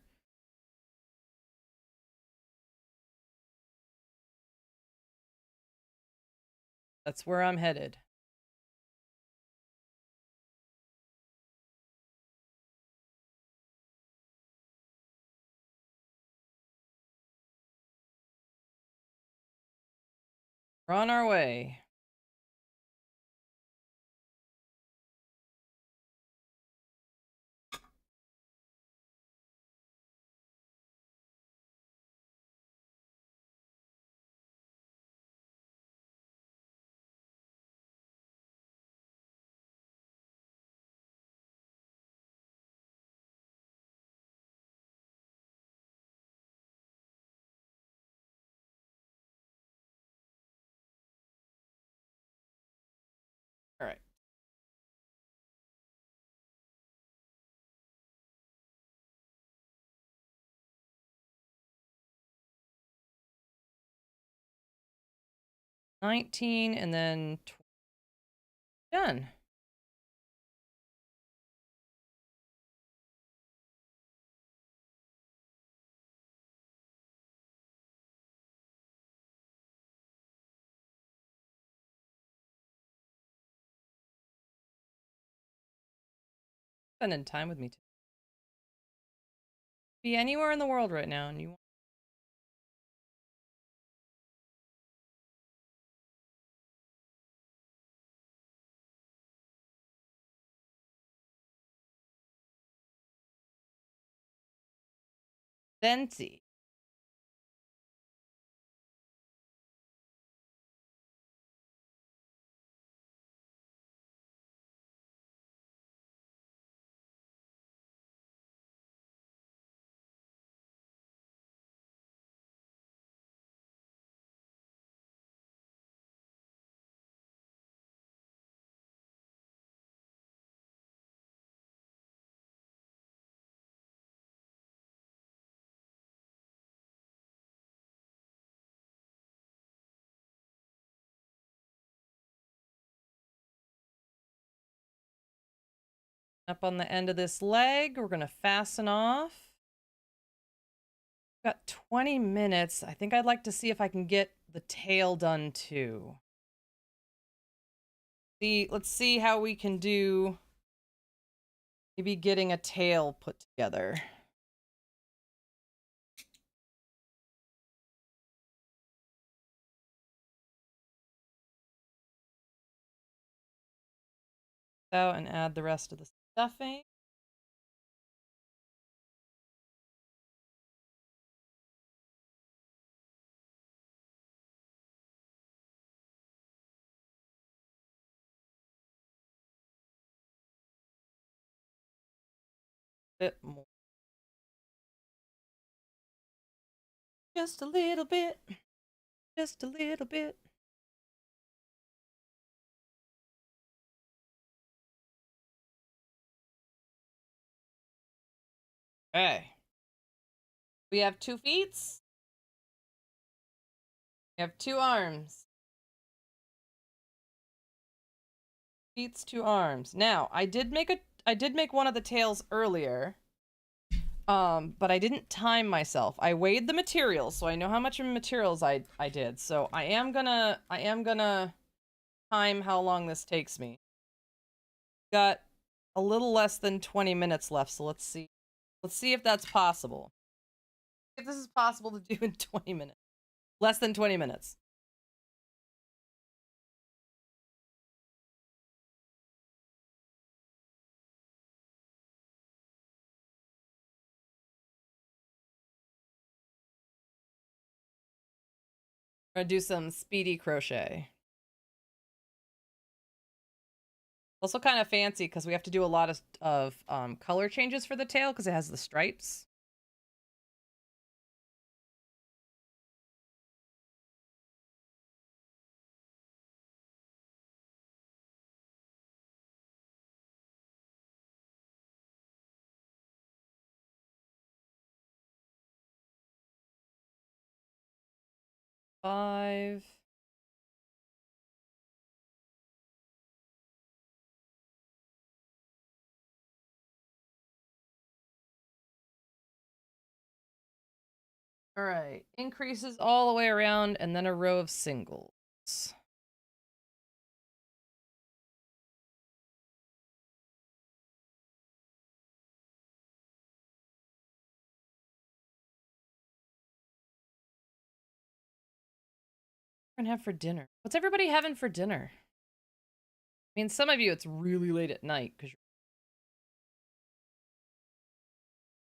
That's where I'm headed. We're on our way. All right. $19 and then done. Spending time with me too. Be anywhere in the world right now and you want Venti. Up on the end of this leg, we're gonna fasten off. Got 20 minutes. I think I'd like to see if I can get the tail done too. Let's see how we can do maybe getting a tail put together. And add the rest of the stuffing. Bit more. Just a little bit. Just a little bit. Okay. We have 2 feet. We have 2 arms. Feet, 2 arms. Now, I did make one of the tails earlier. But I didn't time myself. I weighed the materials, so I know how much materials I did. So I am gonna time how long this takes me. Got a little less than 20 minutes left, so let's see. Let's see if that's possible. If this is possible to do in 20 minutes. Less than 20 minutes. I'm gonna do some speedy crochet. Also kind of fancy because we have to do a lot of color changes for the tail because it has the stripes. Five. All right, increases all the way around and then a row of singles. We're gonna have for dinner. What's everybody having for dinner? I mean, some of you, it's really late at night because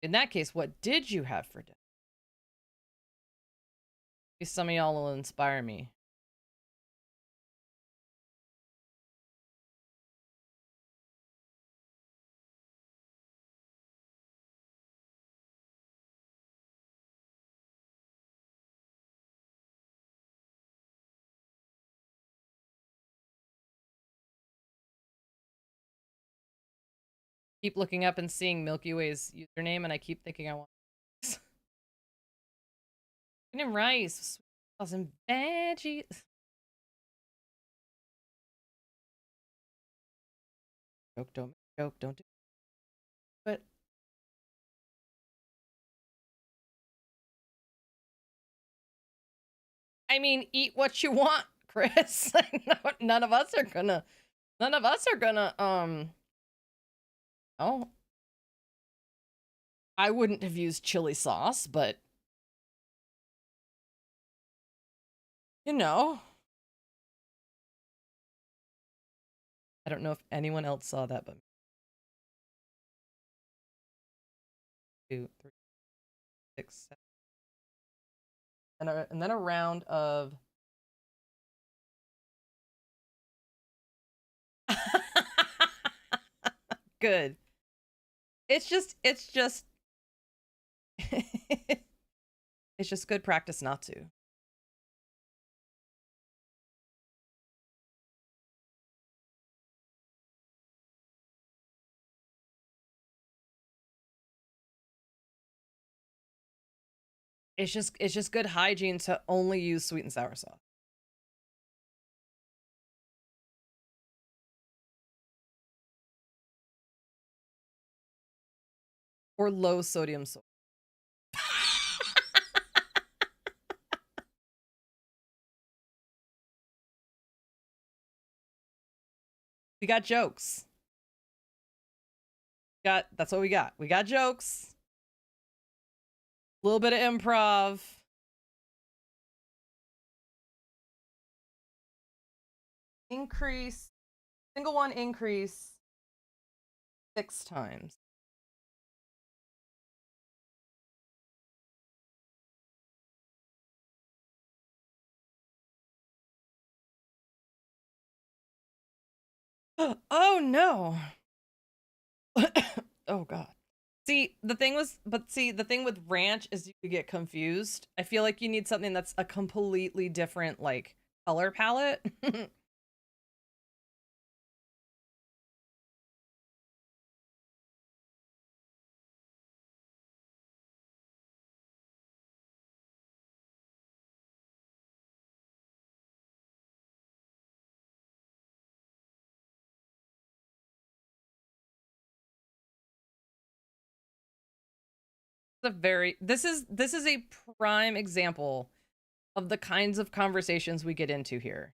in that case, what did you have for dinner? Maybe some of y'all will inspire me. Keep looking up and seeing Milky Way's username, and I keep thinking I want and rice, and veggies. Joke, don't do. But I mean, eat what you want, Chris. None of us are gonna. Oh, I wouldn't have used chili sauce, but you know. I don't know if anyone else saw that, but 2, 3, 6, 7. And then a round of good. It's just it's just good practice not to. It's just good hygiene to only use sweet and sour sauce. Or low sodium soy. We got jokes. That's what we got. We got jokes. A little bit of improv. Increase. Single one increase 6 times. Oh no. Oh god. See, the thing with ranch is you could get confused. I feel like you need something that's a completely different like color palette. This is a prime example of the kinds of conversations we get into here.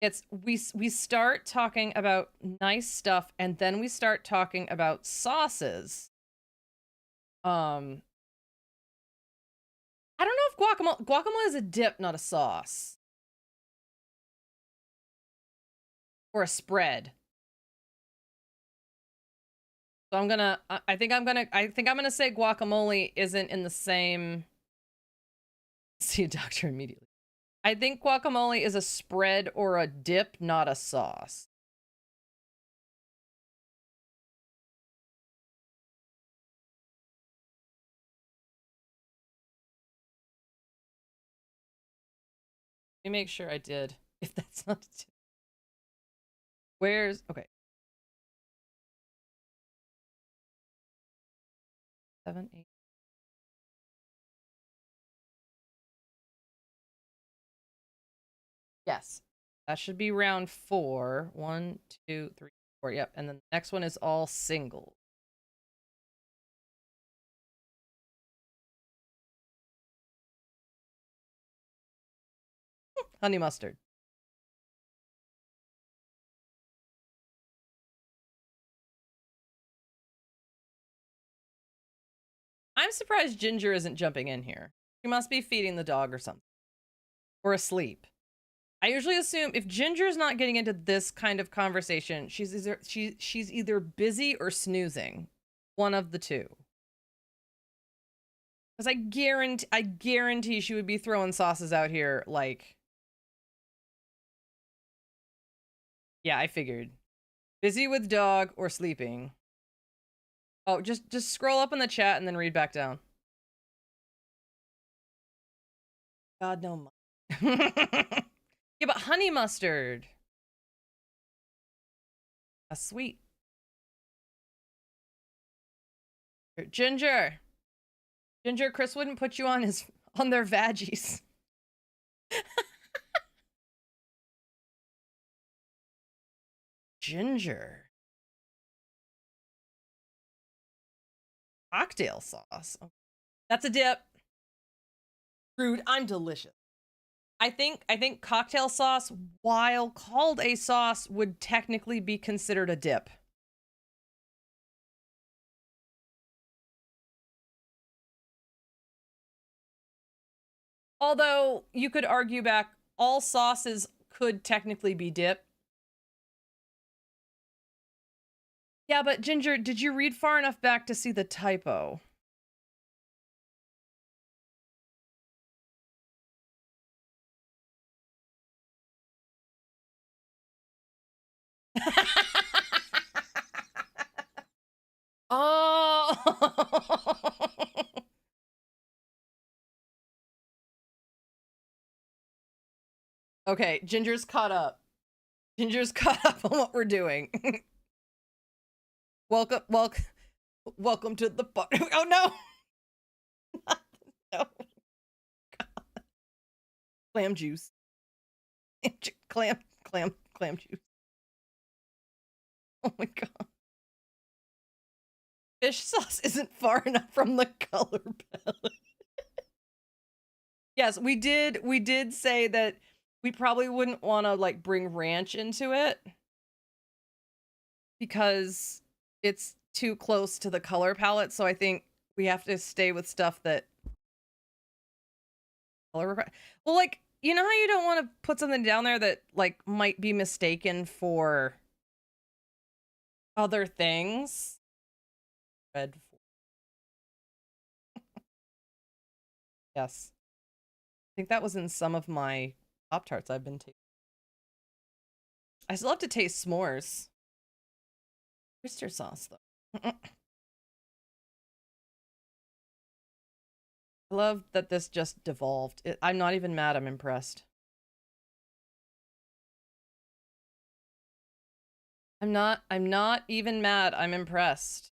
It's we start talking about nice stuff and then we start talking about sauces. I don't know if guacamole is a dip, not a sauce. Or a spread. So I think I'm gonna say guacamole isn't in the same. See a doctor immediately. I think guacamole is a spread or a dip, not a sauce. Let me make sure I did. If that's not a dip. Where's okay. 7, 8. Yes. That should be round 4. 1, 2, 3, 4. Yep. And then the next one is all single. Honey mustard. I'm surprised Ginger isn't jumping in here. She must be feeding the dog or something. Or asleep. I usually assume if Ginger's not getting into this kind of conversation, she's either busy or snoozing. One of the two. Because I guarantee she would be throwing sauces out here like. Yeah, I figured. Busy with dog or sleeping. Oh, just scroll up in the chat and then read back down. God no. Yeah, but honey mustard. That's sweet. Ginger, Chris wouldn't put you on their veggies. Ginger. Cocktail sauce. Oh, that's a dip. Rude. I'm delicious. I think cocktail sauce, while called a sauce, would technically be considered a dip. Although you could argue back, all sauces could technically be dip. Yeah, but Ginger, did you read far enough back to see the typo? Oh. Okay, Ginger's caught up. Ginger's caught up on what we're doing. Welcome to the party. Oh no. No. God. Clam juice. Clam juice. Oh my god. Fish sauce isn't far enough from the color palette. Yes, we did say that We probably wouldn't want to like bring ranch into it because it's too close to the color palette. So I think we have to stay with stuff that color. Well, like, you know how you don't want to put something down there that like might be mistaken for other things? Red. Yes. I think that was in some of my Pop-Tarts I've been tasting. I still have to taste s'mores. Oyster sauce, though. I love that this just devolved. I'm not even mad. I'm impressed. I'm not even mad. I'm impressed.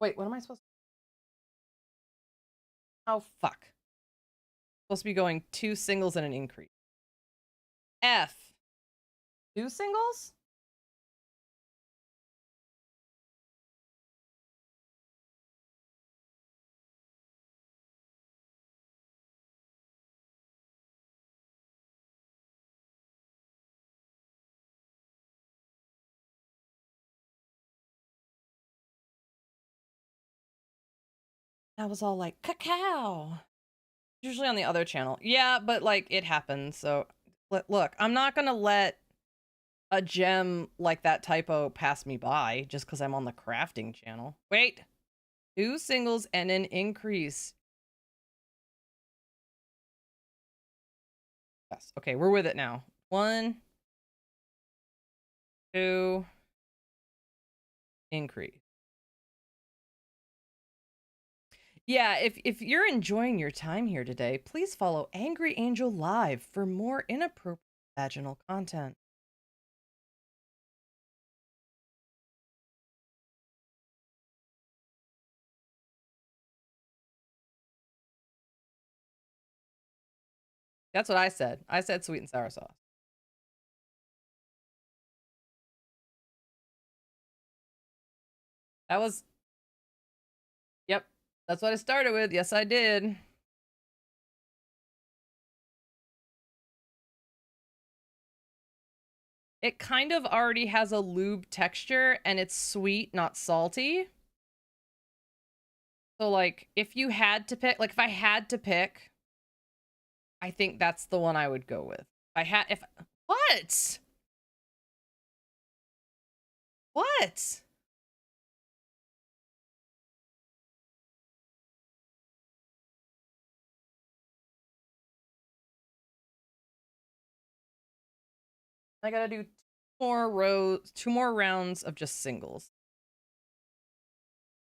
Wait, what am I supposed to... Oh, fuck. Supposed to be going 2 singles and an increase. F. 2 singles? That was all like, cacao. Usually on the other channel. Yeah, but like, it happens. So, look, I'm not gonna let a gem like that typo pass me by just because I'm on the crafting channel. Wait. 2 singles and an increase. Yes. Okay, we're with it now. 1, 2, increase. Yeah, if you're enjoying your time here today, please follow Angry Angel Live for more inappropriate vaginal content. That's what I said. I said sweet and sour sauce. That was... Yep. That's what I started with. Yes, I did. It kind of already has a lube texture and it's sweet, not salty. So like if you had to pick, like if I had to pick, I think that's the one I would go with. What? What? I gotta do 2 more rounds of just singles.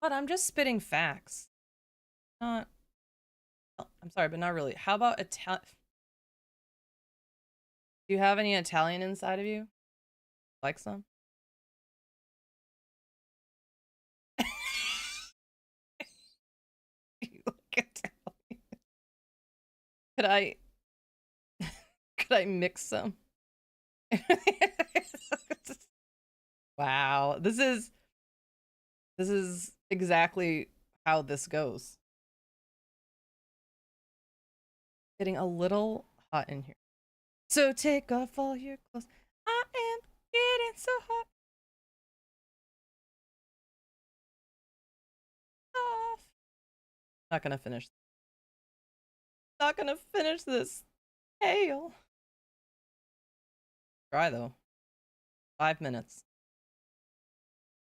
But I'm just spitting facts. Not... Oh, I'm sorry, but not really. How about Italian? Do you have any Italian inside of you? Like some? You like Italian? Could I... Could I mix some? Wow, this is exactly how this goes. Getting a little hot in here. So take off all your clothes. I am getting so hot. Off. Not gonna finish. Not gonna finish this. Hail. Try though. 5 minutes.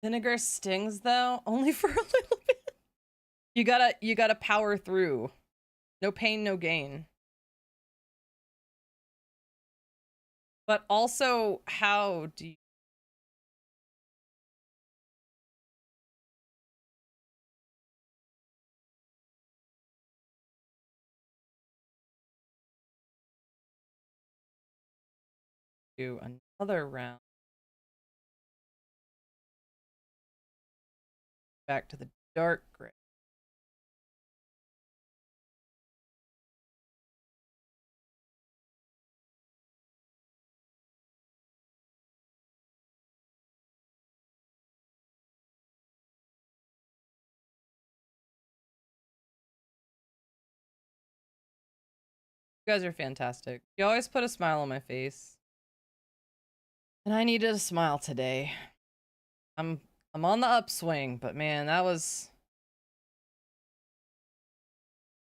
Vinegar stings though, only for a little bit. You gotta power through. No pain, no gain. But also, how do you... do another round? Back to the dark gray. You guys are fantastic. You always put a smile on my face. And I needed a smile today. I'm on the upswing, but man, that was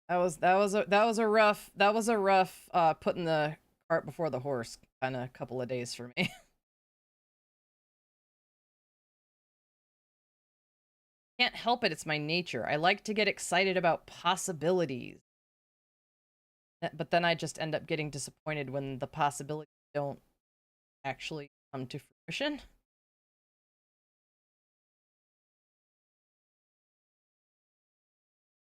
a rough putting the cart before the horse kind of couple of days for me. Can't help it, it's my nature. I like to get excited about possibilities. But then I just end up getting disappointed when the possibilities don't actually come to fruition.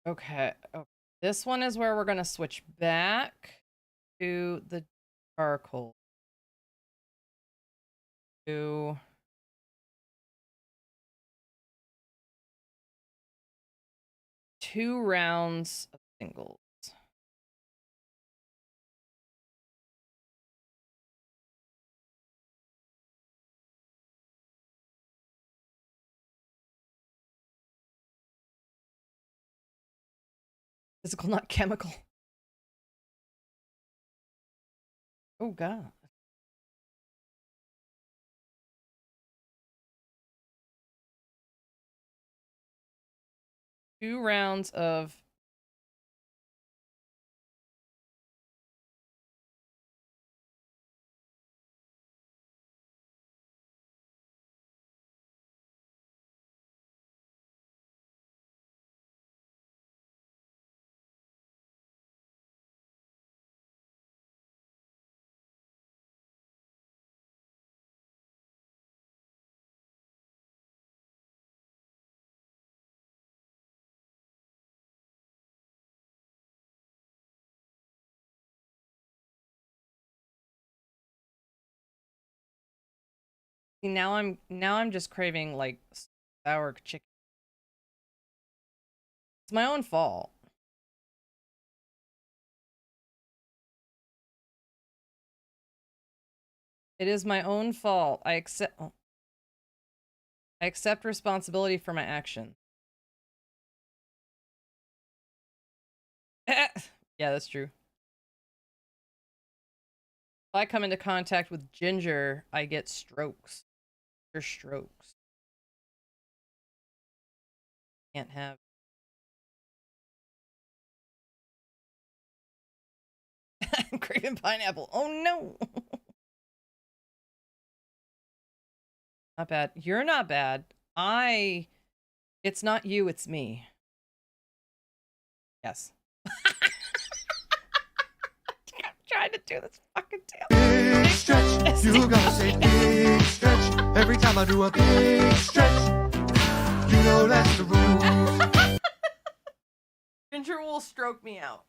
Okay. Oh, this one is where we're gonna switch back to the charcoal. To 2 rounds of singles. Physical, not chemical. Oh god. Two rounds of now I'm just craving like sour chicken. It's my own fault. It is my own fault. I accept responsibility for my action. Yeah, that's true. If I come into contact with ginger, I get strokes. Or strokes. Can't have. I'm craving pineapple. Oh no. Not bad. You're not bad. It's not you, it's me. Yes. I'm trying to do this fucking tail. Big stretch, you gotta say big stretch. Every time I do a big stretch, you know that's the rule. Ginger will stroke me out.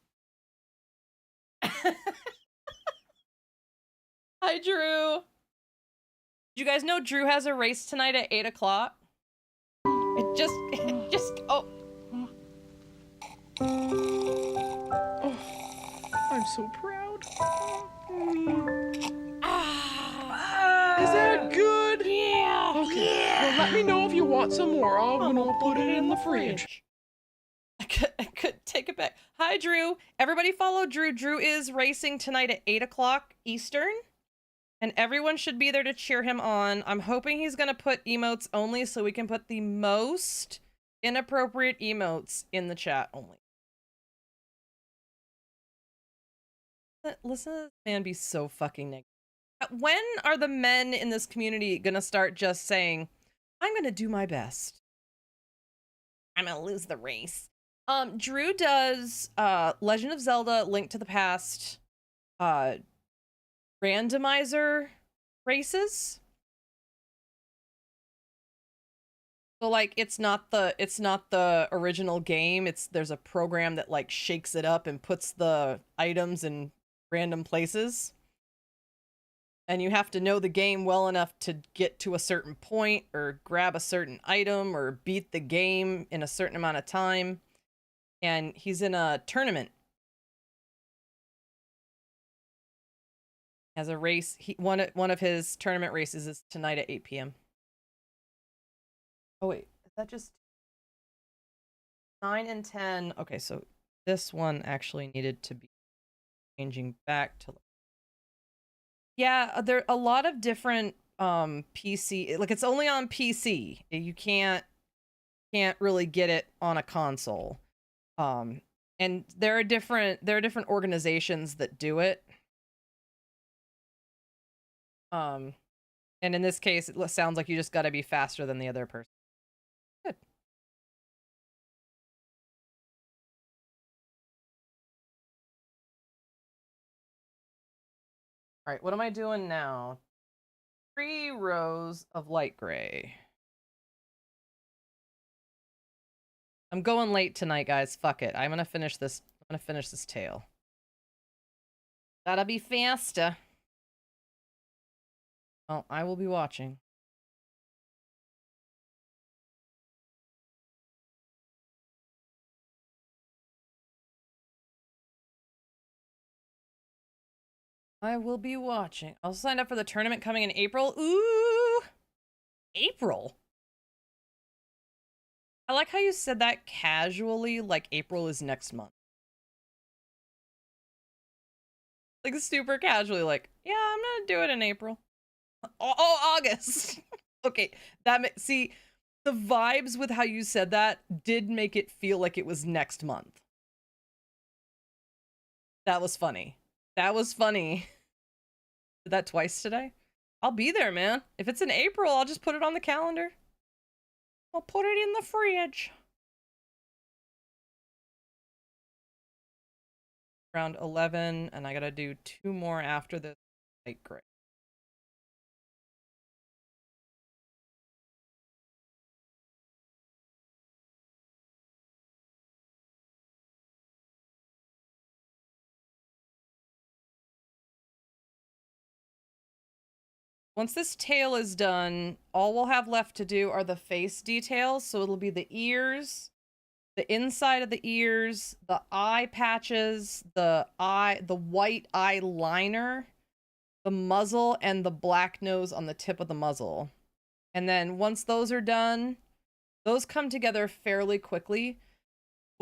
Hi, Drew. You guys know Drew has a race tonight at 8 o'clock? Oh. I'm so proud. Is that good? Yeah. Okay. Well, let me know if you want some more. I'm gonna put it in the fridge. I could take it back. Hi, Drew. Everybody follow Drew. Drew is racing tonight at 8 o'clock Eastern. And everyone should be there to cheer him on. I'm hoping he's going to put emotes only so we can put the most inappropriate emotes in the chat only. Listen to this man be so fucking negative. When are the men in this community going to start just saying, I'm going to do my best? I'm going to lose the race. Drew does Legend of Zelda Link to the Past randomizer races. So like it's not the original game. There's a program that like shakes it up and puts the items in random places. And you have to know the game well enough to get to a certain point or grab a certain item or beat the game in a certain amount of time. And he's in a tournament. As a race, one of his tournament races is tonight at 8 p.m. Oh wait, is that just 9 and 10? Okay, so this one actually needed to be changing back to. Yeah, there are a lot of different PC. Like it's only on PC. You can't really get it on a console. And there are different organizations that do it. And in this case, it sounds like you just got to be faster than the other person. Good. All right, what am I doing now? 3 rows of light gray. I'm going late tonight, guys. Fuck it. I'm gonna finish this. I'm gonna finish this tail. Gotta be faster. Oh, I will be watching. I will be watching. I'll sign up for the tournament coming in April. Ooh! April? I like how you said that casually, like April is next month. Like super casually, like, yeah, I'm gonna do it in April. Oh, August. Okay, see, the vibes with how you said that did make it feel like it was next month. That was funny. That was funny. Did that twice today? I'll be there, man. If it's in April, I'll just put it on the calendar. I'll put it in the fridge. Around 11, and I gotta do 2 more after this. Like, great. Once this tail is done, all we'll have left to do are the face details. So it'll be the ears, the inside of the ears, the eye patches, the white eyeliner, the muzzle, and the black nose on the tip of the muzzle. And then once those are done, those come together fairly quickly.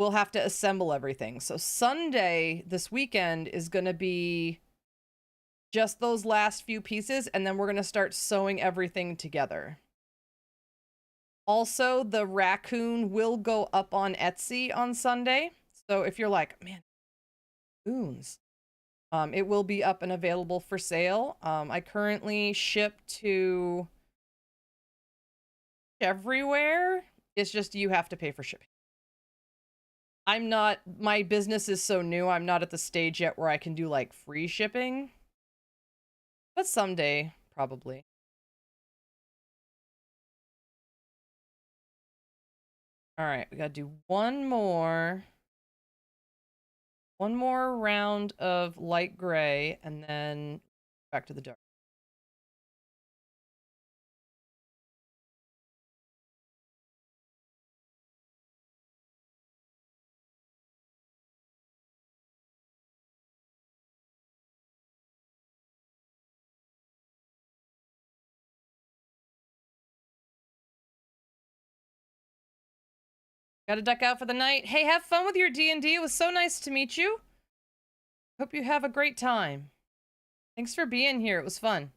We'll have to assemble everything. So Sunday, this weekend, is going to be just those last few pieces, and then we're going to start sewing everything together. Also, the raccoon will go up on Etsy on Sunday. So if you're like, man, raccoons, it will be up and available for sale. I currently ship to everywhere. It's just you have to pay for shipping. My business is so new, I'm not at the stage yet where I can do like free shipping. But someday, probably. All right, we gotta do one more round of light gray, and then back to the dark. Gotta duck out for the night. Hey, have fun with your D&D. It was so nice to meet you. Hope you have a great time. Thanks for being here. It was fun.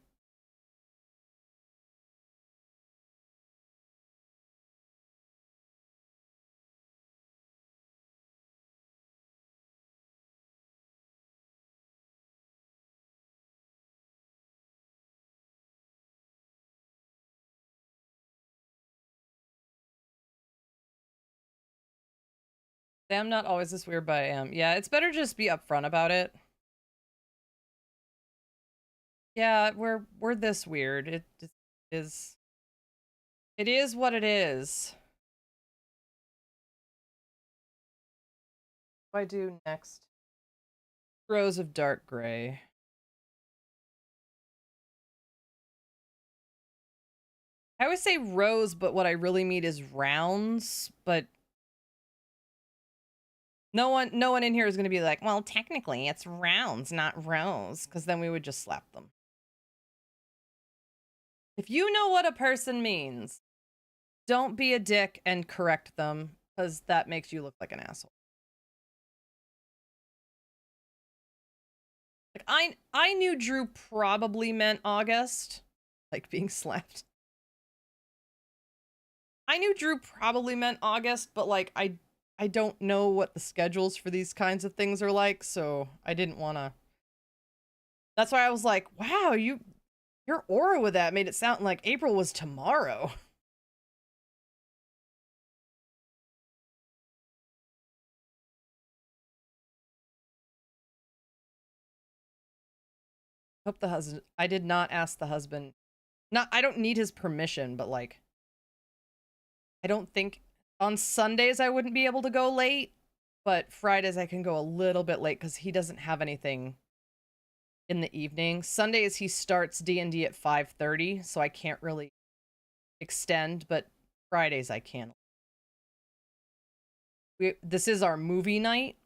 I'm not always this weird, but I am. Yeah, it's better just be upfront about it. Yeah, we're this weird. It is. It is what it is. What do I do next? Rows of dark gray. I always say rows, but what I really mean is rounds, but no one in here is going to be like, well, technically it's rounds, not rows, because then we would just slap them. If you know what a person means, don't be a dick and correct them, because that makes you look like an asshole. Like, I knew Drew probably meant August, like being slapped. I knew Drew probably meant August, but like I don't know what the schedules for these kinds of things are like, so I didn't want to. That's why I was like, wow, your aura with that made it sound like April was tomorrow. Hope the husband. I did not ask the husband. Not. I don't need his permission, but like, I don't think on Sundays I wouldn't be able to go late, but Fridays I can go a little bit late because he doesn't have anything in the evening. Sundays he starts D&D at 5:30, so I can't really extend, but Fridays I can. This is our movie night.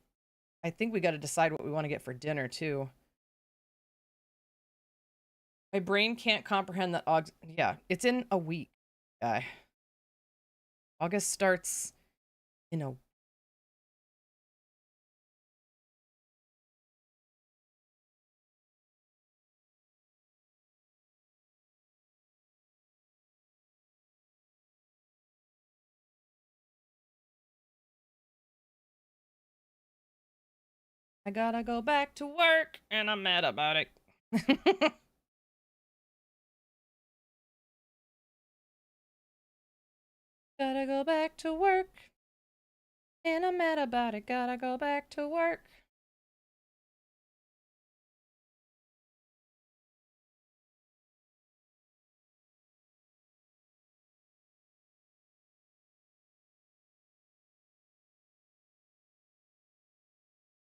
I think we got to decide what we want to get for dinner too. My brain can't comprehend that August. Yeah, it's in a week, guy. August starts in a. I gotta go back to work, and I'm mad about it. Gotta go back to work, and I'm mad about it. Gotta go back to work.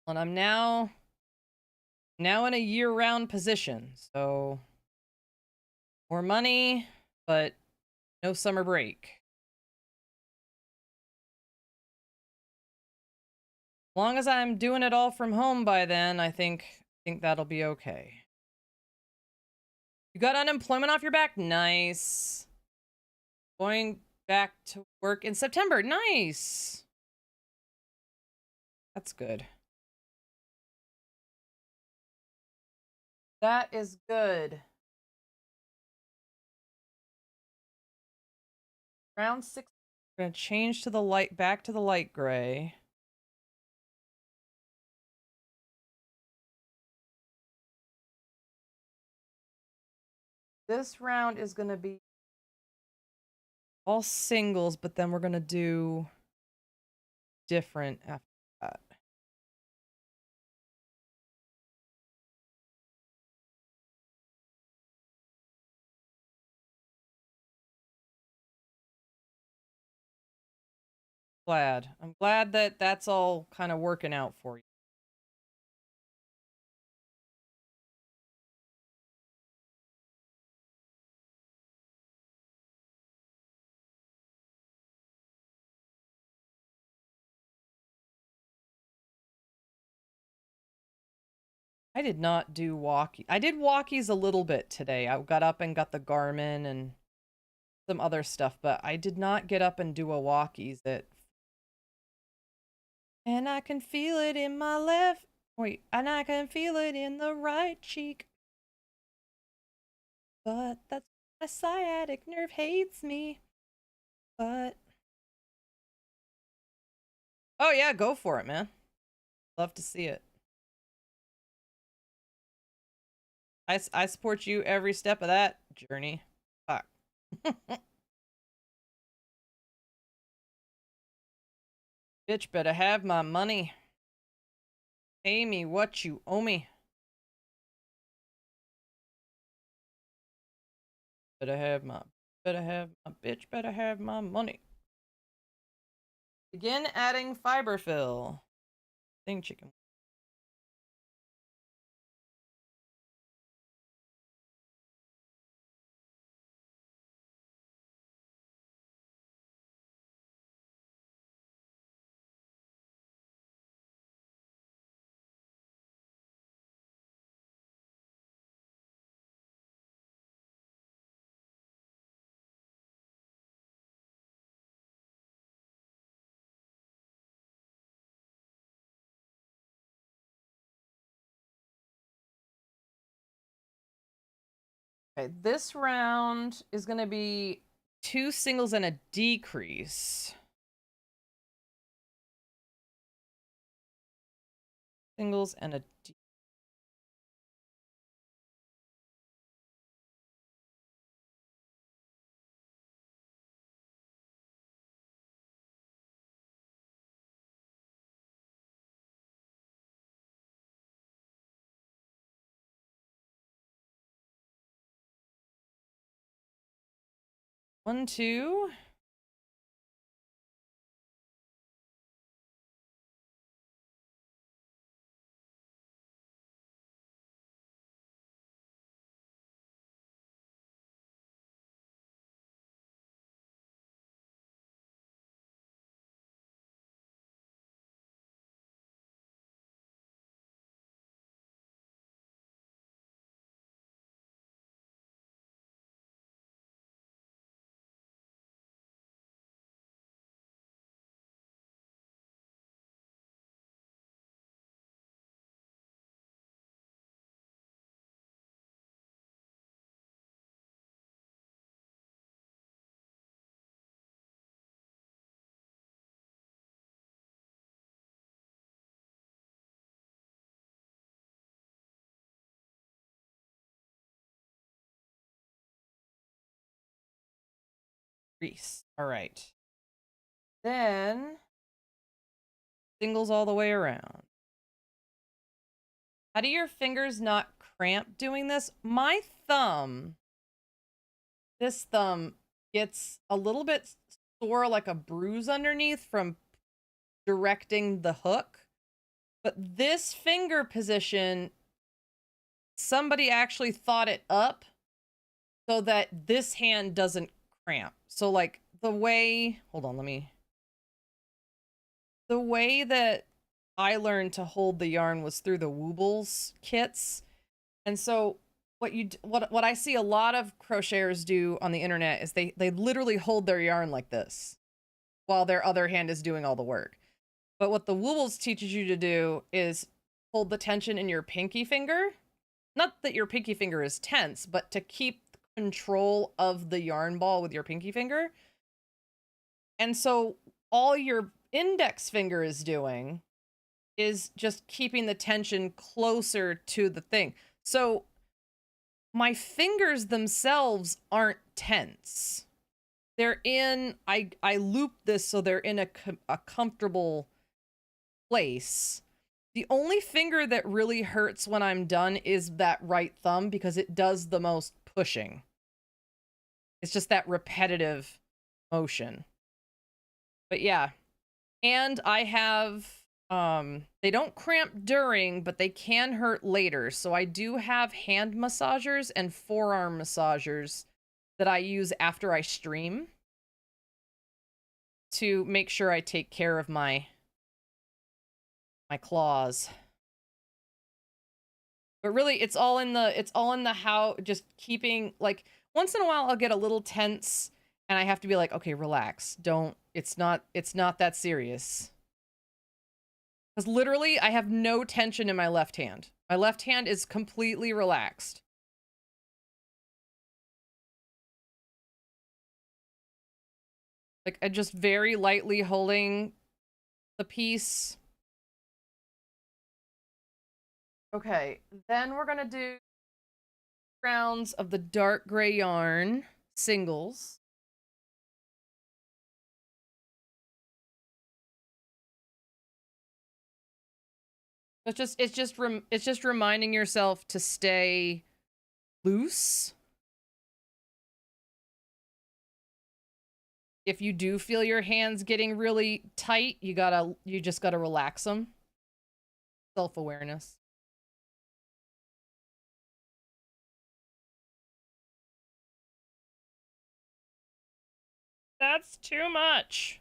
And I'm now in a year-round position, so more money, but no summer break. As long as I'm doing it all from home by then, I think that'll be okay. You got unemployment off your back? Nice. Going back to work in September. Nice. That's good. That is good. Round 6. We're going to change to the light, back to the light gray. This round is going to be all singles, but then we're going to do different after that. I'm glad that that's all kind of working out for you. I did not do walkie. I did walkies a little bit today. I got up and got the Garmin and some other stuff, but I did not get up and do a walkies that. And I can feel it in my left. Wait, and I can feel it in the right cheek. But that's my sciatic nerve hates me. But. Oh, yeah, go for it, man. Love to see it. I support you every step of that journey. Fuck. Bitch better have my money. Pay me what you owe me. Bitch better have my money. Begin adding fiber fill. Thing chicken. Okay, this round is going to be 2 singles and a decrease. Singles and a decrease. One, two. Decrease. All right. Then singles all the way around. How do your fingers not cramp doing this? My thumb, this thumb gets a little bit sore, like a bruise underneath from directing the hook. But this finger position, somebody actually thought it up so that this hand doesn't cramp. So like the way, hold on, the way that I learned to hold the yarn was through the Woobles kits. And so what I see a lot of crocheters do on the internet is they literally hold their yarn like this while their other hand is doing all the work. But what the Woobles teaches you to do is hold the tension in your pinky finger. Not that your pinky finger is tense, but to keep control of the yarn ball with your pinky finger. And so all your index finger is doing is just keeping the tension closer to the thing. So my fingers themselves aren't tense. They're in, I loop this so they're in a comfortable place. The only finger that really hurts when I'm done is that right thumb because it does the most pushing. It's just that repetitive motion. But yeah. And I have, they don't cramp during, but they can hurt later. So I do have hand massagers and forearm massagers that I use after I stream to make sure I take care of my claws. But really it's all in the how, just keeping, like, once in a while I'll get a little tense and I have to be like, okay, relax. Don't, it's not that serious. Because literally I have no tension in my left hand. My left hand is completely relaxed. Like, I just very lightly holding the piece. Okay, then we're gonna do rounds of the dark gray yarn singles. It's just reminding yourself to stay loose. If you do feel your hands getting really tight, you just gotta relax them. Self-awareness. That's too much.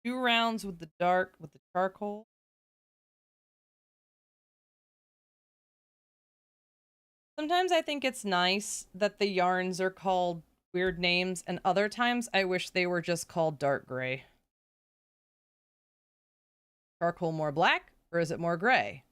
2 rounds with the dark, with the charcoal. Sometimes I think it's nice that the yarns are called weird names, and other times I wish they were just called dark gray. Charcoal more black, or is it more gray?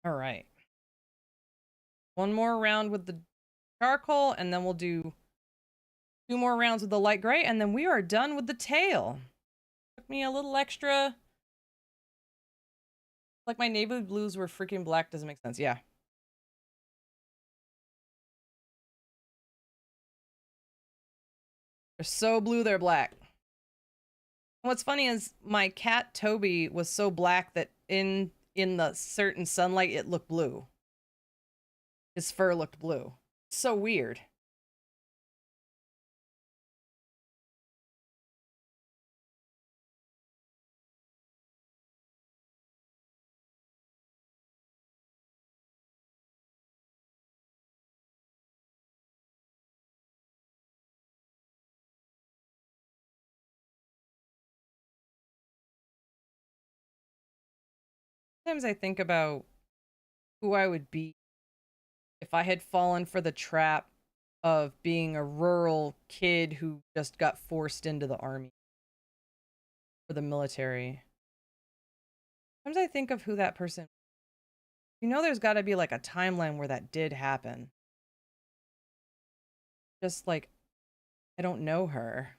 All right. One more round with the charcoal, and then we'll do 2 more rounds with the light gray, and then we are done with the tail. Took me a little extra. Like my navy blues were freaking black, doesn't make sense. Yeah. They're so blue, they're black. What's funny is my cat Toby was so black that in the certain sunlight it looked blue. His fur looked blue. So weird. Sometimes I think about who I would be if I had fallen for the trap of being a rural kid who just got forced into the army or the military. Sometimes I think of who that person. You know, there's got to be like a timeline where that did happen. Just like, I don't know her.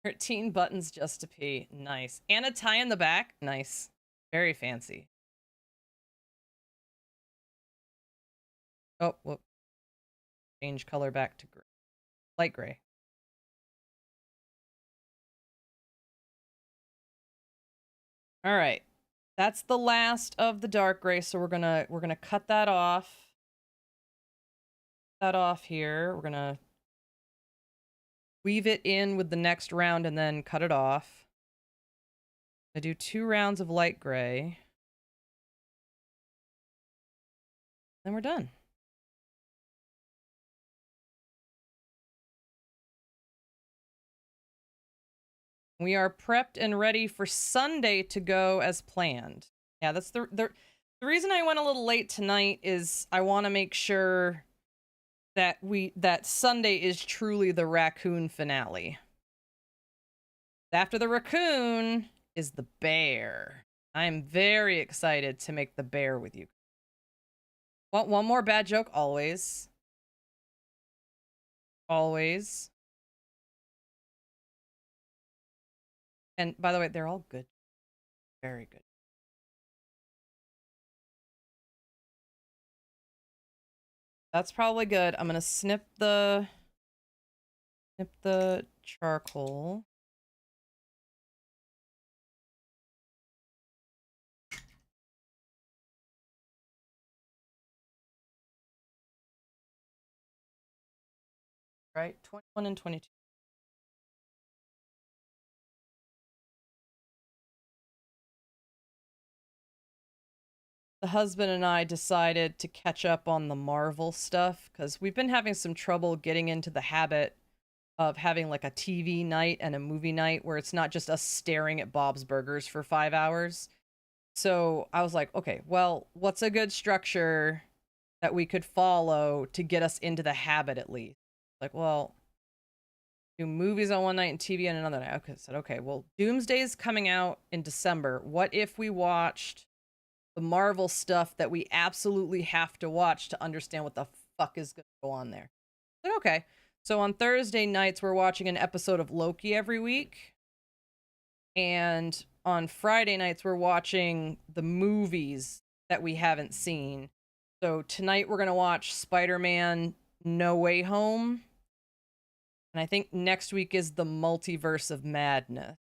13 buttons just to pee. Nice. And a tie in the back. Nice. Very fancy. Oh, whoop. Change color back to gray. Light gray. All right. That's the last of the dark gray, so we're gonna cut that off. That off here. We're gonna weave it in with the next round and then cut it off. I do 2 rounds of light gray. Then we're done. We are prepped and ready for Sunday to go as planned. Yeah, that's the reason I went a little late tonight is I want to make sure that that Sunday is truly the Raccoon finale. After the Raccoon is the bear. I'm very excited to make the bear with you. Want one more bad joke? Always. Always. And by the way, they're all good. Very good. That's probably good. I'm gonna snip the charcoal. Right? 21 and 22. The husband and I decided to catch up on the Marvel stuff because we've been having some trouble getting into the habit of having like a TV night and a movie night where it's not just us staring at Bob's Burgers for 5 hours. So I was like, okay, well, what's a good structure that we could follow to get us into the habit at least? Like, well, do movies on one night and TV on another night. Okay, I said, okay, well, Doomsday's coming out in December. What if we watched the Marvel stuff that we absolutely have to watch to understand what the fuck is going to go on there? Like, okay. So on Thursday nights, we're watching an episode of Loki every week. And on Friday nights, we're watching the movies that we haven't seen. So tonight we're going to watch Spider-Man No Way Home. And I think next week is the Multiverse of Madness.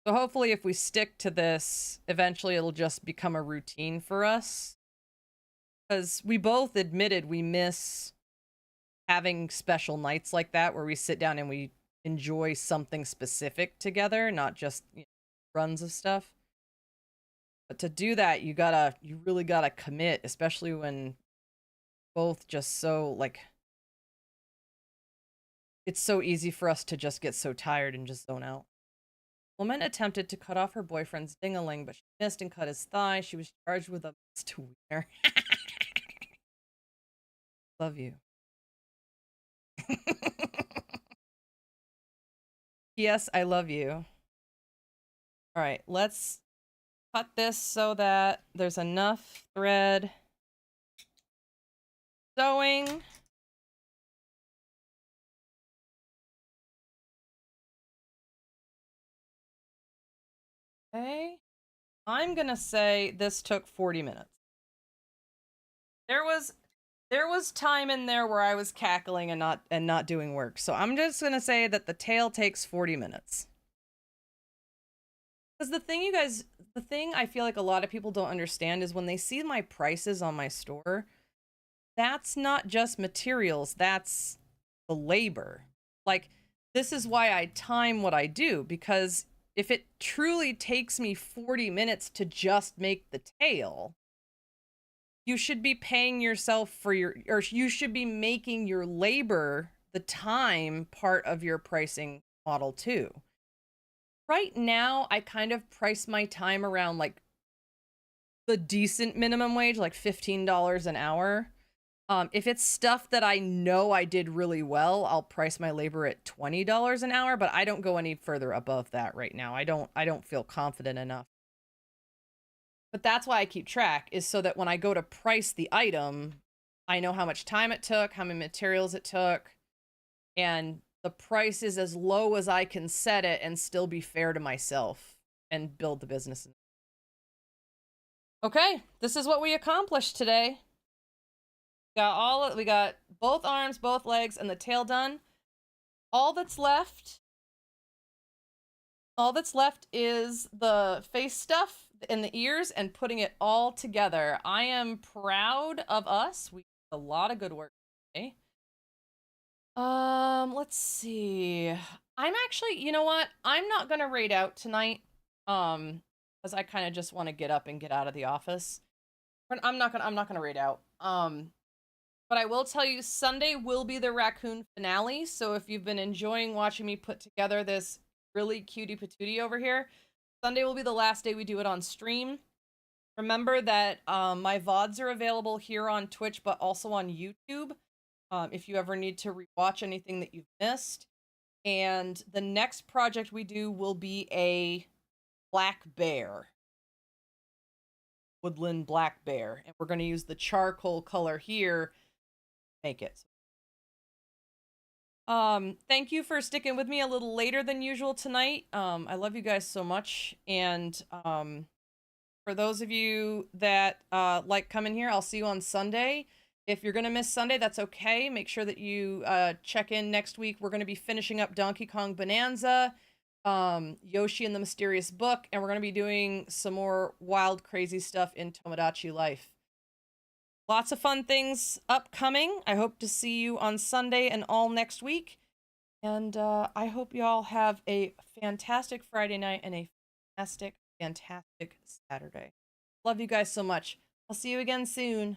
So hopefully if we stick to this, eventually it'll just become a routine for us. Because we both admitted we miss having special nights like that where we sit down and we enjoy something specific together, not just runs of stuff. But to do that, you really gotta commit, especially when both just so, like, it's so easy for us to just get so tired and just zone out. Woman attempted to cut off her boyfriend's ding-a-ling, but she missed and cut his thigh. She was charged with a wiener. Love you. Yes, I love you. All right, let's cut this so that there's enough thread. Sewing. Okay. I'm gonna say this took 40 minutes. There was time in there where I was cackling and not doing work. So I'm just gonna say that the tail takes 40 minutes. Because the thing I feel like a lot of people don't understand is when they see my prices on my store, that's not just materials, that's the labor. Like, this is why I time what I do, because if it truly takes me 40 minutes to just make the tail, you should be paying yourself for or you should be making your labor the time part of your pricing model too. Right now, I kind of price my time around like the decent minimum wage, like $15 an hour. If it's stuff that I know I did really well, I'll price my labor at $20 an hour, but I don't go any further above that right now. I don't feel confident enough. But that's why I keep track, is so that when I go to price the item, I know how much time it took, how many materials it took, and the price is as low as I can set it and still be fair to myself and build the business. Okay, this is what we accomplished today. We got both arms, both legs, and the tail done. All that's left is the face stuff and the ears and putting it all together. I am proud of us. We did a lot of good work today. Let's see. I'm actually, you know what? I'm not gonna raid out tonight. Because I kind of just want to get up and get out of the office. I'm not gonna raid out. But I will tell you, Sunday will be the Raccoon finale, so if you've been enjoying watching me put together this really cutie patootie over here, Sunday will be the last day we do it on stream. Remember that my VODs are available here on Twitch, but also on YouTube, if you ever need to rewatch anything that you've missed. And the next project we do will be a black bear. Woodland black bear. And we're going to use the charcoal color here make it. Thank you for sticking with me a little later than usual tonight. I love you guys so much, and for those of you that like coming here, I'll see you on Sunday. If you're gonna miss Sunday, that's okay. Make sure that you check in next week. We're gonna be finishing up Donkey Kong Bonanza, Yoshi and the Mysterious Book, and we're gonna be doing some more wild, crazy stuff in Tomodachi Life. Lots of fun things upcoming. I hope to see you on Sunday and all next week. And I hope you all have a fantastic Friday night and a fantastic Saturday. Love you guys so much. I'll see you again soon.